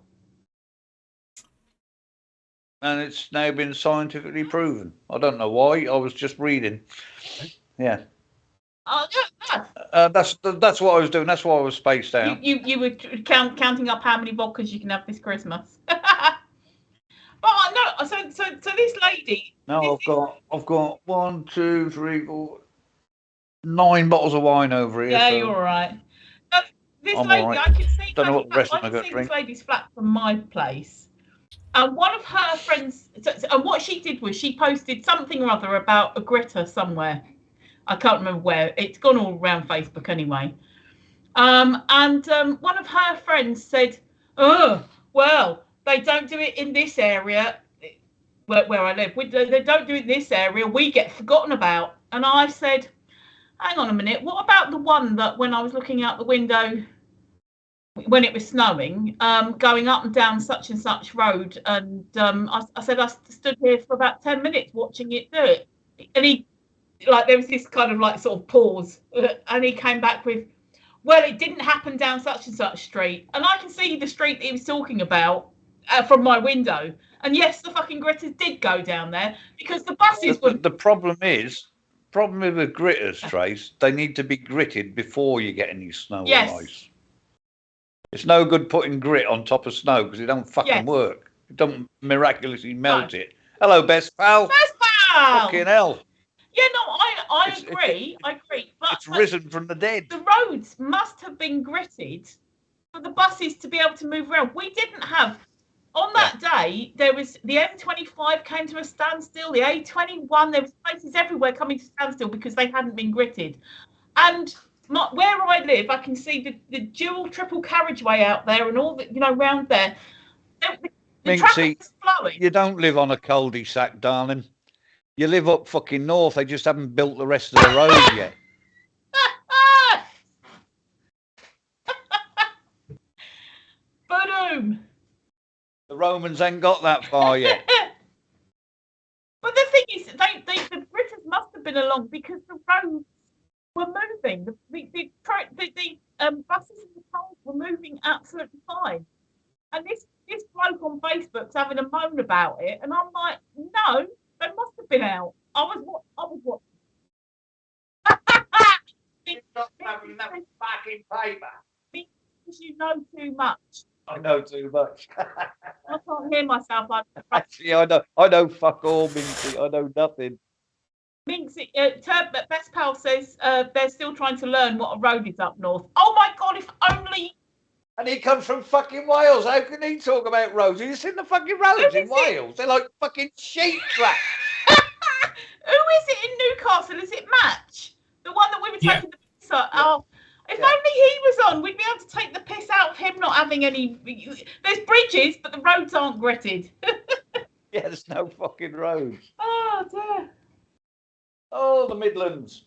And it's now been scientifically proven. I don't know why. I was just reading. Yeah. That's what I was doing. That's why I was spaced out. You were counting up how many vodkas you can have this Christmas. But no, so this lady. No, I've got 1, 2, 3, 4, 9 bottles of wine over here. Yeah, so you're all right. This I'm lady, all right. I can see. Don't know what the rest of them are going to this lady's flat from my place, and one of her friends. And what she did was she posted something or other about a gritter somewhere. I can't remember where. It's gone all around Facebook anyway. And one of her friends said, "Oh, well, they don't do it in this area where I live. They don't do it in this area. We get forgotten about." And I said, "Hang on a minute. What about the one that when I was looking out the window when it was snowing, going up and down such and such road, and I said I stood here for about 10 minutes watching it do it." And he, like, there was this kind of like sort of pause, and he came back with, "Well, it didn't happen down such and such street," and I can see the street that he was talking about from my window. And yes, the fucking gritters did go down there because the buses were. The problem is with gritters, Trace, they need to be gritted before you get any snow or ice. It's no good putting grit on top of snow because it don't fucking work. It don't miraculously melt it. Hello, best pal. Best pal. Fucking hell. Yeah, no, I agree. I agree. But It's risen from the dead. the roads must have been gritted for the buses to be able to move around. We didn't have. On that day, there was the M25 came to a standstill. The A21, there was places everywhere coming to standstill because they hadn't been gritted. And where I live, I can see the dual, triple carriageway out there and all the, round there. The traffic is flowing. You don't live on a cul-de-sac, darling. You live up fucking north. They just haven't built the rest of the road yet. Boom. The Romans ain't got that far yet. But the thing is, the Britons must have been along because the roads were moving. The buses and the cars were moving absolutely fine. And this bloke on Facebook's having a moan about it, and I'm like, no, they must have been out. I was watching. You're not having enough fucking paper. Because you know too much. I know too much. I can't hear myself. Actually, I know fuck all, Mincy. I know nothing. Mincy, Best Pal says they're still trying to learn what a road is up north. Oh my God, if only. And he comes from fucking Wales. How can he talk about roads? Have you seen the fucking roads in Wales? They're like fucking sheep tracks. Who is it in Newcastle? Is it Match? The one that we were taking the piss at? Yeah. Oh, if only he was on, we'd be able to take the piss out of him not having any. There's bridges, but the roads aren't gritted. Yeah, there's no fucking roads. Oh, dear. Oh, the Midlands.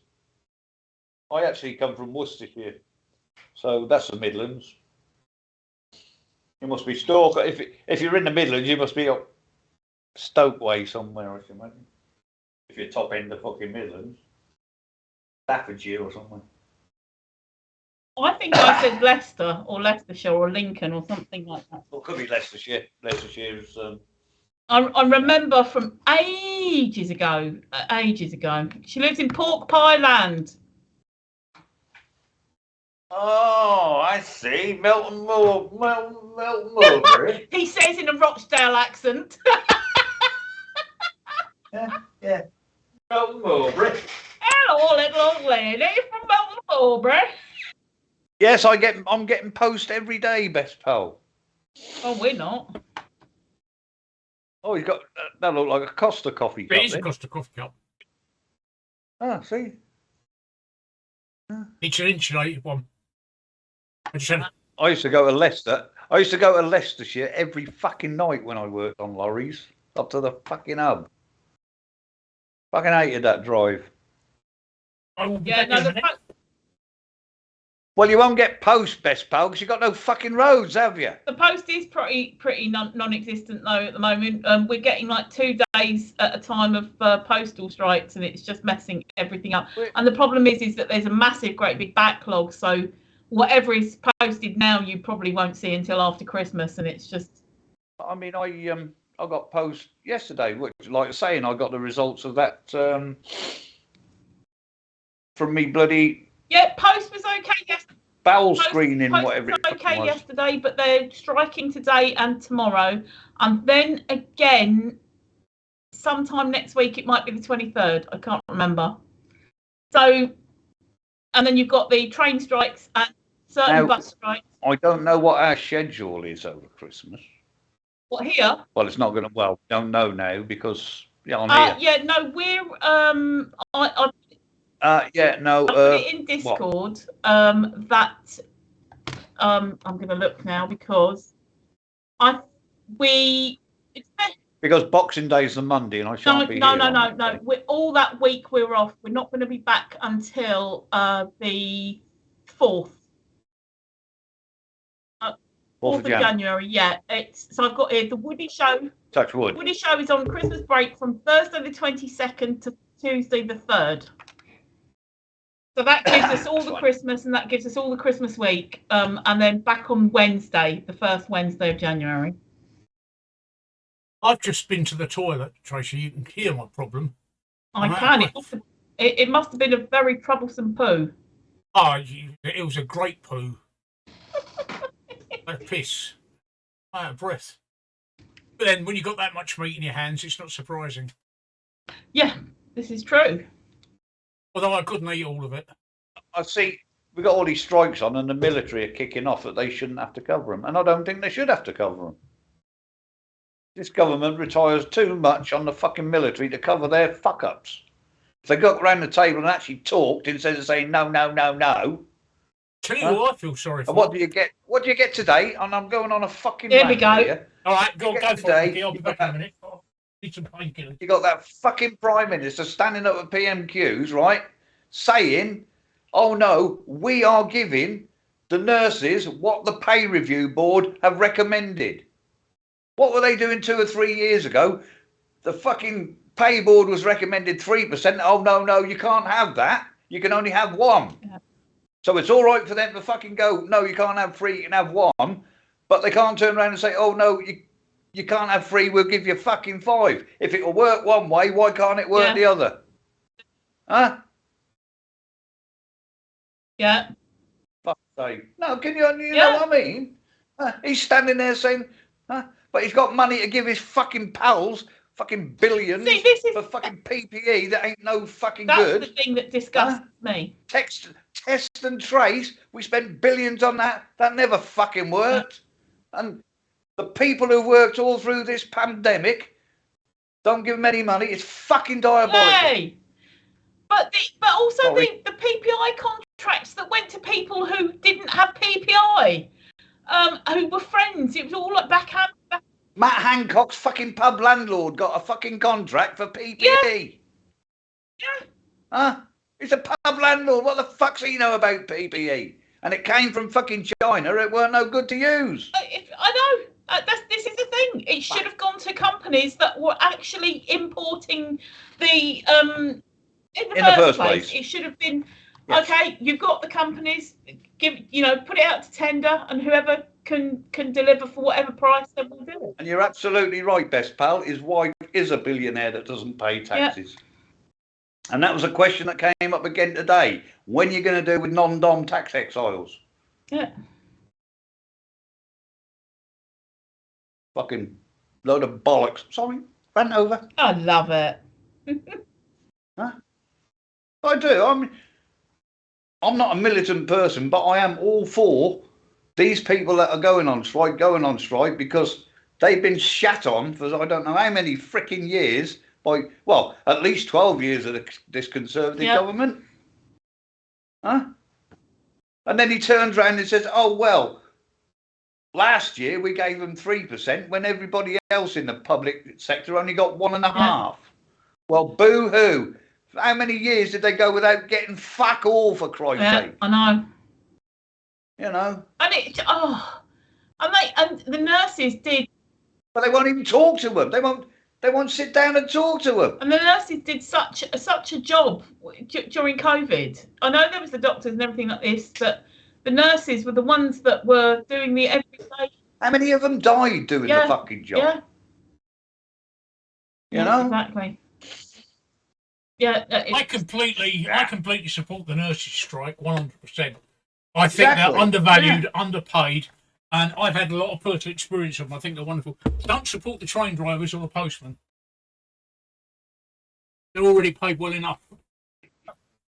I actually come from Worcestershire. So that's the Midlands. You must be Stoke. If you're in the Midlands, you must be up Stoke way somewhere, I should imagine. If you're top end of fucking Midlands. Staffordshire or somewhere. I think I said Leicester or Leicestershire or Lincoln or something like that. Well, it could be Leicestershire. Leicestershire's. I remember from ages ago. She lives in Pork Pie Land. Oh, I see. Melton Mulberry. He says in a Rochdale accent. Yeah. Melton Mulberry. Hello, little lady from Melton Mulberry. Yes, I'm getting post every day, Best Pal. Oh, we're not. Oh, he's got that look like a Costa coffee cup. It is a Costa coffee cup. Ah, see. It's an insulated one. I used to go to Leicester. I used to go to Leicestershire every fucking night when I worked on lorries up to the fucking hub. Fucking hated that drive. Yeah, no, Well, you won't get post, Best Pal, because you've got no fucking roads, have you? the post is pretty non-existent though at the moment. We're getting like 2 days at a time of postal strikes, and it's just messing everything up. And the problem is that there's a massive, great big backlog. So whatever is posted now, you probably won't see until after Christmas, and it's just. I mean, I got post yesterday, which, like saying, I got the results of that from me bloody. Yeah, post was okay yesterday. Bowel screening, whatever it was. Okay was. Yesterday, but they're striking today and tomorrow, and then again, sometime next week. It might be the 23rd. I can't remember. So, and then you've got the train strikes and certain bus strikes. I don't know what our schedule is over Christmas. What, here? Well, it's not going to. Well, don't know now because I'm here. Yeah, no, we're yeah, no. I put it in Discord. That I'm going to look now because because Boxing Day is the Monday and I shan't be here. No. All that week we're off. We're not going to be back until the 4th. 4th of January, yeah. So I've got here the Woody Show. Touch wood. Woody Show is on Christmas break from Thursday the 22nd to Tuesday the 3rd. So that gives us all the Christmas, and that gives us all the Christmas week, and then back on Wednesday, the first Wednesday of January. I've just been to the toilet, Tracy. You can hear my problem. I can. It must have been a very troublesome poo. Oh, it was a great poo. A piss. Out of breath. But then when you've got that much meat in your hands, it's not surprising. Yeah, this is true. Although I couldn't eat all of it. I see we've got all these strikes on, and the military are kicking off that they shouldn't have to cover them, and I don't think they should have to cover them. This government retires too much on the fucking military to cover their fuck ups. If they got round the table and actually talked instead of saying no, no, no, no. Tell you who I feel sorry for. And what do you get? What do you get today? And I'm going on a fucking Here we rant go. here. All right, go for today, it, Mickey. I'll be back in a minute. Oh, need some painkillers. You got that fucking Prime Minister standing up at PMQs, right, saying, oh no, we are giving the nurses what the pay review board have recommended. What were they doing 2 or 3 years ago? The fucking pay board was recommended 3%. Oh no, you can't have that. You can only have 1. Yeah. So it's all right for them to fucking go, no, you can't have 3, you can have 1. But they can't turn around and say, oh no, you can't have 3, we'll give you fucking 5. If it'll work one way, why can't it work the other? Huh? Yeah. Fuck's sake. No, can you know what I mean? He's standing there saying, but he's got money to give his fucking pals, fucking billions for fucking PPE that ain't no fucking good. That's the thing that disgusts me. Test and trace, we spent billions on that. That never fucking worked. And the people who worked all through this pandemic don't give them any money. It's fucking diabolical. Hey! But also the PPI contracts that went to people who didn't have PPI, who were friends. It was all like backhand. Matt Hancock's fucking pub landlord got a fucking contract for PPE. Yeah. Huh? He's a pub landlord. What the fuck's he know about PPE? And it came from fucking China. It weren't no good to use. I know. This is the thing. It should have gone to companies that were actually importing the in the first place. It should have been okay. You've got the companies. Put it out to tender, and whoever can deliver for whatever price they will do it. And you're absolutely right, best pal. His wife is a billionaire that doesn't pay taxes. Yeah. And that was a question that came up again today. When are you going to do with non-dom tax exiles? Yeah. Fucking load of bollocks. Sorry, ran over. I love it. Huh? I do. I'm not a militant person, but I am all for these people that are going on strike because they've been shat on for I don't know how many freaking years by, well, at least 12 years of this Conservative government. Huh? And then he turns around and says, oh, well, last year we gave them 3% when everybody else in the public sector only got 1.5%. Yeah. Well, boo-hoo. How many years did they go without getting fuck all, for Christ's sake? I know. You know? And the nurses did. But they won't even talk to them. They won't sit down and talk to them. And the nurses did such a job during COVID. I know there was the doctors and everything like this, but the nurses were the ones that were doing the everyday. How many of them died doing the fucking job? Yeah. You know? Exactly. Yeah. I completely support the nurses' strike 100%. I think they're undervalued, underpaid. And I've had a lot of personal experience of them. I think they're wonderful. Don't support the train drivers or the postmen. They're already paid well enough.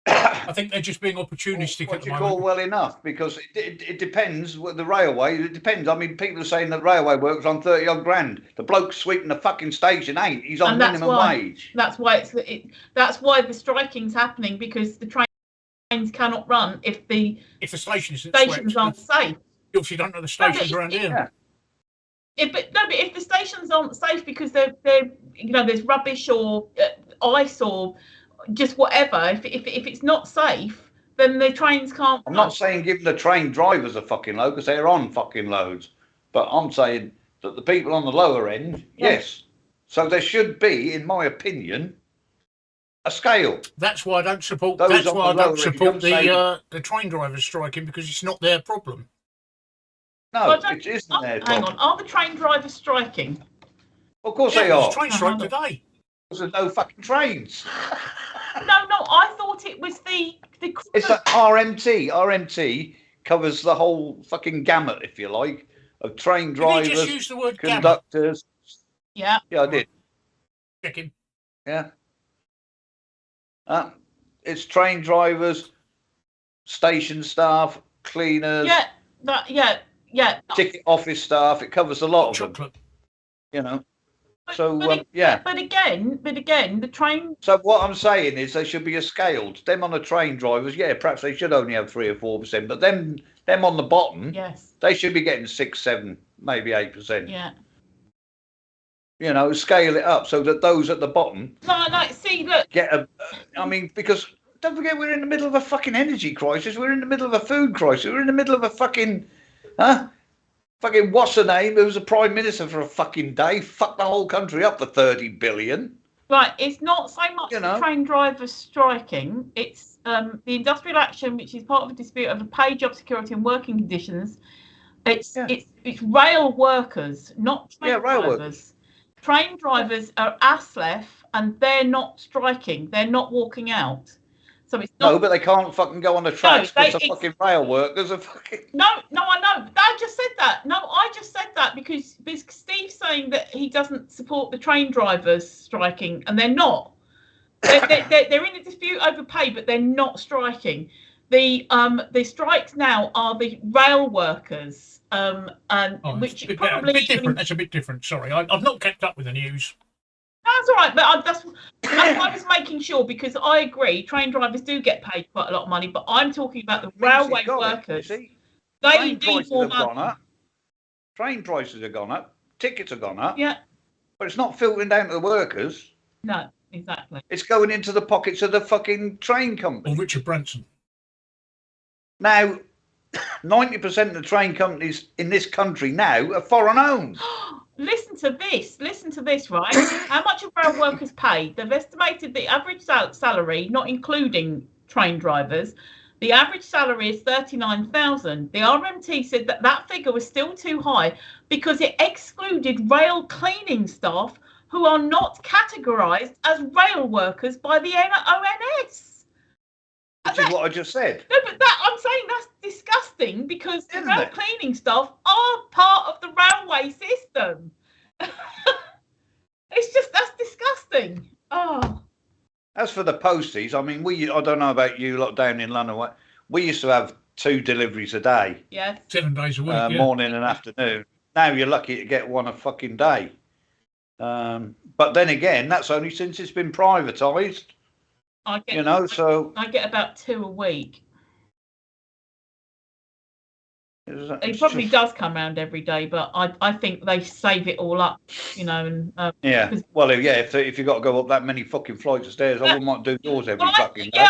I think they're just being opportunistic at the moment. What do you call well enough? Because it depends with the railway. It depends. I mean, people are saying that railway work's on 30-odd grand. The bloke sweeping the fucking station ain't. He's on minimum wage. That's why that's why the striking's happening, because the trains cannot run if the stations aren't safe. You obviously don't know the stations around here. Yeah, but if the stations aren't safe because they're there's rubbish or ice or just whatever, if it's not safe, then the trains can't. I'm not saying give the train drivers a fucking load because they're on fucking loads, but I'm saying that the people on the lower end, yes. So there should be, in my opinion, a scale. That's why I don't support. That's why I don't support the train drivers striking, because it's not their problem. No, it isn't their problem. Hang on, are the train drivers striking? Of course they are. There's a train strike today. There's no fucking trains. No, I thought it was the. It's the RMT. RMT covers the whole fucking gamut, if you like, of train drivers, did you just use the word conductors. Gamut? Yeah, I did. Check him. Yeah. it's train drivers, station staff, cleaners, ticket office staff. It covers a lot of chocolate. them. You know. But again, the train. So what I'm saying is they should be scaled. Them on the train drivers, yeah, perhaps they should only have 3 or 4%, but them on the bottom, yes, they should be getting 6, 7, maybe 8%. Yeah. You know, scale it up so that those at the bottom. Look. Get a. I mean, because don't forget we're in the middle of a fucking energy crisis. We're in the middle of a food crisis. We're in the middle of a fucking, fucking what's her name? Who was a prime minister for a fucking day? Fuck the whole country up for 30 billion. Right, it's not so much the train drivers striking. It's the industrial action, which is part of a dispute over pay, job security, and working conditions. It's rail workers, not train drivers. Workers. Train drivers are ASLEF, and they're not striking. They're not walking out. So it's not. No, but they can't fucking go on the tracks because the fucking rail workers are fucking. No, I know. I just said that. No, I just said that because Steve's saying that he doesn't support the train drivers striking, and they're not. They're in a dispute over pay, but they're not striking. The strikes now are the rail workers. Which probably a bit different. That's a bit different. Sorry, I've not kept up with the news. That's all right, but I was making sure because I agree train drivers do get paid quite a lot of money, but I'm talking about the railway workers. They need more money. Train prices have gone up. Tickets have gone up. Yeah, but it's not filtering down to the workers. No, exactly. It's going into the pockets of the fucking train company. Or Richard Branson. Now, 90% of the train companies in this country now are foreign owned. Listen to this, right? How much are rail workers paid? They've estimated the average salary, not including train drivers, the average salary is 39,000. The RMT said that figure was still too high because it excluded rail cleaning staff who are not categorised as rail workers by the ONS. Which is what I just said. No, but I'm saying that's disgusting because the rail cleaning staff are part of the railway system. That's disgusting. Oh. As for the posties, I mean, I don't know about you lot down in London. We used to have 2 deliveries a day. Yeah. 7 days a week. Morning and afternoon. Now you're lucky to get one a fucking day. But then again, that's only since it's been privatised. I get about 2 a week. It probably does come round every day, but I think they save it all up, And well, if you've got to go up that many fucking flights of stairs, I wouldn't do yours every fucking day.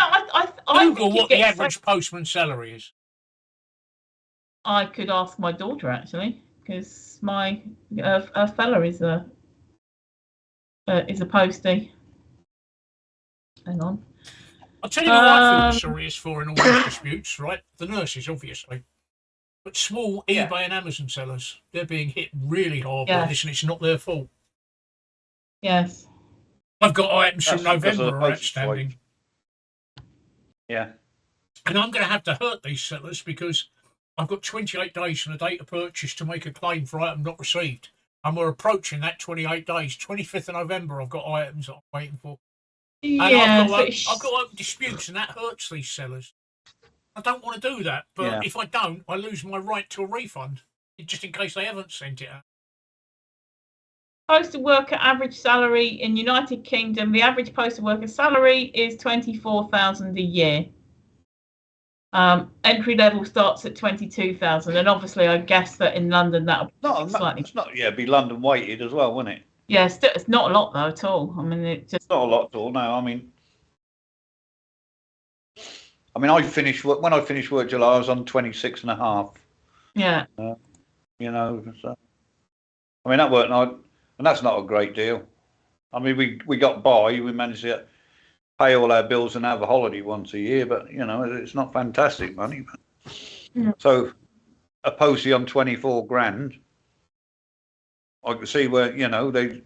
I Google what the average postman's salary is. I could ask my daughter actually, because my her fella is a postie. Hang on. I'll tell you what I feel sorriest for in all these disputes, right? The nurses, obviously. But small eBay and Amazon sellers, they're being hit really hard by this, and it's not their fault. Yes. I've got items from November are outstanding. Yeah. And I'm going to have to hurt these sellers because I've got 28 days from the date of purchase to make a claim for item not received. And we're approaching that 28 days. 25th of November, I've got items that I'm waiting for. And I've got open disputes, and that hurts these sellers. I don't want to do that, but if I don't, I lose my right to a refund, just in case they haven't sent it out. Postal worker average salary in United Kingdom, the average postal worker salary is 24,000 a year. Entry level starts at 22,000, and obviously, I guess that in London that'll be slightly. It's not. Yeah, it'd be London weighted as well, wouldn't it? Yeah, it's not a lot though at all. I mean, it's not a lot at all. No, I mean, I finished work when I finished work July. I was on 26.5. Yeah. So, I mean that worked out, and that's not a great deal. I mean, we got by. We managed to pay all our bills and have a holiday once a year, but it's not fantastic money. So a postie on 24 grand. I can see where the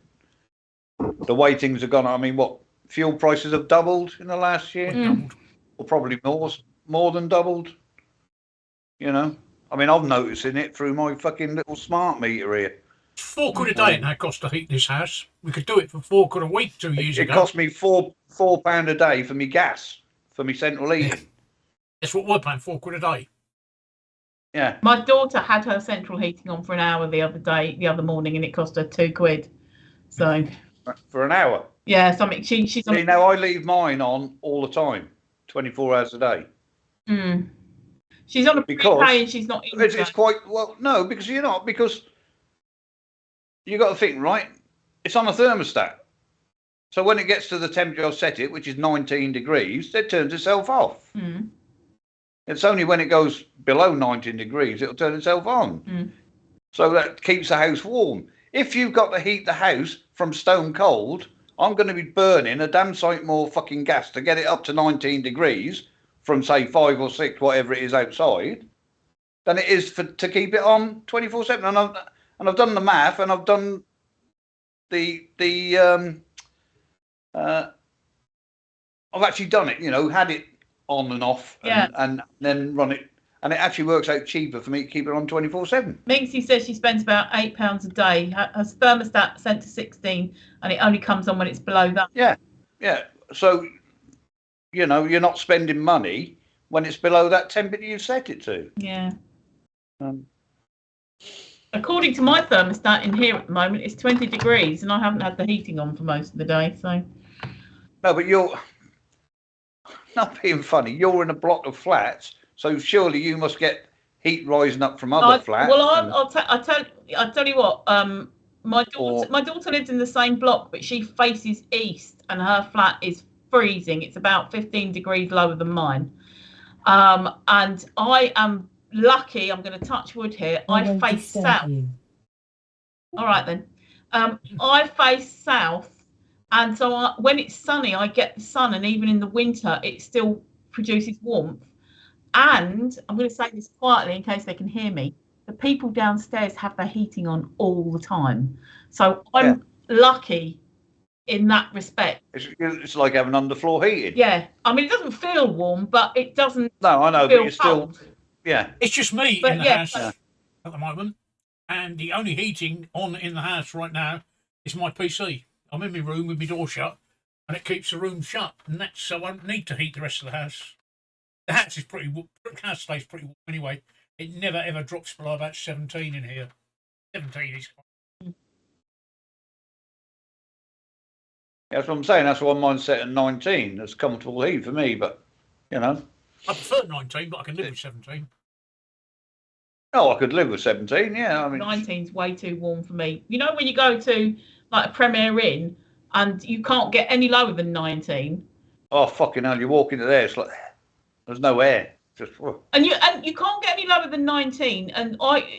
way things have gone. I mean, what fuel prices have doubled in the last year, or probably more than doubled. I mean, I'm noticing it through my fucking little smart meter here. It's £4 a day, and that cost to heat this house. We could do it for £4 a week 2 years ago. It cost me £4 a day for me gas for me central heating. That's what we're paying, £4 a day. Yeah. My daughter had her central heating on for an hour the other morning, and it cost her £2. So For an hour. yeah, something she's on. See, now I leave mine on all the time, 24 hours a day. She's on a because prepay and she's not in. It's quite well, no, because you're not, because you got to think, right? It's on a thermostat. So when it gets to the temperature I've set it, which is 19 degrees, it turns itself off. It's only when it goes below 19 degrees, it'll turn itself on. So that keeps the house warm. If you've got to heat the house from stone cold, I'm going to be burning a damn sight more fucking gas to get it up to 19 degrees from, say, 5 or 6, whatever it is outside, than it is to keep it on 24/7. And I've done the math, and I've done I've actually done it, had it on and off and then run it. And it actually works out cheaper for me to keep it on 24/7. Minxie says she spends about £8 a day. Her thermostat set to 16, and it only comes on when it's below that. Yeah. So, you're not spending money when it's below that temperature you've set it to. Yeah. According to my thermostat in here at the moment, it's 20 degrees, and I haven't had the heating on for most of the day. So. No, but you're not being funny. You're in a block of flats, so surely you must get heat rising up from other flats. Well, I'll tell you what. My daughter lives in the same block, but she faces east, and her flat is freezing. It's about 15 degrees lower than mine. And I am lucky. I'm going to touch wood here. I face south. All right then. I face south. And so when it's sunny, I get the sun, and even in the winter, it still produces warmth. And I'm going to say this quietly in case they can hear me. The people downstairs have their heating on all the time. So I'm lucky in that respect. It's like having underfloor heating. Yeah. I mean, it doesn't feel warm, but it doesn't. No, I know, but you're still. Yeah. It's just me in the house at the moment. And the only heating on in the house right now is my PC. I'm in my room with my door shut, and it keeps the room shut, and that's so I don't need to heat the rest of the house. The house is the house stays pretty warm anyway. It never ever drops below about 17 in here. 17 is. That's what I'm saying. That's why mine's set at 19. That's comfortable heat for me, but I prefer 19, but I can live with 17. Oh, I could live with 17. Yeah, I mean 19's way too warm for me. You know when you go to like a Premier Inn and you can't get any lower than 19. Oh fucking hell! You walk into there, it's like there's no air. Just and you can't get any lower than 19. And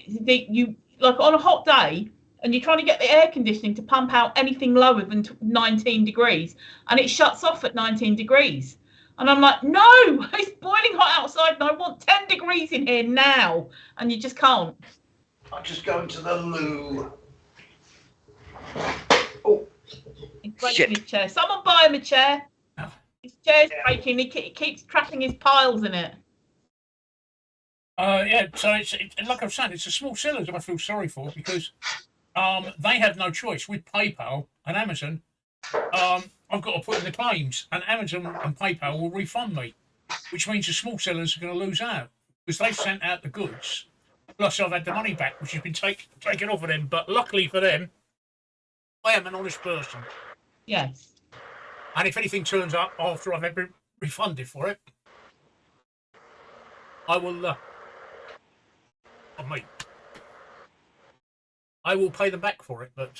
you like on a hot day, and you're trying to get the air conditioning to pump out anything lower than 19 degrees, and it shuts off at 19 degrees. And I'm like, no, it's boiling hot outside, and I want 10 degrees in here now, and you just can't. I'm just going to the loo. Oh, he's breaking his chair. Someone buy him a chair. His chair's breaking. He keeps trapping his piles in it. So it's like I'm saying, it's the small sellers that I feel sorry for, because they have no choice. With PayPal and Amazon, I've got to put in the claims, and Amazon and PayPal will refund me, which means the small sellers are going to lose out because they've sent out the goods. Plus, I've had the money back, which has been taken off of them. But luckily for them, I am an honest person. Yes. And if anything turns up after I've been refunded for it, I will. I will pay them back for it, but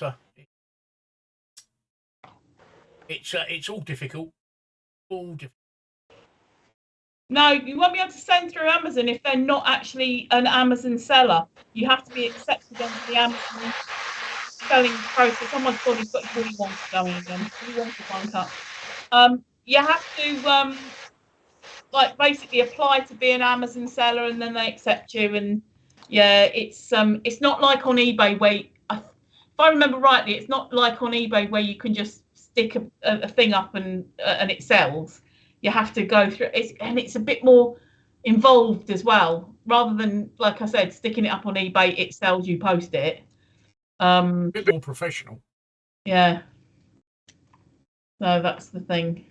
it's all difficult. No, you won't be able to send through Amazon if they're not actually an Amazon seller. You have to be accepted onto the Amazon selling process. Someone's probably got Willy Wonka going again. Willy Wonka. You have to basically apply to be an Amazon seller, and then they accept you. And yeah, it's not like on eBay where, if I remember rightly, it's not like on eBay where you can just stick a thing up and it sells. You have to go through it, and it's a bit more involved as well. Rather than, like I said, sticking it up on eBay, it sells, you post it. A bit more professional. Yeah. So that's the thing.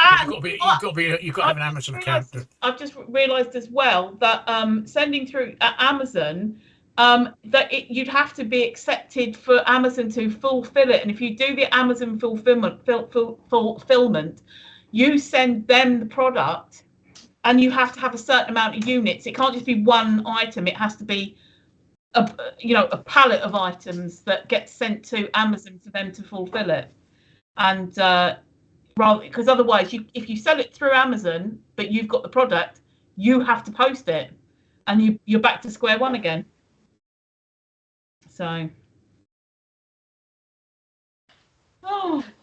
And you've got to have an Amazon account. I've just realised as well that sending through Amazon, you'd have to be accepted for Amazon to fulfil it. And if you do the Amazon fulfillment, you send them the product, and you have to have a certain amount of units. It can't just be one item. It has to be a pallet of items that gets sent to Amazon for them to fulfill it. And rather, because otherwise, if you sell it through Amazon, but you've got the product, you have to post it, and you're back to square one again. So,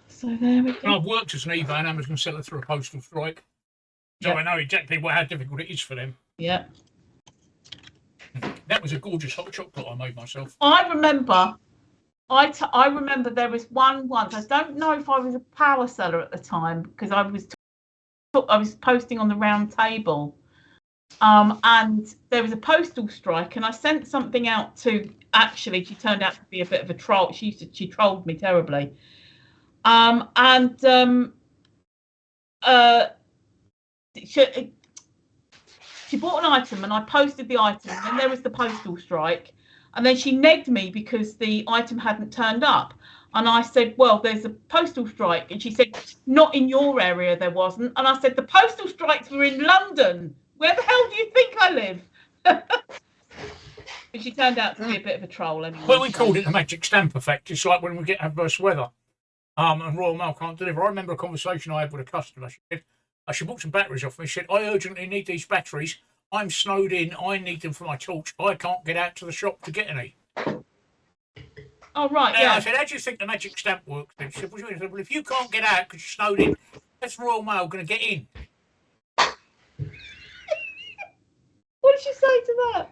so there we go. I've worked as an eBay and Amazon seller through a postal strike, so I know exactly how difficult it is for them. Yeah. That was a gorgeous hot chocolate I made myself. I remember there was one once. I don't know if I was a power seller at the time, because I was posting on the round table, and there was a postal strike, and I sent something out to. Actually, she turned out to be a bit of a troll. She trolled me terribly, she bought an item, and I posted the item, and then there was the postal strike, and then she negged me because the item hadn't turned up. And I said, well, there's a postal strike. And she said, not in your area, there wasn't. And I said, the postal strikes were in London. Where the hell do you think I live? But she turned out to be a bit of a troll anyway. Well, we called it the magic stamp effect. It's like when we get adverse weather and Royal Mail can't deliver. I remember a conversation I had with a customer. She said, she bought some batteries off me. She said, I urgently need these batteries. I'm snowed in. I need them for my torch. I can't get out to the shop to get any. Oh, right, and yeah. I said, how do you think the magic stamp works? And she said, well, if you can't get out because you're snowed in, that's Royal Mail going to get in. What did she say to that?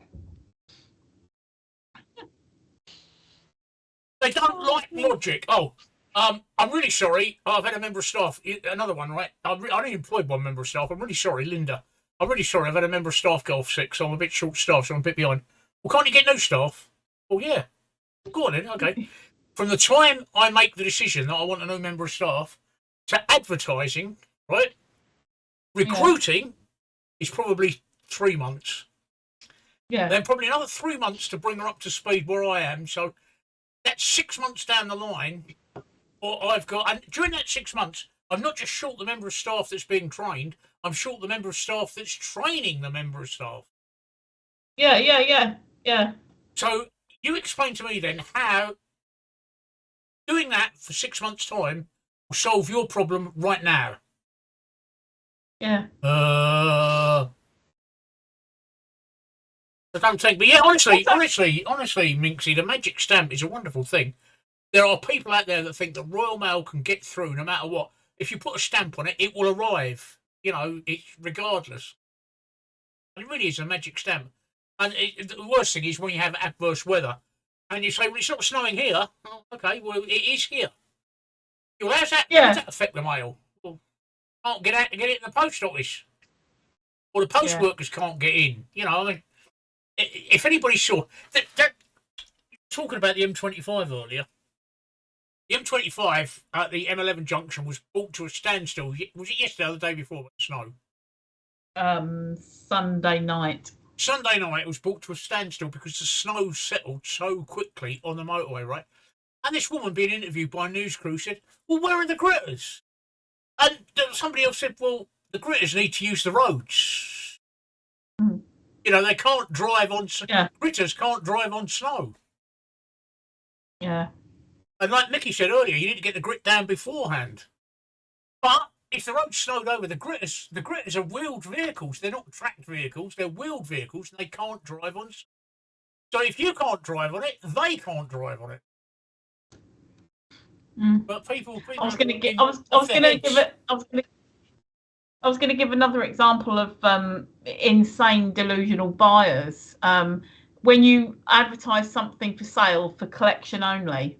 They don't like logic. I'm really sorry. I've had a member of staff, another one, right? I only employed one member of staff. I'm really sorry, Linda. I'm really sorry. I've had a member of staff go off sick, so I'm a bit short-staffed, so I'm a bit behind. Well, can't you get new staff? Well, yeah. Go on then, okay. From the time I make the decision that I want a new member of staff to advertising, right? Recruiting is probably 3 months. Yeah. Then probably another 3 months to bring her up to speed where I am. So that's 6 months down the line. And during that 6 months, I'm not just short the member of staff that's being trained, I'm short the member of staff that's training the member of staff. Yeah. So you explain to me then how doing that for 6 months' time will solve your problem right now. Yeah. I don't think, but yeah, honestly, Minxie, the magic stamp is a wonderful thing. There are people out there that think that Royal Mail can get through no matter what. If you put a stamp on it, it will arrive. It's regardless. And it really is a magic stamp. And the worst thing is when you have adverse weather and you say, well, it's not snowing here. Oh, okay, well, it is here. Well, how does that affect the mail? Well, can't get out to get it in the post office. Or the post workers can't get in. I mean, if anybody saw... talking about the M25 earlier, the M25 at the M11 junction was brought to a standstill. Was it yesterday or the day before with the snow? Sunday night. Sunday night it was brought to a standstill because the snow settled so quickly on the motorway, right? And this woman being interviewed by a news crew said, well, where are the gritters? And somebody else said, well, the gritters need to use the roads. Mm. They can't drive on... Yeah. Gritters can't drive on snow. Yeah. And like Mickey said earlier, you need to get the grit down beforehand. But if the road's snowed over, the gritters are wheeled vehicles. They're not tracked vehicles. They're wheeled vehicles, and they can't drive on. So if you can't drive on it, they can't drive on it. Mm. But people I was going to give another example of insane delusional buyers. When you advertise something for sale for collection only,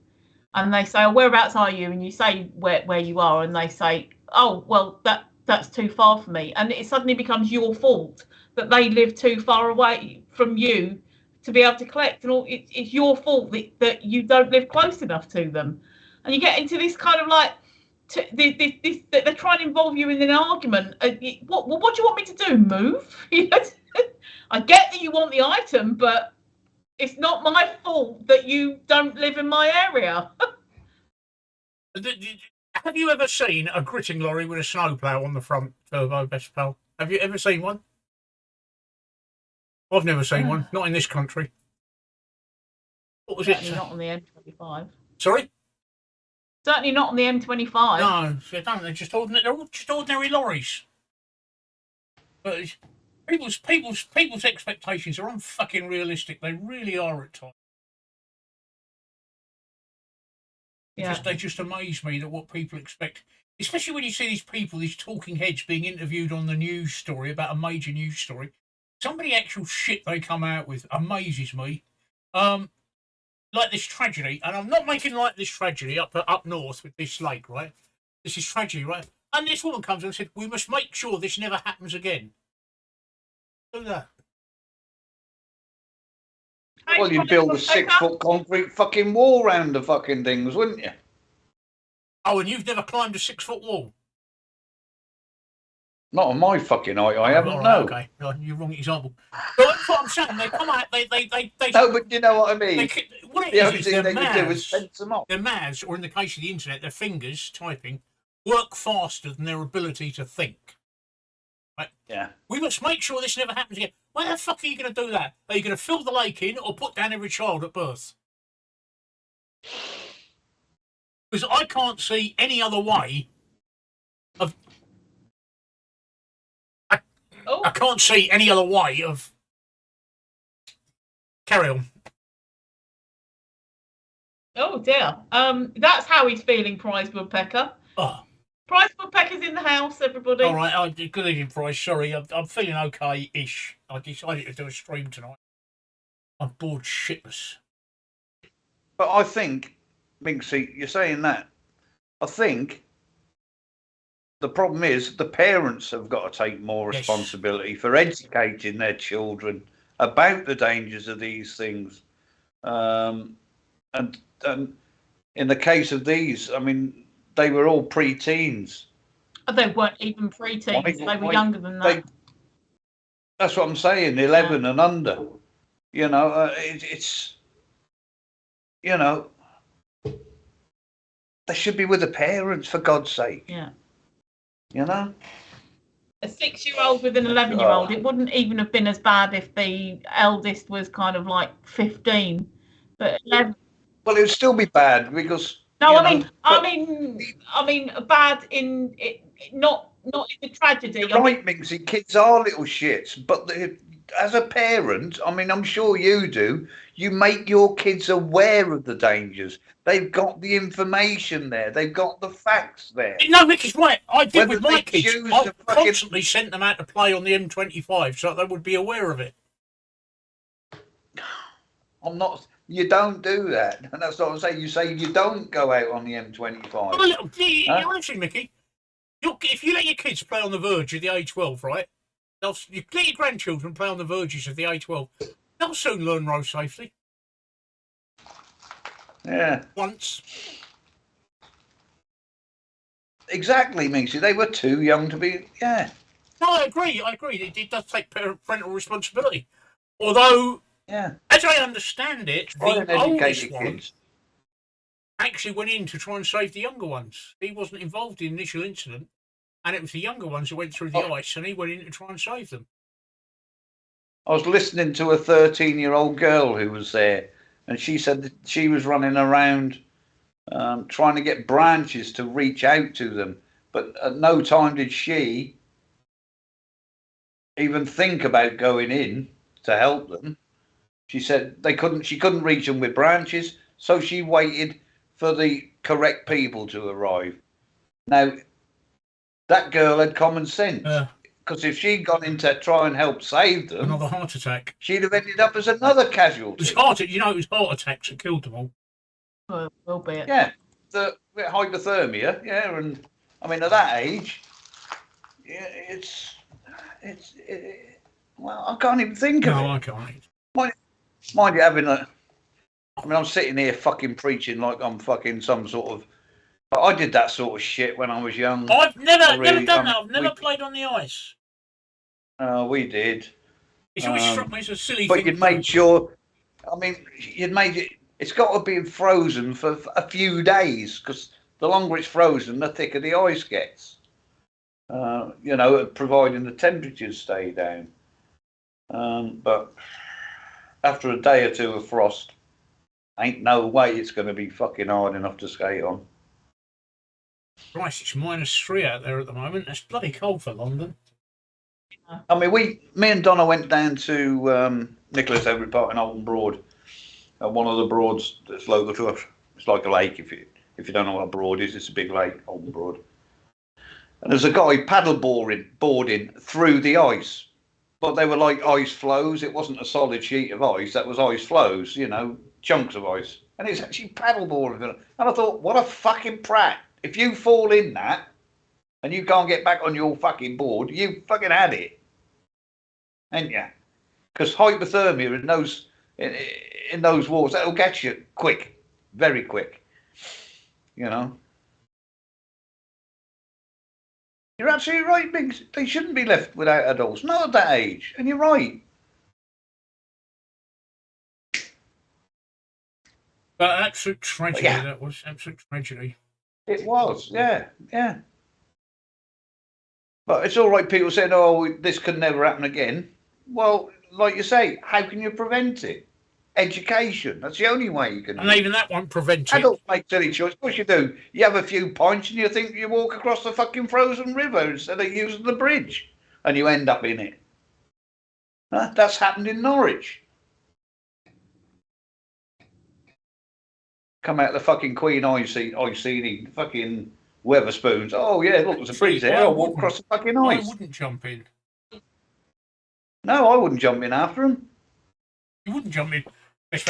and they say, oh, whereabouts are you? And you say where you are, and they say, oh, well, that's too far for me. And it suddenly becomes your fault that they live too far away from you to be able to collect. And it's your fault that you don't live close enough to them. And you get into this kind of like they're trying to involve you in an argument. What do you want me to do? Move? I get that you want the item, but it's not my fault that you don't live in my area. Have you ever seen a gritting lorry with a snowplow on the front, Turbo Best Pal? Have you ever seen one? I've never seen one. Not in this country. What was Certainly it? Not on the M25. Sorry? Certainly not on the M25. No, they don't. They're just ordinary. They're all just ordinary lorries. But people's expectations are unfucking realistic. They really are at times. Yeah. They just amaze me that what people expect, especially when you see these people, these talking heads being interviewed on the news story about a major news story. Some of the actual shit they come out with amazes me. Like this tragedy, and I'm not making like this tragedy up north with this lake, right? This is tragedy, right? And this woman comes and said, "We must make sure this never happens again." Do that. Well, you'd build a 6-foot concrete fucking wall round the fucking things, wouldn't you? Oh, and you've never climbed a 6-foot wall? Not on my fucking height, I haven't, no. Okay, you're wrong example. But that's what I'm saying. They come out, they No, but you know what I mean? What The it only is thing their they would do is mouths, fence them off. their mouths, or in the case of the internet, their fingers typing, work faster than their ability to think. Right? Yeah. We must make sure this never happens again. Why the fuck are you going to do that? Are you going to fill the lake in or put down every child at birth? Because I can't see any other way of... I can't see any other way of... Carry on. Oh dear. That's how he's feeling, Prize Woodpecker. Oh. Prize Woodpecker's in the house, everybody. All right, good evening, Price. Sorry, I'm feeling okay-ish. I decided to do a stream tonight. I'm bored shitless. But I think, Minksy, you're saying that. I think the problem is the parents have got to take more responsibility for educating their children about the dangers of these things. And in the case of these, I mean, they were all pre-teens. They weren't even pre-teens. They were younger than that. That's what I'm saying, 11 and under. You know, it's, you know, they should be with the parents, for God's sake. Yeah. You know? A 6-year-old with an 11-year-old, it wouldn't even have been as bad if the eldest was kind of like 15. But 11... Well, it would still be bad because... No, I mean, bad in it, not in the tragedy. Right, Minksy, kids are little shits, but as a parent, I mean, I'm sure you do. You make your kids aware of the dangers. They've got the information there. They've got the facts there. No, Mickey's right. I did with my kids. I constantly fucking... sent them out to play on the M25 so they would be aware of it. I'm not... You don't do that. And that's what I'm saying. You say you don't go out on the M25. Honestly, Mickey, if you let your kids play on the verge of the A12, right? You let your grandchildren play on the verges of the A12, they'll soon learn road safety. Yeah. Once. Exactly, Minksy. They were too young to be... Yeah. No, I agree. It does take parental responsibility. Although... Yeah. As I understand it, the oldest one actually went in to try and save the younger ones. He wasn't involved in the initial incident, and it was the younger ones who went through the ice, and he went in to try and save them. I was listening to a 13-year-old girl who was there, and she said that she was running around trying to get branches to reach out to them, but at no time did she even think about going in to help them. She said she couldn't reach them with branches, so she waited for the correct people to arrive. Now, that girl had common sense, because if she'd gone in to try and help save them, another heart attack, she'd have ended up as another casualty. It was heart attacks that killed them all. Well, will be it. Yeah, the hypothermia. Yeah, and I mean at that age, yeah, it's well, I can't even think of it. No, I can't. Mind you, having a... I mean, I'm sitting here fucking preaching like I'm fucking some sort of I did that sort of shit when I was young. I've never done that. I've never played on the ice. We did. It's always struck me as a silly but thing. But you'd made sure. I mean, you'd made it. It's got to be frozen for a few days, because the longer it's frozen, the thicker the ice gets. Providing the temperatures stay down. But after a day or two of frost, ain't no way it's going to be fucking hard enough to skate on. Christ, it's -3 out there at the moment. That's bloody cold for London. I mean, me and Donna went down to Nicholas Everett Park in Alton Broad, one of the broads that's local to us. It's like a lake. If you don't know what a broad is, it's a big lake, Alton Broad. And there's a guy boarding through the ice, but they were like ice flows. It wasn't a solid sheet of ice. That was ice flows, chunks of ice. And it's actually paddleboarding. And I thought, what a fucking prat. If you fall in that and you can't get back on your fucking board, you fucking had it. Ain't ya? Because hypothermia in those waters, that'll get you quick. Very quick. You're absolutely right, Biggs. They shouldn't be left without adults. Not at that age. And you're right. But absolute tragedy, that was. Absolute tragedy. It was, yeah. But it's all right, people saying, oh, this can never happen again. Well, like you say, how can you prevent it? Education. That's the only way you can. And even that won't prevent it. Adults make silly choices. Of course you do. You have a few pints and you think you walk across the fucking frozen river instead of using the bridge. And you end up in it. That's happened in Norwich. Come out the fucking Queen eating fucking Weatherspoons. Oh yeah, look, there's a bridge there. I'll walk across the fucking ice. I wouldn't jump in. No, I wouldn't jump in after him. You wouldn't jump in.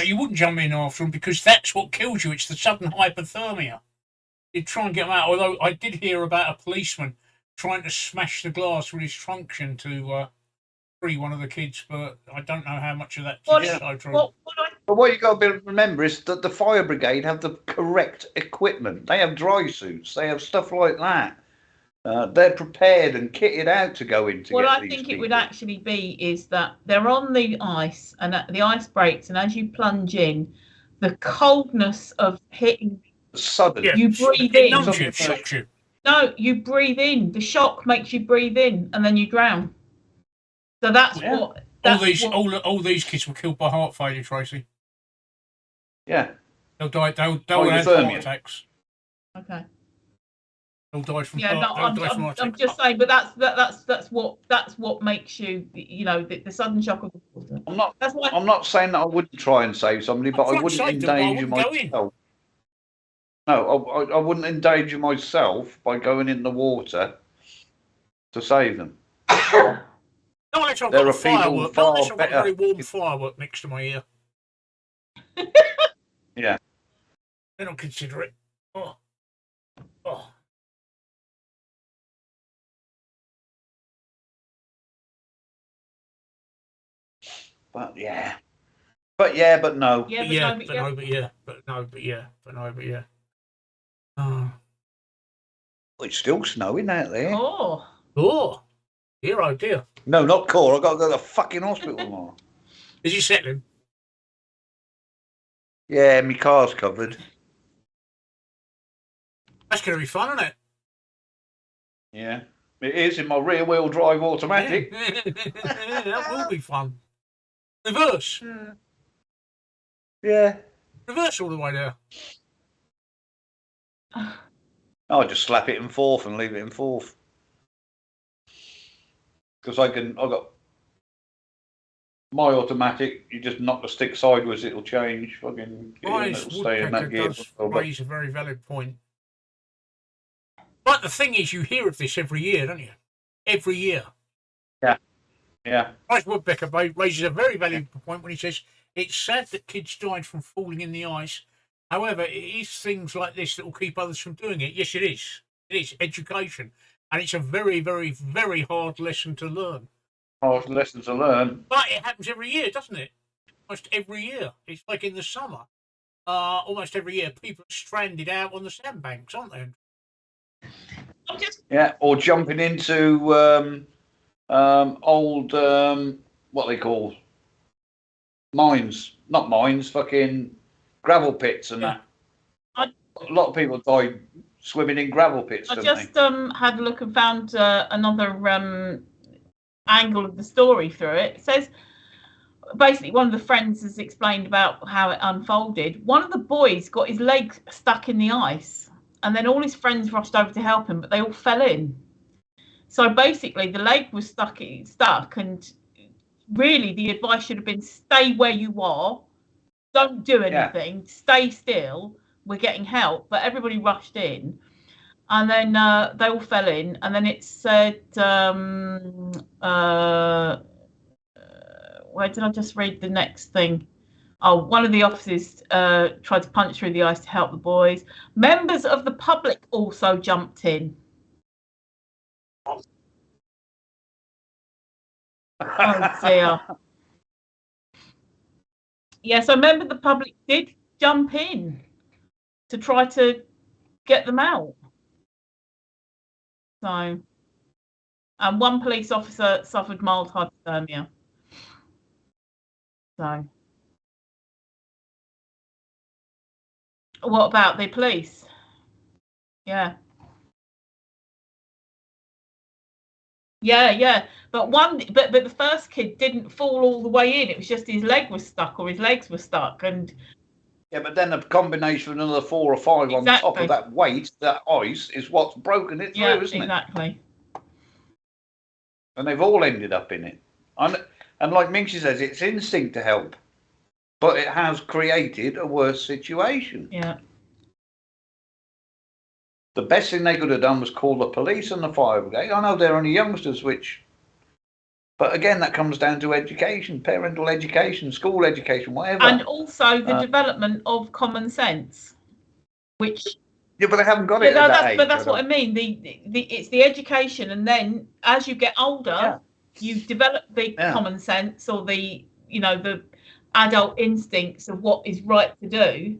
You wouldn't jump in after him because that's what kills you. It's the sudden hypothermia. You'd try and get him out. Although I did hear about a policeman trying to smash the glass with his truncheon to free one of the kids, but I don't know how much of that is so true. But what you got to remember is that the fire brigade have the correct equipment. They have dry suits. They have stuff like that. They're prepared and kitted out to go into. What I think it would actually be is that they're on the ice and the ice breaks, and as you plunge in, the coldness of hitting sudden, you breathe in. It shocks you. No, you breathe in. The shock makes you breathe in, and then you drown. So that's what. All these kids were killed by heart failure, Tracy. Yeah. They'll die. They'll have heart attacks. Okay. They'll die from. I'm just saying, but that's what makes you, the sudden shock of the water. I'm not saying that I wouldn't try and save somebody, but I wouldn't endanger myself. No, I wouldn't endanger myself by going in the water to save them. Not unless I've got firework. Not unless I've got very warm firework next to my ear. Yeah. Then I'll consider it. Oh. But no. Yeah, but no. Oh. It's still snowing out there. Oh. Dear, oh dear. No, not core. I've got to go to the fucking hospital tomorrow. Is he settling? Yeah, my car's covered. That's going to be fun, isn't it? Yeah. It is in my rear-wheel drive automatic. That will be fun. Reverse. Yeah. Reverse all the way there. I'll just slap it in fourth and leave it in fourth. Because I've got my automatic, you just knock the stick sideways, it'll change. Fucking it'll stay in that gear. Does raise a very valid point. But the thing is, you hear of this every year, don't you? Every year. Yeah. Bryce Woodpecker raises a very valuable point when he says it's sad that kids died from falling in the ice. However, it is things like this that will keep others from doing it. Yes, it is. It is education. And it's a very, very, very hard lesson to learn. Hard lesson to learn. But it happens every year, doesn't it? Almost every year. It's like in the summer. almost every year, people are stranded out on the sandbanks, aren't they? Yeah, or jumping into old what they call mines, not mines, fucking gravel pits and that. A lot of people died swimming in gravel pits. I just had a look and found another angle of the story through it. It says basically one of the friends has explained about how it unfolded. One of the boys got his leg stuck in the ice, and then all his friends rushed over to help him, but they all fell in. So basically, the leg was stuck, and really the advice should have been stay where you are, don't do anything, stay still. We're getting help, but everybody rushed in, and then they all fell in, and then it said, where did I just read the next thing? Oh, one of the officers tried to punch through the ice to help the boys. Members of the public also jumped in. Oh dear. Yeah, so a member of the public did jump in to try to get them out. So, and one police officer suffered mild hypothermia. So, what about the police? Yeah. Yeah. But the first kid didn't fall all the way in. It was just his leg was stuck, or his legs were stuck, and yeah. But then a combination of another 4 or 5 on top of that weight, that ice, is what's broken it through, isn't it? Exactly. And they've all ended up in it. And like Minxie says, it's instinct to help, but it has created a worse situation. Yeah. The best thing they could have done was call the police and the fire brigade. I know they're only youngsters, but again, that comes down to education, parental education, school education, whatever. And also the development of common sense, which... Yeah, but they haven't got it at that age. But that's what I mean. It's the education, and then as you get older, you develop the common sense, or the adult instincts of what is right to do.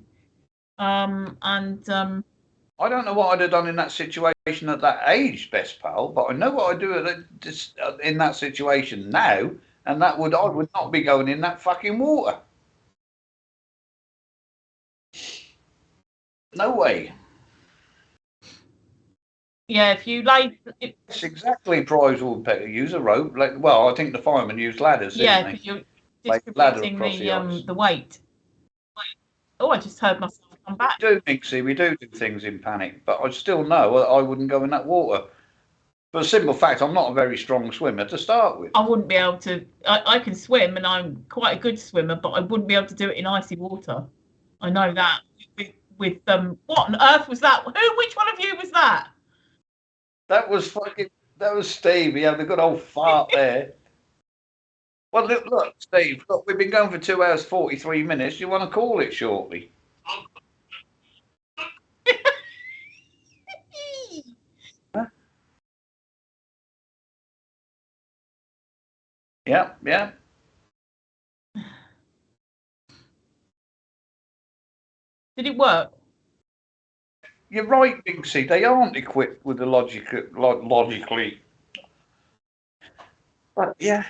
I don't know what I'd have done in that situation at that age, best pal, but I know what I'd do in that situation now, and I would not be going in that fucking water. No way. Yeah, if you lay... It's exactly, prize would use a rope. Well, I think the firemen used ladders, didn't they? Because you're distributing the weight. Oh, I just heard myself come back. We do, Minxie, we do things in panic, but I still know I wouldn't go in that water. For the simple fact, I'm not a very strong swimmer to start with. I wouldn't be able to... I can swim, and I'm quite a good swimmer, but I wouldn't be able to do it in icy water. I know that. With what on earth was that? Which one of you was that? That was Steve. He had a good old fart there. Well, look, Steve, look, we've been going for 2 hours, 43 minutes. You want to call it shortly? Huh? Yeah. Did it work? You're right, Minxie. They aren't equipped with the logically. But yeah,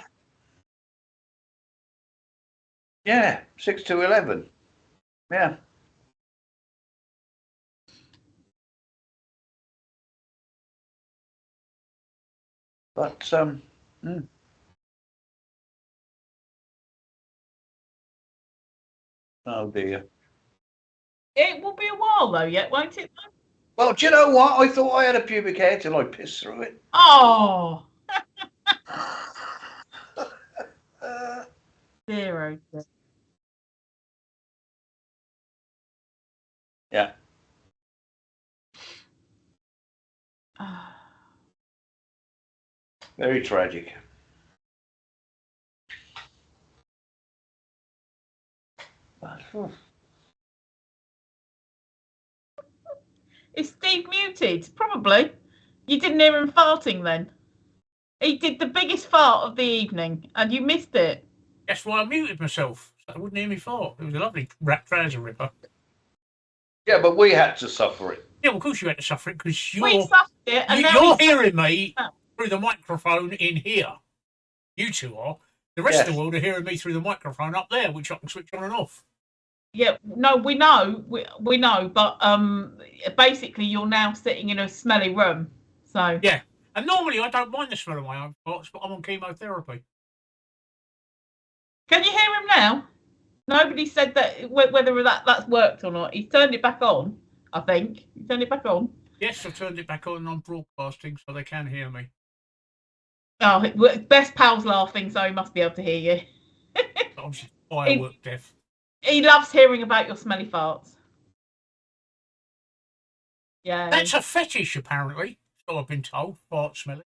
6 to 11. Yeah. But oh dear. It will be a while though, yet, won't it? Well, do you know what? I thought I had a pubic hair till I pissed through it. Oh. 0. Yeah. Very tragic. Is Steve muted? Probably. You didn't hear him farting then. He did the biggest fart of the evening, and you missed it. That's why I muted myself, so I wouldn't hear me fart. It was a lovely trouser ripper. Yeah, but we had to suffer it. Yeah, well, of course you had to suffer it because We suffered it, and now you're we hearing me through the microphone in here. You two are. The rest of the world are hearing me through the microphone up there, which I can switch on and off. Yeah, no, we know, we know, but basically you're now sitting in a smelly room, so yeah. And normally I don't mind the smell of my own farts, but I'm on chemotherapy. Can you hear him now? Nobody said that whether that's worked or not. He's turned it back on, I think. He turned it back on. Yes, I've turned it back on and I'm broadcasting so they can hear me. Oh, best pal's laughing, so he must be able to hear you. I'm just firework deaf. He loves hearing about your smelly farts. Yeah. That's a fetish, apparently. So I've been told. Fart smelling.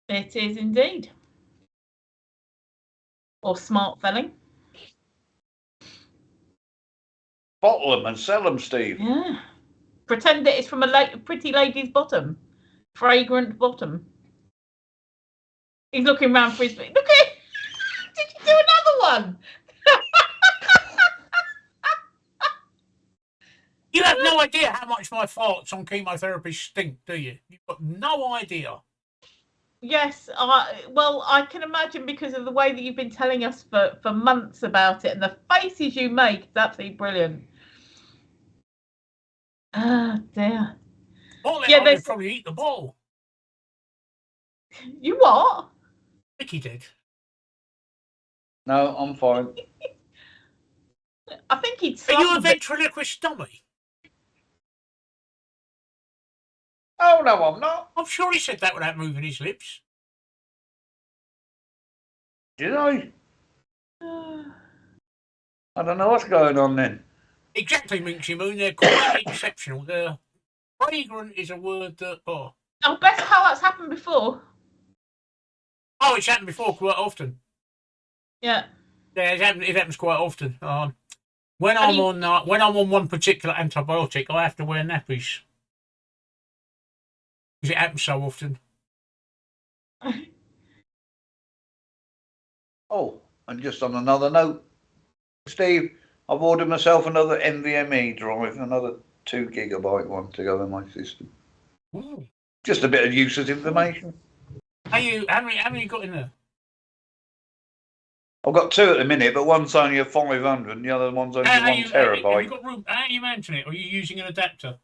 It is indeed. Or smart felling. Bottle them and sell them, Steve. Yeah. Pretend that it's from a pretty lady's bottom. Fragrant bottom. He's looking around for his... Look at... Did you do another one? You have no idea how much my farts on chemotherapy stink, do you? You've got no idea. Yes, well, I can imagine because of the way that you've been telling us for months about it and the faces you make. It's absolutely brilliant. Ah, dear. Yeah, they'd probably eat the bottle. You what? Vicky did. No, I'm fine. I think he'd... Are you a ventriloquist dummy? Oh, no, I'm not. I'm sure he said that without moving his lips. Did I? I don't know what's going on then. Exactly, Minxie Moon. They're quite exceptional. They're... Fragrant is a word that... Oh, best how that's happened before. Oh, it's happened before quite often. Yeah. Yeah, it happens quite often. When I'm on one particular antibiotic, I have to wear nappies. Because it happens so often. Oh, and just on another note, Steve, I've ordered myself another NVMe drive, another 2 GB one to go in my system. Ooh. Just a bit of useless information. How many you got in there? I've got 2 at the minute, but one's only a 500 and the other one's only 1 terabyte. Have you got room? How are you mounting it? Or are you using an adapter?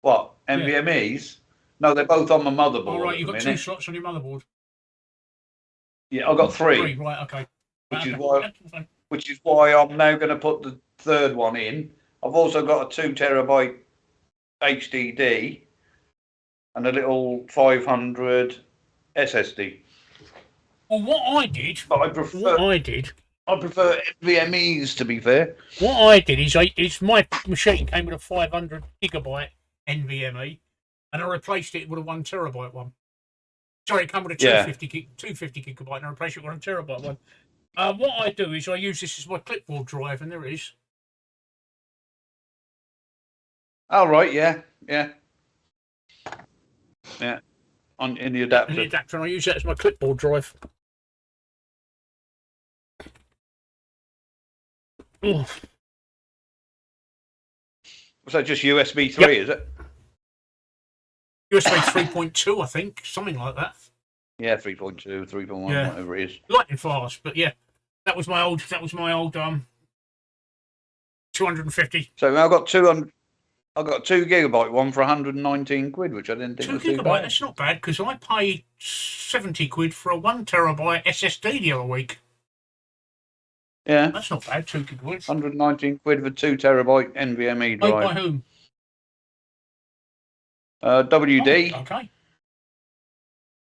What? NVMe's? No, they're both on my motherboard. All right, you've got 2 slots on your motherboard. Yeah, I've got 3. 3, right, okay. Which is why I'm now going to put the 3rd one in. I've also got a 2 terabyte HDD and a little 500 SSD. Well, what I did I prefer NVMe's, to be fair. What I did is my machine came with a 500 gigabyte NVMe, and I replaced it with a 1 terabyte one. Sorry, it came with a 250 gigabyte, and I replaced it with a 1 terabyte one. What I do is I use this as my clipboard drive, and there it is. Oh, right, yeah. In the adapter. And I use that as my clipboard drive. Oh. So just USB 3, is it? USB 3.2, I think, something like that. Yeah, 3.2, 3.1, whatever it is. Lightning fast, but yeah, that was my old 250. So I've got 200. I've got a 2 gigabyte one for 119 quid, which I didn't think was too bad. That's not bad because I paid 70 quid for a 1 terabyte SSD the other week. Yeah, that's not bad. 2 gigabytes. 119 quid for 2 terabyte NVMe drive. Made by whom? WD. Oh, okay.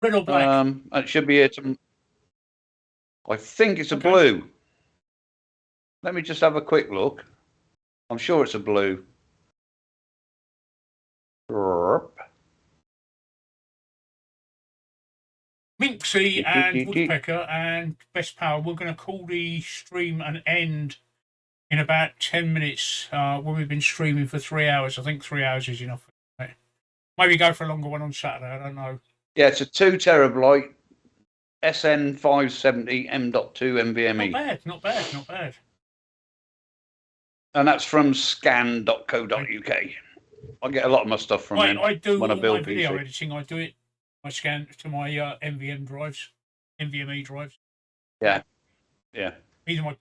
Red or black? It should be here. I think it's a blue. Let me just have a quick look. I'm sure it's a blue. Minxie and Woodpecker and Best Power, we're going to call the stream an end in about 10 minutes when we've been streaming for 3 hours. I think 3 hours is enough. Maybe go for a longer one on Saturday. I don't know. Yeah, it's a 2 terabyte SN570 M.2 NVMe. Not bad. And that's from scan.co.uk. I get a lot of my stuff from them. I do when all I build my video PC. editing. I do it. I scan to my NVMe drives. Yeah. These are my.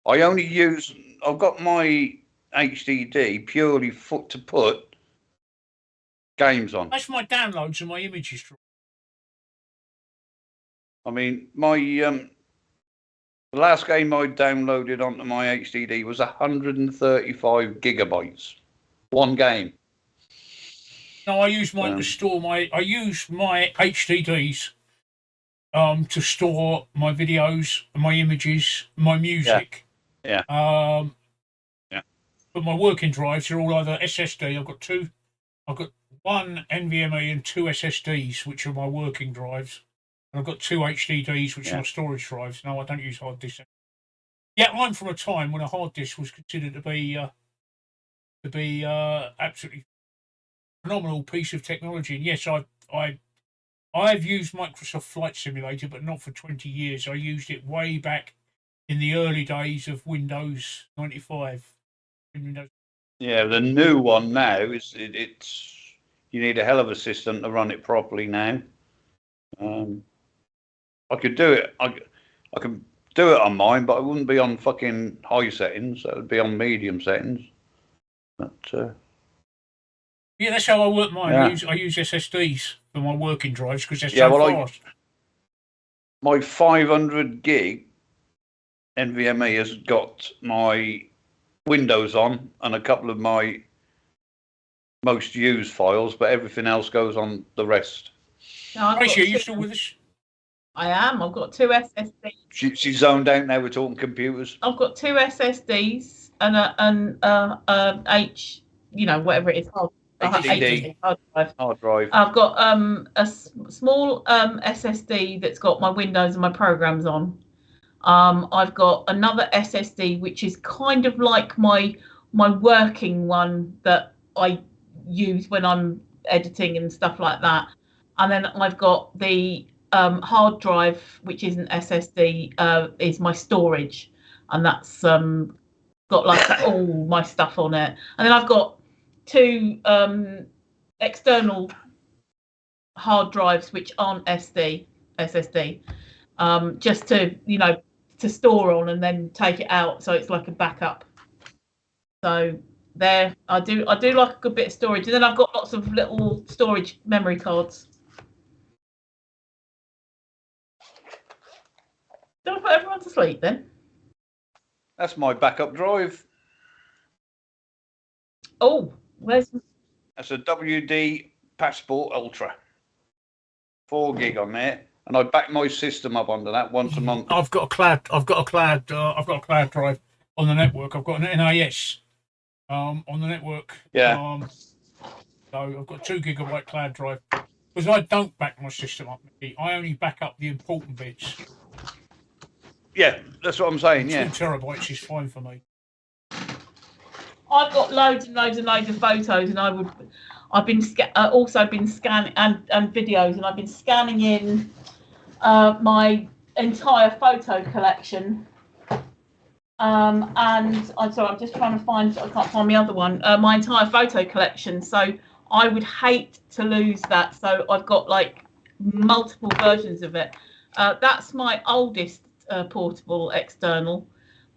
I only use. I've got my HDD purely to put games on. That's my downloads and my images. I mean, my the last game I downloaded onto my HDD was 135 gigabytes. One game. No, I use mine to store my. I use my HDDs to store my videos, my images, my music. Yeah. Yeah. But my working drives are all either SSD. I've got two. I've got one NVMe and two SSDs, which are my working drives. And I've got two HDDs, which are my storage drives. No, I don't use hard disks. Yeah, I'm from a time when a hard disk was considered to be absolutely phenomenal piece of technology. And yes, I've used Microsoft Flight Simulator, but not for 20 years. I used it way back in the early days of Windows 95. Yeah, the new one now is it's you need a hell of a system to run it properly now. I could do it. I could do it on mine, but I wouldn't be on fucking high settings. It would be on medium settings. But yeah, that's how I work mine. Yeah. I use SSDs for my working drives because they're so fast. My 500 gig NVMe has got my Windows on and a couple of my most used files, but everything else goes on the rest. No, Rachel, are you still with us? I am. I've got two SSDs. She's zoned out now. We're talking computers. I've got two SSDs and whatever it is, HDD, hard drive. I've got a small SSD that's got my Windows and my programs on. I've got another SSD which is kind of like my working one that I use when I'm editing and stuff like that. And then I've got the hard drive, which isn't SSD, is my storage, and that's got like all my stuff on it. And then I've got two external hard drives which aren't SSD, just to store on and then take it out, so it's like a backup. So there, I do like a good bit of storage, and then I've got lots of little storage memory cards. Do I put everyone to sleep then? That's my backup drive. Oh, where's? That's a WD Passport Ultra. 4 gig on there, and I back my system up onto that once a month. I've got a cloud drive on the network. I've got an NAS on the network. Yeah. So I've got 2 gigabyte cloud drive because I don't back my system up. I only back up the important bits. Yeah, that's what I'm saying. 2 Yeah. terabytes is fine for me. I've got loads and loads and loads of photos, and I've been also been scanning and videos, and I've been scanning in my entire photo collection. And I'm sorry, I'm just trying to find. I can't find the other one. My entire photo collection. So I would hate to lose that. So I've got like multiple versions of it. That's my oldest portable external.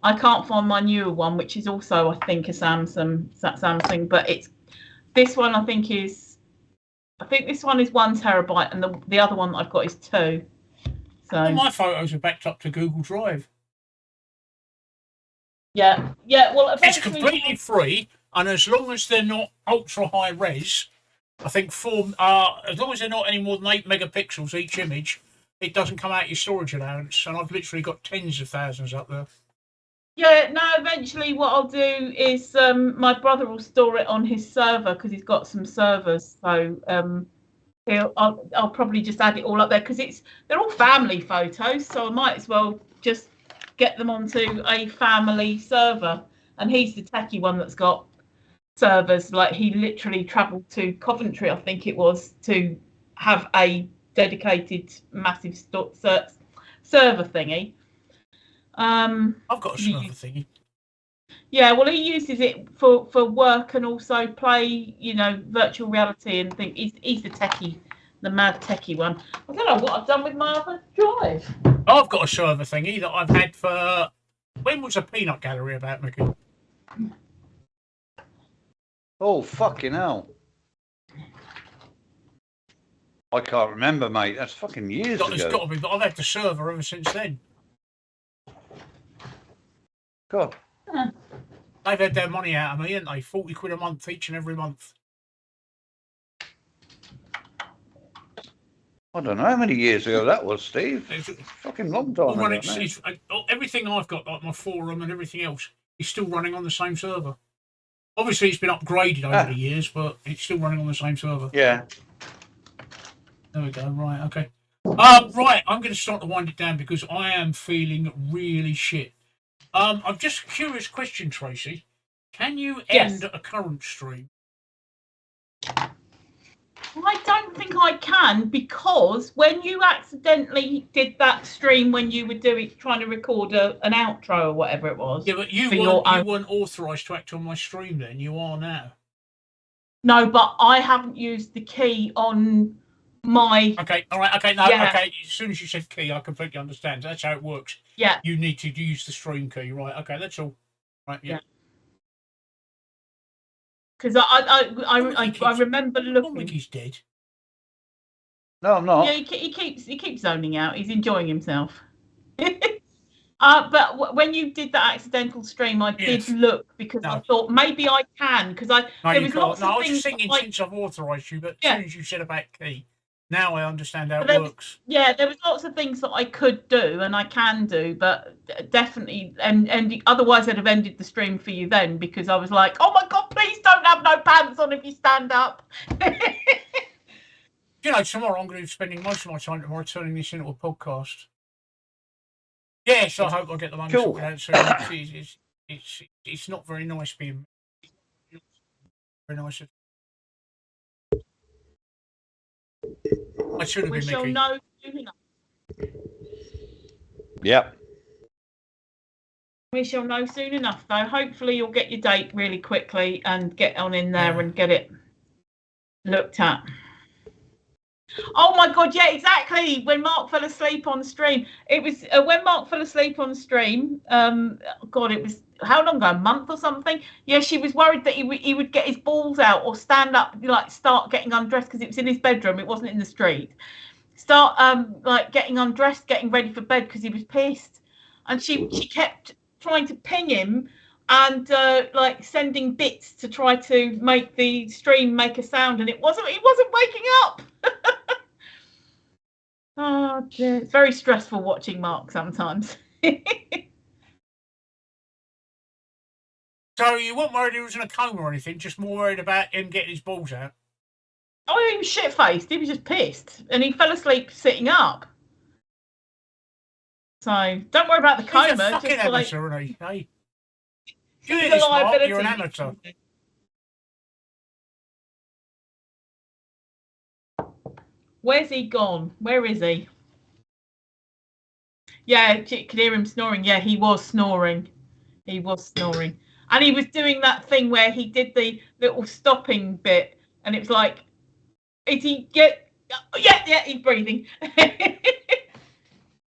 I can't find my newer one, which is also, I think, a Samsung, but it's this one. I think this one is 1 terabyte, and the other one that I've got is 2. So all my photos are backed up to Google Drive. Yeah. Well, it's completely free, and as long as they're not ultra high res, I think as long as they're not any more than 8 megapixels each image, it doesn't come out your storage allowance. And I've literally got tens of thousands up there. Yeah, no, eventually what I'll do is my brother will store it on his server because he's got some servers. So I'll probably just add it all up there because they're all family photos. So I might as well just get them onto a family server. And he's the techie one that's got servers. Like he literally travelled to Coventry, I think it was, to have a dedicated massive server thingy. I've got a server thingy. Yeah, well, he uses it for work and also play, virtual reality and things. He's the techie, the mad techie one. I don't know what I've done with my other drive. I've got a server thingy that I've had for. When was a peanut gallery about, Mickey? Oh, fucking hell. I can't remember, mate. That's fucking years ago. It's got to be, but I've had the server ever since then. God. They've had their money out of me, haven't they? 40 quid a month each and every month. I don't know how many years ago that was, Steve. It's a fucking long time ago. Everything I've got, like my forum and everything else, is still running on the same server. Obviously, it's been upgraded over the years, but it's still running on the same server. Yeah. There we go. Right. Okay. Right. I'm going to start to wind it down because I am feeling really shit. I'm just a curious question, Tracy. Can you end a current stream? I don't think I can, because when you accidentally did that stream when you were trying to record an outro or whatever it was. Yeah, but you weren't authorised to act on my stream then. You are now. No, but I haven't used the key on my... Okay, all right, okay, no, okay. As soon as you said key, I completely understand. That's how it works. Yeah. You need to use the stream key, right? Okay, that's all. Right, yeah. Because I remember looking... Mickey's dead. No, I'm not. Yeah, he keeps zoning out. He's enjoying himself. But when you did that accidental stream, I did look because I thought maybe I can, because there was lots of things. I was just thinking since I've authorised you, but as soon as you said about key, now I understand how it works. There was lots of things that I could do and I can do, but definitely, and otherwise I'd have ended the stream for you then, because I was like, oh my God, please don't have no pants on if you stand up. Tomorrow I'm going to be spending most of my time tomorrow turning this into a podcast. Yes, I hope I get the money sorted out soon. It's not very nice being very nice. I should have been Mickey. We shall know soon enough. Yep. We shall know soon enough, though. Hopefully you'll get your date really quickly and get on in there and get it looked at. Oh my God, yeah, exactly. When Mark fell asleep on stream, it was when Mark fell asleep on stream. God, it was how long ago? A month or something? Yeah, she was worried that he would get his balls out or stand up, like start getting undressed, because it was in his bedroom. It wasn't in the street. Start like getting undressed, getting ready for bed because he was pissed, and she kept trying to ping him and like sending bits to try to make the stream make a sound, and he wasn't waking up. Oh dear. It's very stressful watching Mark sometimes. So you weren't worried he was in a coma or anything, just more worried about him getting his balls out? Oh, he was shit-faced. He was just pissed, and he fell asleep sitting up. So don't worry about the coma. He's a fucking amateur, isn't he? Hey, you're an amateur. Where's he gone? Where is he? Yeah, you could hear him snoring. Yeah, he was snoring. He was snoring. And he was doing that thing where he did the little stopping bit, and it was like, is he get? Yeah, he's breathing.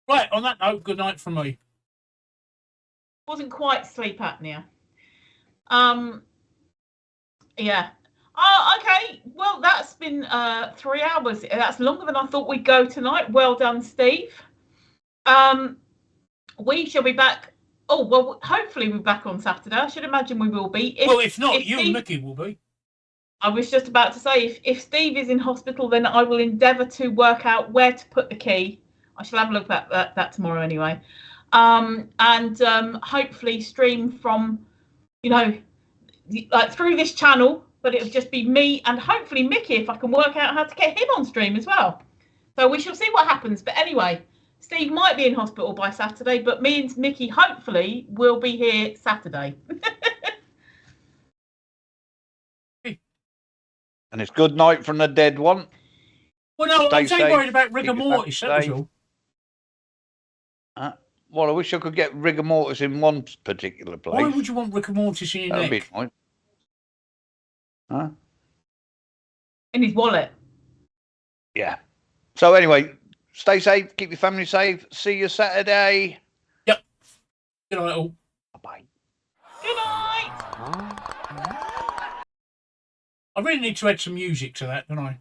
Right, on that note, good night from me. Wasn't quite sleep apnea. Yeah. Oh, okay. Well, that's been 3 hours. That's longer than I thought we'd go tonight. Well done, Steve. We shall be back. Oh, well, hopefully we're back on Saturday. I should imagine we will be. If not, you and Mickey will be. I was just about to say, if Steve is in hospital, then I will endeavour to work out where to put the key. I shall have a look at that tomorrow anyway. And hopefully stream from, like through this channel, but it'll just be me and hopefully Mickey, if I can work out how to get him on stream as well. So we shall see what happens. But anyway, Steve might be in hospital by Saturday, but me and Mickey hopefully will be here Saturday. And it's good night from the dead one. Well, no, I'm worried about rigor mortis. That was all. Well, I wish I could get rigor mortis in one particular place. Why would you want rigor mortis in your That'd neck? be nice. Huh? In his wallet. Yeah. So anyway, stay safe, keep your family safe. See you Saturday. Yep. Good night, all. Bye. Good night. I really need to add some music to that, don't I?